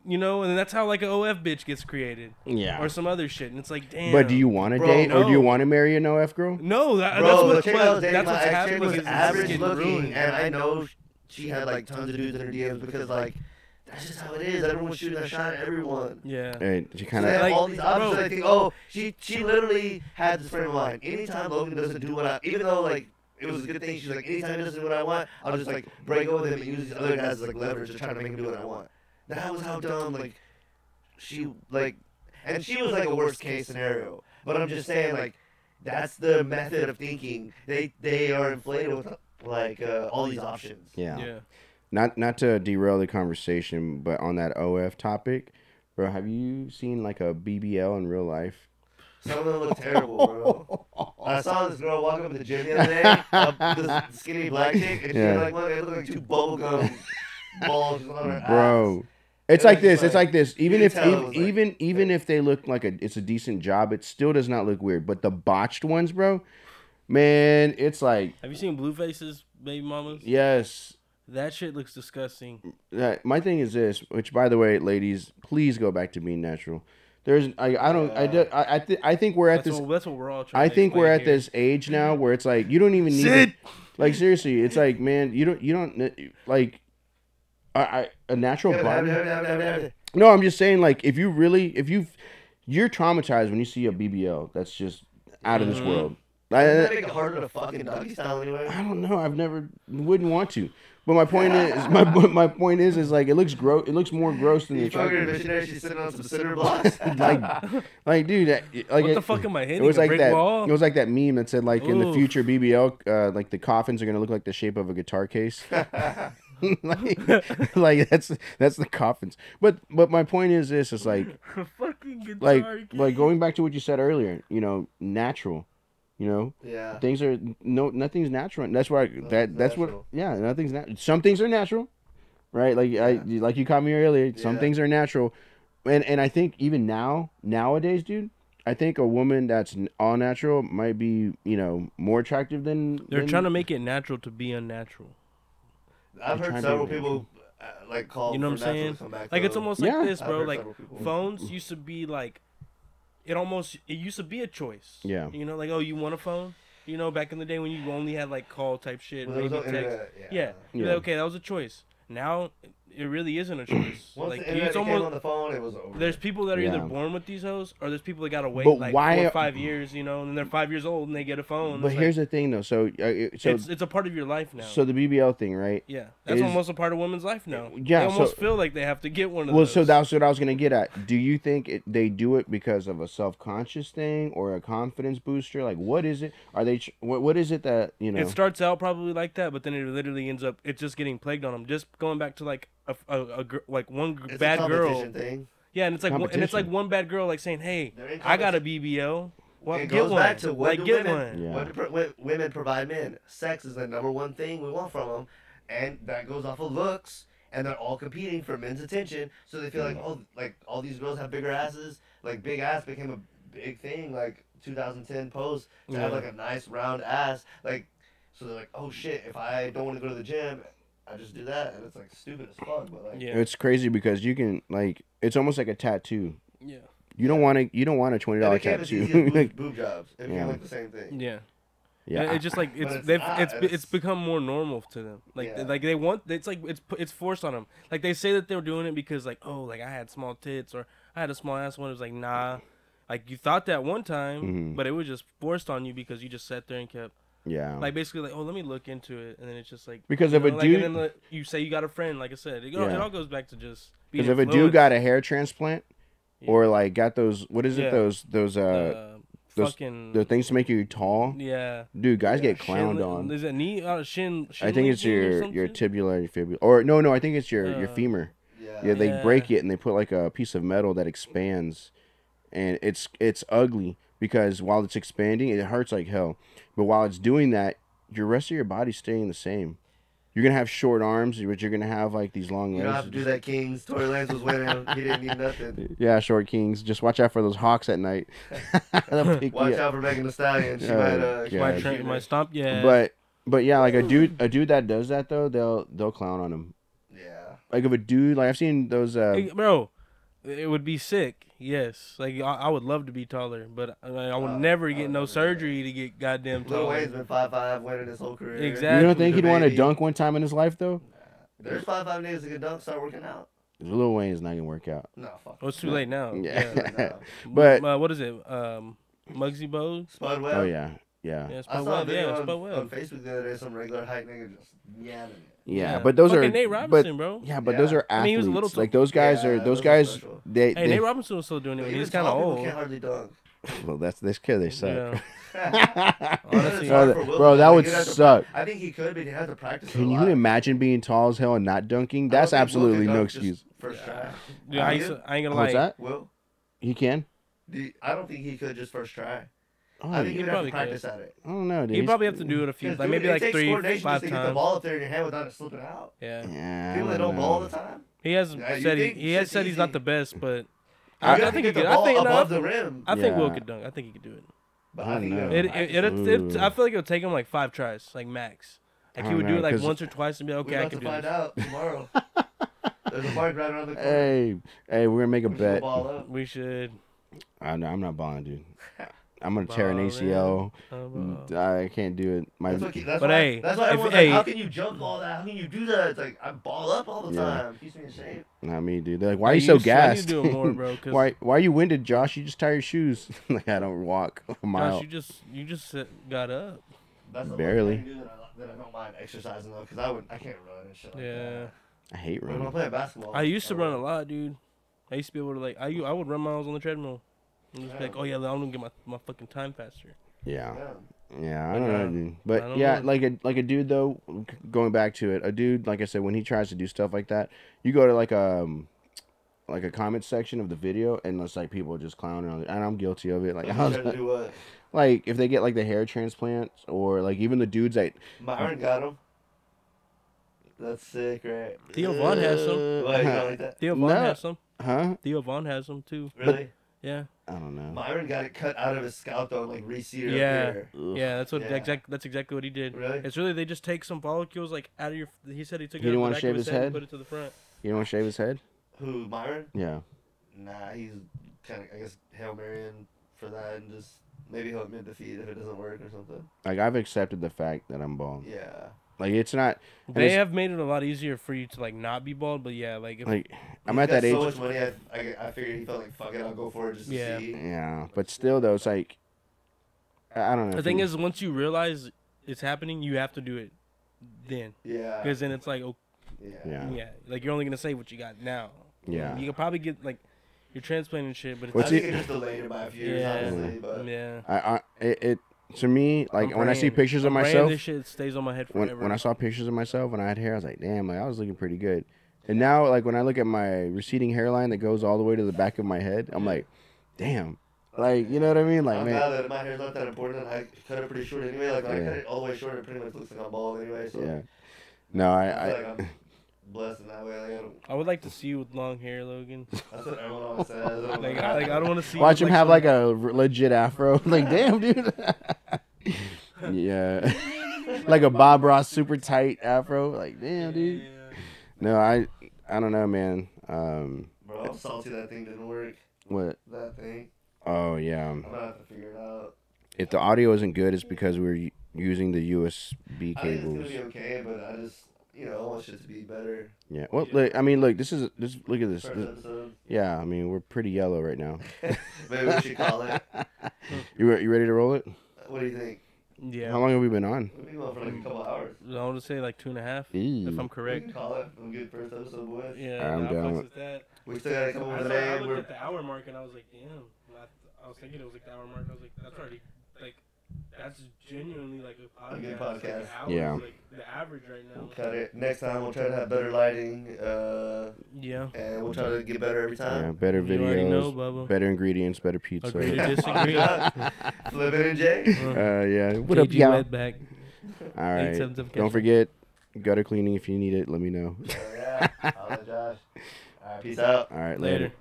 You know, and that's how like an OF bitch gets created, Yeah. or some other shit. And it's like, damn. But do you want to Bro, date or do you no. want to marry an OF girl? No, Bro, that's the what. chick I was dating, That's my what's ex chick happening. was is it's average getting looking, ruined. and I know she had like tons of dudes in her DMs because like that's just how it is. Everyone's shooting a shot at everyone. Yeah. And she So kind they have of Like, all these options. bro. I think, oh, she literally had this frame of mind. Anytime Logan doesn't do what I, even though like it was a good thing, she's like, anytime he doesn't do what I want, I'll just like break up with him and use these other guys as like leverage to try to make him do what I want. That was how dumb like she like, and she was like a worst case scenario. But I'm just saying like that's the method of thinking. They are inflated with like all these options. yeah. Yeah. Not to derail the conversation, but on that OF topic, bro, have you seen like a BBL in real life? Some of them look terrible, bro. I saw this girl walk up in the gym the other day, this skinny black chick, and she Yeah. had like one. It looked like two bubblegum balls on her Bro. ass. It's It like was this. like- It's like this. Even you if could tell it was even if they look like it's a decent job, it still does not look weird. But the botched ones, bro, man, it's like Have you seen Blueface's baby mamas? yes. That shit looks disgusting. My thing is this, which by the way, ladies, please go back to being natural. There's I think we're at this. That's what we're all trying. I to think we're explain at here. this age now where it's like you don't even need Sid! like seriously. It's like man, you don't like a natural body. No, I'm just saying like if you're traumatized when you see a BBL that's just out of this Mhm. world. Doesn't that make it harder to fucking doggy style anyway? I don't know. Wouldn't want to. But my point is, my point is like it looks gross. It looks more gross than the You fucking attractive. missionary, she's sitting on some cinder blocks. Like, dude, like What the fuck am I hitting? It was A like brick that. wall? It was like that meme that said like in the Oof. future BBL, like the coffins are gonna look like the shape of a guitar case. like that's the coffins. But my point is this: is like fucking guitar. like going back to what you said earlier. You know, natural. You know, Yeah. things are nothing's natural. And that's why that's what natural. nothing's natural. Some things are natural, right? Like you caught me earlier. Some Yeah. things are natural, and I think even nowadays, dude, I think a woman that's all natural might be, you know, more attractive They're than trying to make it natural to be unnatural. I've They're heard trying to be several people like call You know for what I'm natural saying? to come back. Like it's though. almost Yeah. like this, I've bro. heard Like several people. phones used to be like, it used to be a choice. Yeah. You know, like, oh, you want a phone? You know, back in the day when you only had like call type shit, Well, there was maybe no text. internet, Yeah. You're Yeah. like, okay, that was a choice. Now it really isn't a choice. Once Like the internet it's came almost on the phone, it was over. there's people that are either Yeah. born with these hoes or there's people that gotta wait But like why- 4 or 5 years, you know, and they're 5 years old and they get a phone. But It's here's like, the thing, though. So it's a part of your life now. so the BBL thing, right? Yeah, that's is- almost a part of women's life now. Yeah, they almost so- feel like they have to get one of Well, those. so that's what I was gonna get at. Do you think they do it because of a self-conscious thing or a confidence booster? Like, what is it? Are they? What is it that you know? It starts out probably like that, but then it literally ends up it's just getting plagued on them. Just going back to like like one It's bad a girl. competition thing. Yeah, and it's like Competition. one bad girl like saying, "Hey, They're in I got a BBL. Well, It get goes one. back to what Like do get women, one." Yeah. what do women provide men? Sex is the number one thing we want from them, and that goes off of looks. And they're all competing for men's attention, so they feel like, oh, like all these girls have bigger asses. Like big ass became a big thing, like 2010 pose to have Yeah. like a nice round ass. Like, so they're like, oh shit, if I don't want to go to the gym, I just do that, and it's like stupid as fuck. But like, Yeah. It's crazy because you can like it's almost like a tattoo. Yeah. You don't want a $20 it became as easy tattoo. as Like, boob jobs. It became Yeah. like the same thing. Yeah. yeah, It's just like But it's not, it's become more normal to them. Like Yeah. like they want it's like it's forced on them. Like they say that they're doing it because like, oh, like I had small tits or I had a small ass one. It was like, nah. Like you thought that one time, Mhm. but it was just forced on you because you just sat there and kept yeah. like basically like, oh, let me look into it, and then it's just like Because you if a know, like, dude- and then you say you got a friend, like I said, it Yeah. all goes back to just being Because if a dude influenced. got a hair transplant Yeah. or like got those what is Yeah. it those those fucking the things to make you tall, yeah. dude. Guys Yeah, get clowned Shin, on. Is it knee? Shin. I think it's link or your some shit? tibular fibula or no, I think it's your femur. Yeah. Yeah, they Yeah. break it and they put like a piece of metal that expands, and it's ugly because while it's expanding, it hurts like hell. But while it's doing that, your rest of your body's staying the same. You're gonna have short arms, but you're gonna have like these long You legs. don't have to do that, Kings. Tory Lanez was winning. He didn't need nothing. Yeah, short kings. Just watch out for those hawks at night. They'll pick Watch you up. out for Megan Thee Stallion. She Oh, might God. My, shoot her. my stomp. Yeah. But yeah, like a dude that does that though, they'll clown on him. Yeah. Like if a dude, like I've seen those. Hey, bro, it would be sick. Yes, like I would love to be taller, but I would never I get would no never do surgery to get goddamn Lil taller. Wayne's been 5'5", winning his whole career. Exactly. You don't think he'd want to Baby. dunk one time in his life though? There's 5'5" niggas that can dunk. Start working out. Lil Wayne is not gonna work out. No, fuck. Well, it's too late now. Yeah. No. But- what is it? Muggsy Bogues. Spud Webb. Oh yeah. Yeah, I Spud saw a Webb. video Yeah, on, Spud on Webb. Facebook the other day. Some regular height nigga just yamming it. Yeah, but those Fucking are Nate Robinson, bro. Yeah, but those Yeah. are athletes. I mean, he was a little like those guys Yeah, are those those are guys. special. They, Hey, Nate Robinson was still doing it. But When even he's kind of tall people old. can't hardly dunk. well, that's because they suck. Yeah. Honestly, Oh, bro, that would suck. I think he could, but he has to practice. Can a you lot. imagine being tall as hell and not dunking? I don't That's think Will absolutely could no dunk just excuse. First try. Dude, I ain't gonna lie. What's that? Will? He can. I don't think he could just first try. Oh, I think he he'd have to probably practice at it. I don't know, dude. He'd probably have to do it a few, 'Cause, like dude, maybe it like takes 3, coordination 5 just to get the times. ball up there in your hand without it slipping out. Yeah. Yeah, People that don't ball all the time. He has Yeah, you said think he has shit's said he's not easy. the best, but You I gotta think he get the could. I ball think above no, the rim. I think Will Yeah. could dunk. I think he could do it. But I I don't think know. you It, gotta it, practice it, it. I feel like it'll take him like 5 tries, like max. Like I he would don't do know, it like 'cause- once or twice and be like, We're okay, I about can to do find this. out tomorrow. There's a park right around the corner. Hey, we're gonna make a We should go bet. ball up. We should. I'm not balling, dude. I'm gonna tear an Ballin'. ACL. Uh, I can't do it. That's what, that's But why, hey, that's why if- everyone's hey- like, how can you jump all that? How can you do that? It's like, I ball up all the Yeah. time. Keeps me in shape. Not me, dude. They're like, why are I you so used to- I need gassed? to do it more, bro, 'cause- why are you winded, Josh? You just tie your shoes. Like I don't walk a mile. Josh, you just got up. That's the Barely. one thing I do that I don't mind exercising though, because I can't run and shit like Yeah. that. I hate When I'm running. playing basketball. I used to run a lot, dude. I used to be able to like I would run miles on the treadmill. And just be like, oh yeah, I'm gonna get my fucking time faster. Yeah. Yeah. Yeah, I But, don't know, um, dude. I But don't yeah, know. like a dude though. Going back to it, a dude like I said, when he tries to do stuff like that, you go to like a comment section of the video, and it's like people just clowning on it, and I'm guilty of it. Like, Like, I was trying to do what? like if they get like the hair transplants, or like even the dudes that Myron got him. That's sick, right? Theo Vaughn has some. Why you don't like that? Theo Vaughn No. has some. huh? Theo Vaughn has some too. Really? Yeah. I don't know. Myron got it cut out of his scalp though, and like reseeded Yeah. up here. Ugh. Yeah, that's what Yeah. that's exactly what he did. Really? It's really they just take some follicles like out of your. He said he took He it didn't out of wanna the back shave of his his head head? and put it to the front. You don't want to shave his head? Who, Myron? Yeah. Nah, he's kind of, I guess, Hail Marrying for that, and just maybe he'll admit defeat if it doesn't work or something. Like, I've accepted the fact that I'm bald. Yeah. Like, it's not. and They it's- have made it a lot easier for you to like not be bald, but yeah, like if Like, I'm He's at got that age. so much money, I figured he felt like, fuck it, I'll go for it just to Yeah. see. Yeah, but still, though, it's like, I don't know. the thing is, once you realize it's happening, you have to do it then, Yeah. because then it's like, oh, Yeah. yeah, like you're only gonna say what you got now. Yeah. You could probably get like you're transplanting shit, but it's I What's think it- it just delayed it by a few years, Yeah. honestly, but yeah. It to me, like, when I see pictures of myself, this shit stays on my head forever. when I saw pictures of myself when I had hair, I was like, damn, like, I was looking pretty good. And now, like, when I look at my receding hairline that goes all the way to the back of my head, I'm like, damn. Like, you know what I mean? Like, I'm man. glad that my hair's not that important, and I cut it pretty short anyway. Like, when I Yeah. cut it all the way short, it pretty much looks like I'm bald anyway, so Yeah. No, I feel like I'm blessed in that way. Like, I would like to see you with long hair, Logan. that's what everyone always says. Like I don't want to see. watch you him with, have some- like a legit afro. Like, damn, dude. Yeah. Like a Bob Ross super tight afro. Like, damn, dude. No, I don't know, man. Bro, I'm salty that thing didn't work. What? That thing. Oh, yeah. I'm gonna have to figure it out. If the audio isn't good, it's because we're using the USB I think it's cables. gonna be okay, but I just, I want shit to be better. Yeah. Well, look, I mean, look, this. Look at this. First episode. Yeah, I mean, we're pretty yellow right now. Maybe we should call it. You ready to roll it? What do you think? Yeah. How long have we been on? We've been going for like a couple hours. I want to say like 2.5, Ew. if I'm We correct. can call it. A good first episode, boys. Yeah, I'm nah, down. fucks with that. We still gotta come up I, with a saw, I name. looked We're at the hour mark and I was like, damn. I was thinking it was like the hour mark. I was like, that's already like, that's genuinely like a podcast. good Like, podcast. an hour Yeah. is, like the average right now. We'll cut it. Next time we'll try to have better lighting, Yeah. and we'll try to get better every Yeah, time. better You already know, videos, Bubba. better ingredients, better pizza. Agree to disagree. Flip it and Jay. Yeah. What up, KG y'all? Wetback. All right. 877 Don't Ketchup. forget, gutter cleaning if you need it. Let me know. Yeah. I'll let Josh. All right. Peace out. All right. Later. Later.